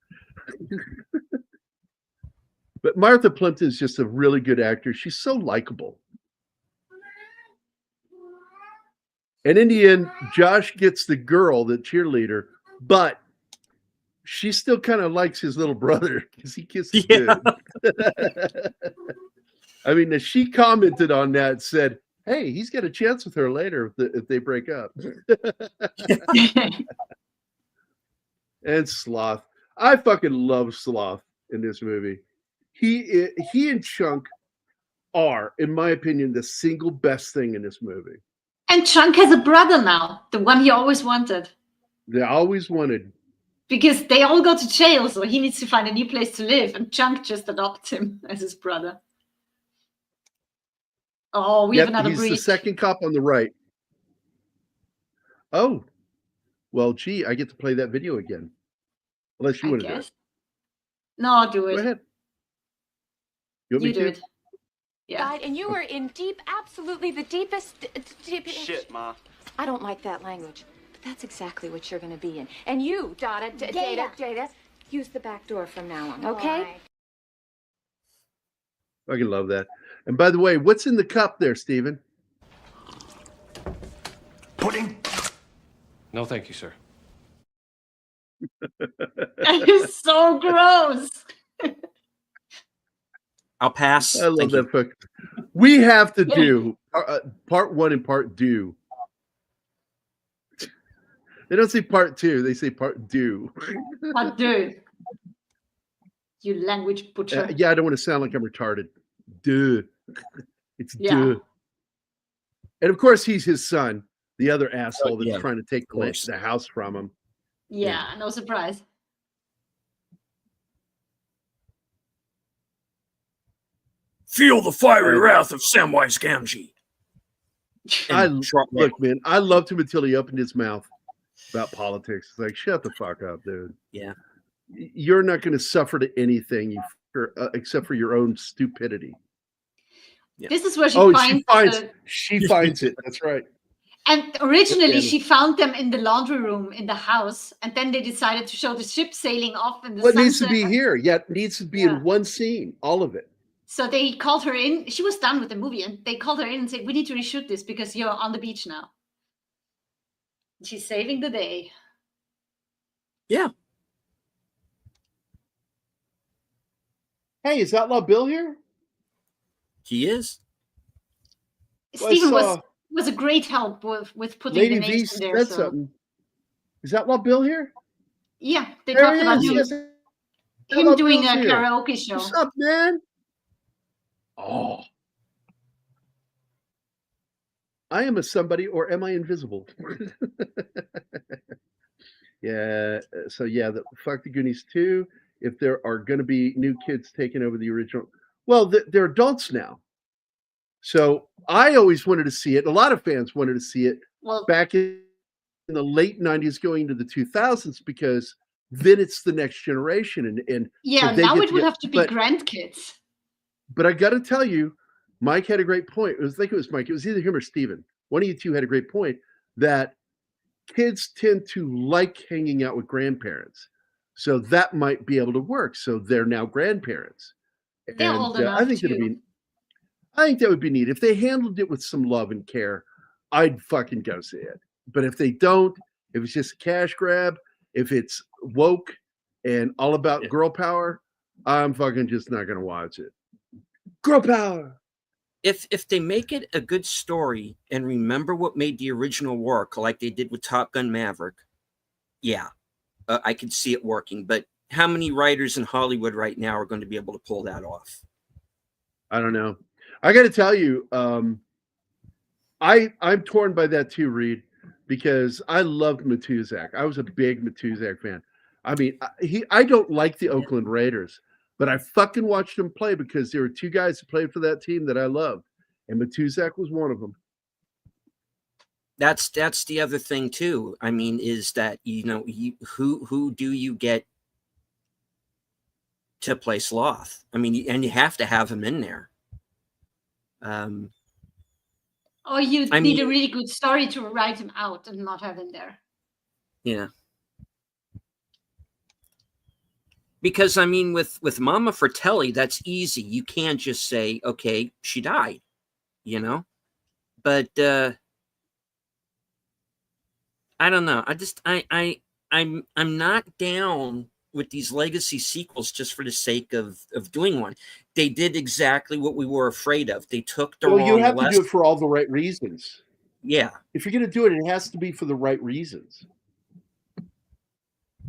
But Martha Plimpton is just a really good actor. She's so likable. And in the end, Josh gets the girl, the cheerleader, but she still kind of likes his little brother because he kisses good. I mean, she commented on that and said, hey, he's got a chance with her later if they break up. And Sloth. I fucking love Sloth in this movie. He and Chunk are, in my opinion, the single best thing in this movie. And Chunk has a brother now, the one he always wanted. They always wanted. Because they all go to jail, so he needs to find a new place to live, and Chunk just adopts him as his brother. Oh, we have another breach. He's the second cop on the right. Oh, well, gee, I get to play that video again. Unless you want to do it. No, I'll do it. Go ahead. You do it. Yeah. And you were in absolutely the deepest. Shit, Ma. I don't like that language, but that's exactly what you're going to be in. And you, Jada, use the back door from now on, okay? I can love that. And by the way, what's in the cup there, Steven? Pudding? No, thank you, sir. That is so gross. I'll pass. I love that book. We have to do part 1 and part 2. They don't say part 2, they say part 2. Part 2. You language butcher. Yeah, I don't want to sound like I'm retarded. Duh. It's duh. And of course, he's his son, the other asshole that's trying to take the house from him. Yeah, no surprise. Feel the fiery wrath of Samwise Gamgee. Look, man, I loved him until he opened his mouth about politics. It's like, shut the fuck up, dude. Yeah. You're not going to suffer to anything except for your own stupidity. Yeah. This is where she finds it. That's right. And originally, she found them in the laundry room in the house, and then they decided to show the ship sailing off in the sunset. What needs to be here? Yeah, it needs to be in one scene, all of it. So they called her in. She was done with the movie, and they called her in and said, "We need to reshoot this because you're on the beach now." She's saving the day. Yeah. Hey, is Outlaw Bill here? He is. Well, I Stephen saw was a great help with putting Lady the V names in there. said So something. Is Outlaw Bill here? yeah, they There talked he about is. him, Yes, him Outlaw doing Bill's a here. karaoke show. What's up, man? Oh. I am a somebody, or am I invisible? Yeah. So yeah, fuck the Goonies 2. If there are going to be new kids taking over the original, well, they're adults now. So I always wanted to see it. A lot of fans wanted to see it Well, back in the late 90s going into the 2000s because then it's the next generation and yeah, so they now get it to would get, have to be grandkids. but I got to tell you, Mike had a great point. I think it was Mike. It was either him or Steven. One of you two had a great point that kids tend to like hanging out with grandparents. So that might be able to work. So they're now grandparents. They're old And enough too. I think that would be neat. If they handled it with some love and care, I'd fucking go see it. But if they don't, if it's just a cash grab, if it's woke and all about girl power, I'm fucking just not gonna watch it. Girl power. If they make it a good story and remember what made the original work, like they did with Top Gun Maverick, yeah, I could see it working. But how many writers in Hollywood right now are going to be able to pull that off? I don't know. I got to tell you, I'm torn by that too, Reed, because I loved Matuzak. I was a big Matuzak fan. I mean, I don't like the Oakland Raiders, but I fucking watched them play because there were two guys who played for that team that I loved, and Matuzak was one of them. That's the other thing too. I mean, is that who do you get to play Sloth? I mean, and you have to have him in there. Or you need a really good story to write him out and not have him there. Yeah. Because I mean, with Mama Fratelli, that's easy. You can't just say, okay, she died, But I don't know. I'm not down with these legacy sequels just for the sake of doing one. They did exactly what we were afraid of. They took the wrong You have to do lesson. it for all the right reasons. Yeah. If you're going to do it, it has to be for the right reasons.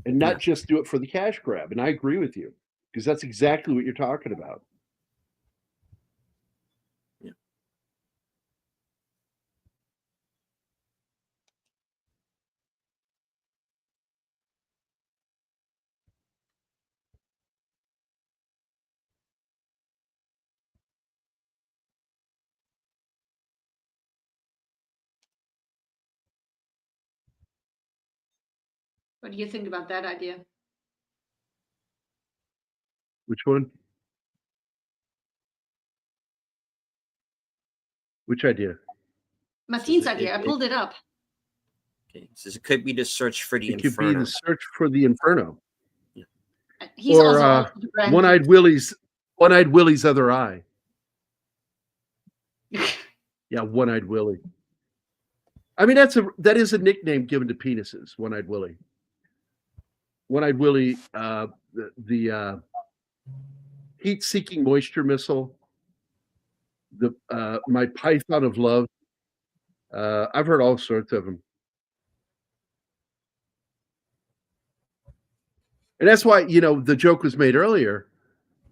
And not just do it for the cash grab. And I agree with you because that's exactly what you're talking about. Yeah. What do you think about that idea? Which one? Which idea? Martine's idea. I pulled it up. Okay. So it could be the search for the It could Inferno. be the search for the Inferno. Yeah. He's or also One-Eyed Willie's other eye. Yeah, One-Eyed Willie. I mean, that is a nickname given to penises, One-Eyed Willie. One-Eyed Willie, the heat-seeking moisture missile, my Python of love. I've heard all sorts of them. And that's why, the joke was made earlier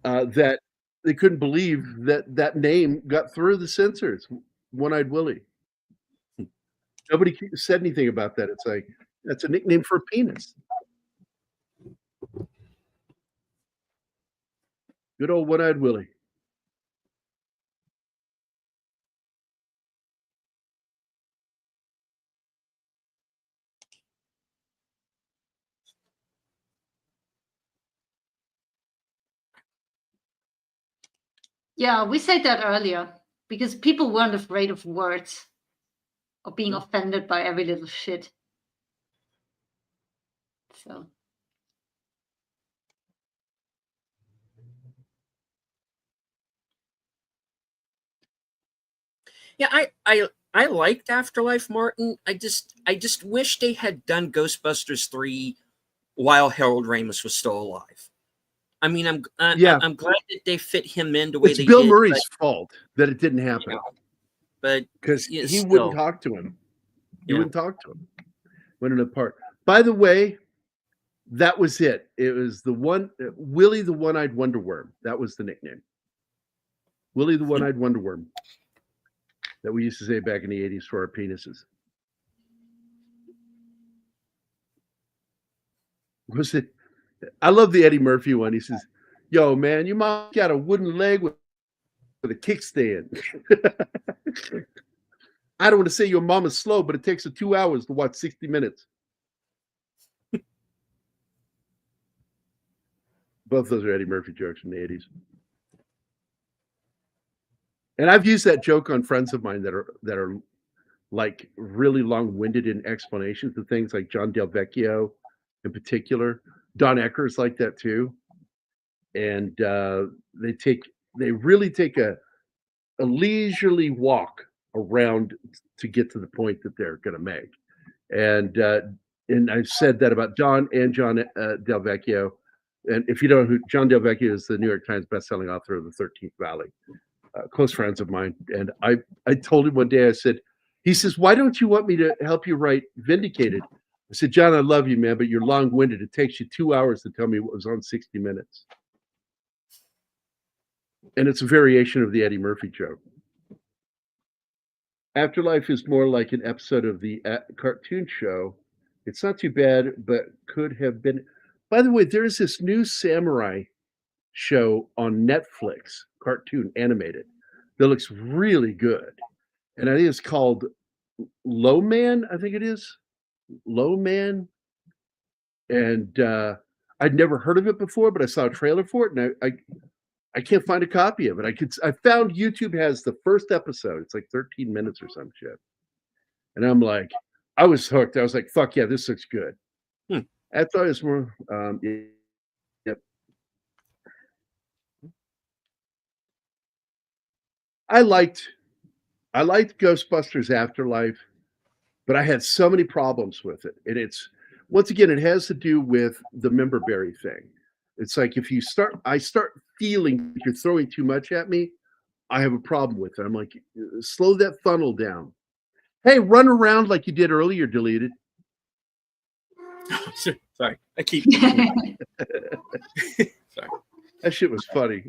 that they couldn't believe that name got through the censors, One-Eyed Willie. Nobody said anything about that. It's like, that's a nickname for a penis. Good old One-Eyed Willie. Yeah, we said that earlier because people weren't afraid of words or being offended by every little shit. So. Yeah, I liked Afterlife, Martin. I just wish they had done Ghostbusters 3 while Harold Ramis was still alive. I mean, I'm glad that they fit him in the way they Bill did. Murray's fault that it didn't happen. But because yeah, he still. wouldn't talk to him. He Yeah. wouldn't talk to him. Went apart. By the way, that was it. It was the one Willie the One-Eyed Wonder Worm. That was the nickname. Willie the One-Eyed Wonder Worm. That we used to say back in the 80s for our penises. Was it? I love the Eddie Murphy one. He says, "Yo, man, your mom got a wooden leg with a kickstand." I don't want to say your mom is slow, but it takes her 2 hours to watch 60 Minutes. Both those are Eddie Murphy jokes from the 80s. And I've used that joke on friends of mine that are like really long-winded in explanations of things, like John Del Vecchio in particular. Don Ecker's like that too. And they really take a leisurely walk around to get to the point that they're going to make. And I've said that about Don and John Del Vecchio. And if you don't know who John Del Vecchio is, the New York Times bestselling author of The 13th Valley, close friends of mine. And I told him one day, he says, "Why don't you want me to help you write Vindicated?" I said, "John, I love you, man, but you're long-winded. It takes you 2 hours to tell me what was on 60 Minutes. And it's a variation of the Eddie Murphy joke. Afterlife is more like an episode of the cartoon show. It's not too bad, but could have been. By the way, there's this new samurai show on Netflix, cartoon animated, that looks really good. And I think it's called Low Man, I think it is. Low Man. And I'd never heard of it before, but I saw a trailer for it, and I can't find a copy of it. I found YouTube has the first episode. It's like 13 minutes or some shit. And I'm like, I was hooked. I was like, fuck yeah, this looks good. I thought it was more yep. I liked Ghostbusters Afterlife, but I had so many problems with it. And it's once again, it has to do with the member berry thing. It's like if I start feeling you're throwing too much at me, I have a problem with it. I'm like, slow that funnel down. Hey, run around like you did earlier, deleted. Sorry, I keep. Mm. Sorry. That shit was funny.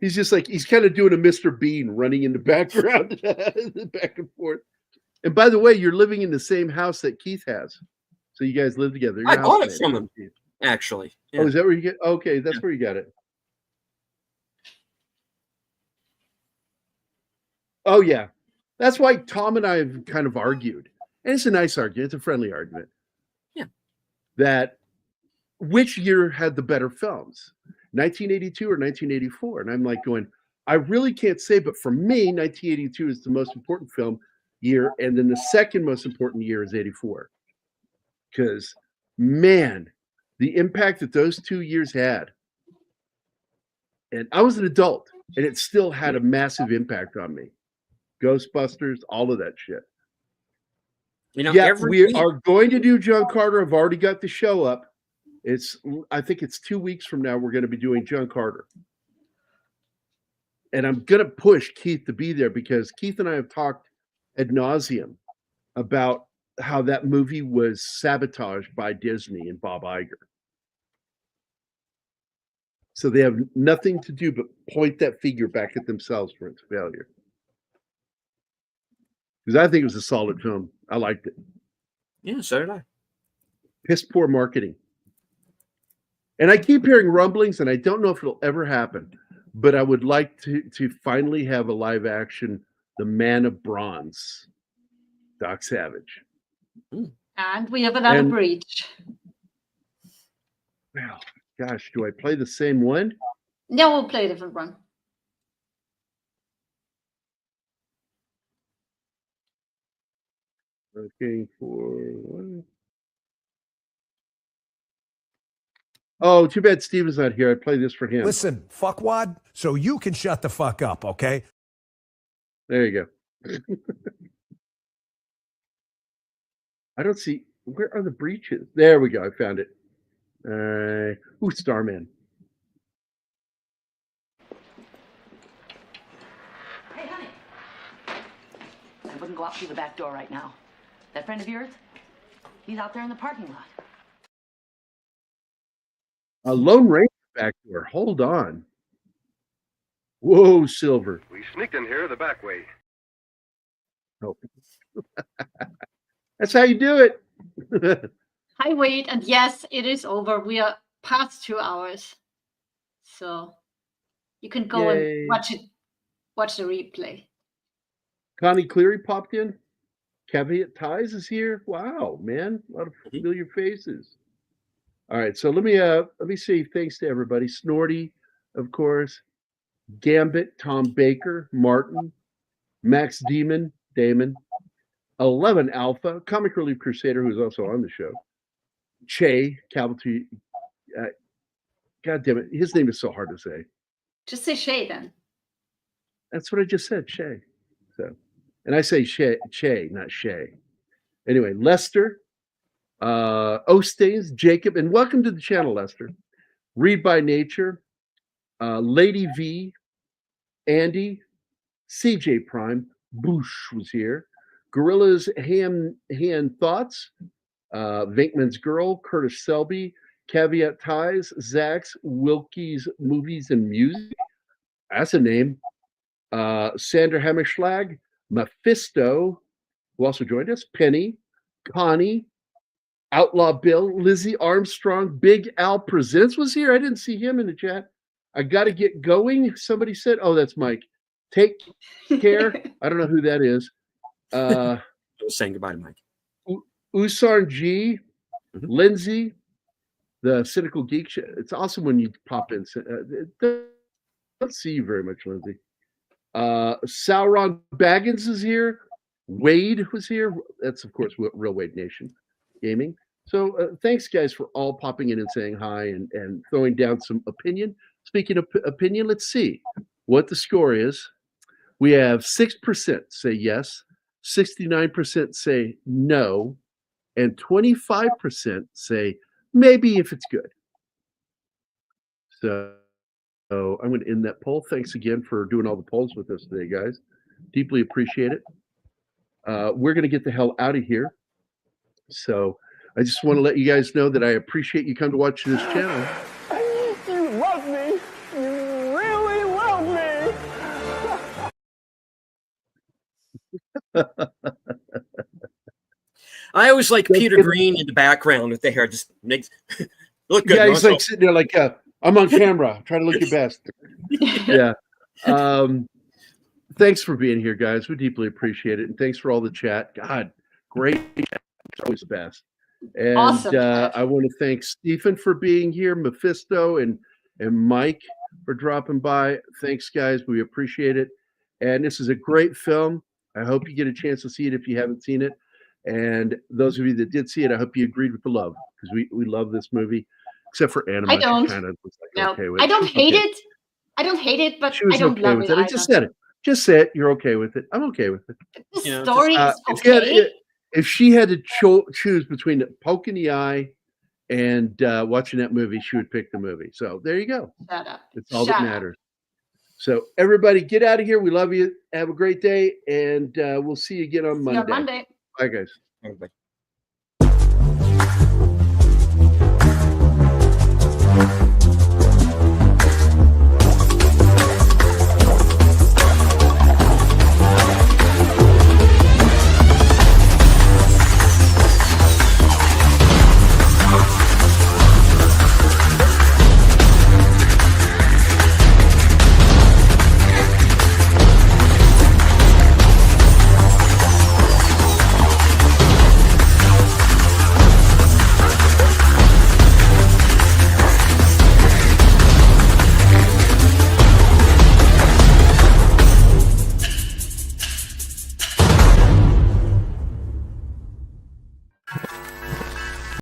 He's just like, he's kind of doing a Mr. Bean running in the background, back and forth. And by the way, you're living in the same house that Keith has. So you guys live together. I bought it from him, actually. Yeah. Oh, is that where you get? Okay, that's where you got it. Oh, yeah. That's why Tom and I have kind of argued. And it's a nice argument. It's a friendly argument. Yeah. That which year had the better films, 1982 or 1984? And I'm like going, I really can't say, but for me, 1982 is the most important film year. And then the second most important year is 84. Because, man, the impact that those 2 years had. And I was an adult, and it still had a massive impact on me. Ghostbusters, all of that shit. You know, yeah, we are going to do John Carter. I've already got the show up. I think it's 2 weeks from now we're going to be doing John Carter. And I'm going to push Keith to be there because Keith and I have talked ad nauseum about how that movie was sabotaged by Disney and Bob Iger. So they have nothing to do but point that figure back at themselves for its failure. Because I think it was a solid film. I liked it. Yeah, so did I. Piss poor marketing. And I keep hearing rumblings, and I don't know if it'll ever happen, but I would like to finally have a live action, The Man of Bronze, Doc Savage. And we have another breach. Well, gosh, do I play the same one? No, we'll play a different one. Looking for what? Oh, too bad Steven's not here. I play this for him. Listen, fuckwad, so you can shut the fuck up, okay? There you I don't see. Where are the breaches? There we go. I found it. Ooh, Starman. Hey, honey. I wouldn't go out through the back door right now. That friend of yours, he's out there in the parking lot. A Lone Ranger back door. Hold on. Whoa, Silver. We sneaked in here the back way. Oh. That's how you do it. Hi, Wade. And yes, it is over. We are past 2 hours. So you can go Yay. and watch the replay. Connie Cleary popped in. Caveat Ties is here. Wow, man. A lot of familiar faces. All right, so let me say thanks to everybody. Snorty, of course. Gambit, Tom Baker, Martin, Max Damon, 11 Alpha, Comic Relief Crusader, who's also on the show. Che, Cavalry. God damn it, his name is so hard to say. Just say Shay then. That's what I just said, Che. So, and I say Che, not Shay. Anyway, Lester, Ostays, Jacob, and welcome to the channel, Lester. Read by Nature, Lady V, Andy, CJ Prime, Boosh was here. Gorilla's Hand Thoughts, Vinkman's Girl, Curtis Selby, Caveat Ties, Zach's Wilkie's Movies and Music. That's a name. Sandra Hammerschlag, Mephisto, who also joined us, Penny, Connie, Outlaw Bill, Lizzie Armstrong, Big Al Presents was here. I didn't see him in the chat. I got to get going. Somebody said, oh, that's Mike. Take care. I don't know who that is. I was saying goodbye to Mike. Usarn G, Lindsay, the Cynical Geek. It's awesome when you pop in. Don't see you very much, Lindsay. Sauron Baggins is here. Wade was here. That's, of course, Real Wade Nation Gaming. So thanks, guys, for all popping in and saying hi and throwing down some opinion. Speaking of opinion, let's see what the score is. We have 6% say yes, 69% say no, and 25% say maybe if it's good. So I'm going to end that poll. Thanks again for doing all the polls with us today, guys. Deeply appreciate it. We're going to get the hell out of here. So I just want to let you guys know that I appreciate you come to watch this channel. You love me. You really love me. I always like Peter Green in the background with the hair. Just makes look good. Yeah, he's like sitting there like, I'm on camera. Try to look your best. Yeah. Thanks for being here, guys. We deeply appreciate it. And thanks for all the chat. God, great. It's always the best. And Awesome. I want to thank Stephen for being here, Mephisto and Mike for dropping by. Thanks, guys. We appreciate it. And this is a great film. I hope you get a chance to see it if you haven't seen it. And those of you that did see it, I hope you agreed with the love, because we love this movie, except for Anima. I don't. Kind of was like, No, okay with I don't hate okay. it. I don't hate it, but She was I don't okay love with it it. I either. just said it. Just say it. You're okay with it. I'm okay with it. The You know, story is If, okay. if she had to choose between Poke in the Eye and watching that movie, she would pick the movie. So there you go. Shut up. It's all Shut that up. matters. So everybody, get out of here. We love you. Have a great day, and we'll see you again on See you Monday. on Monday. Bye, guys. Everybody.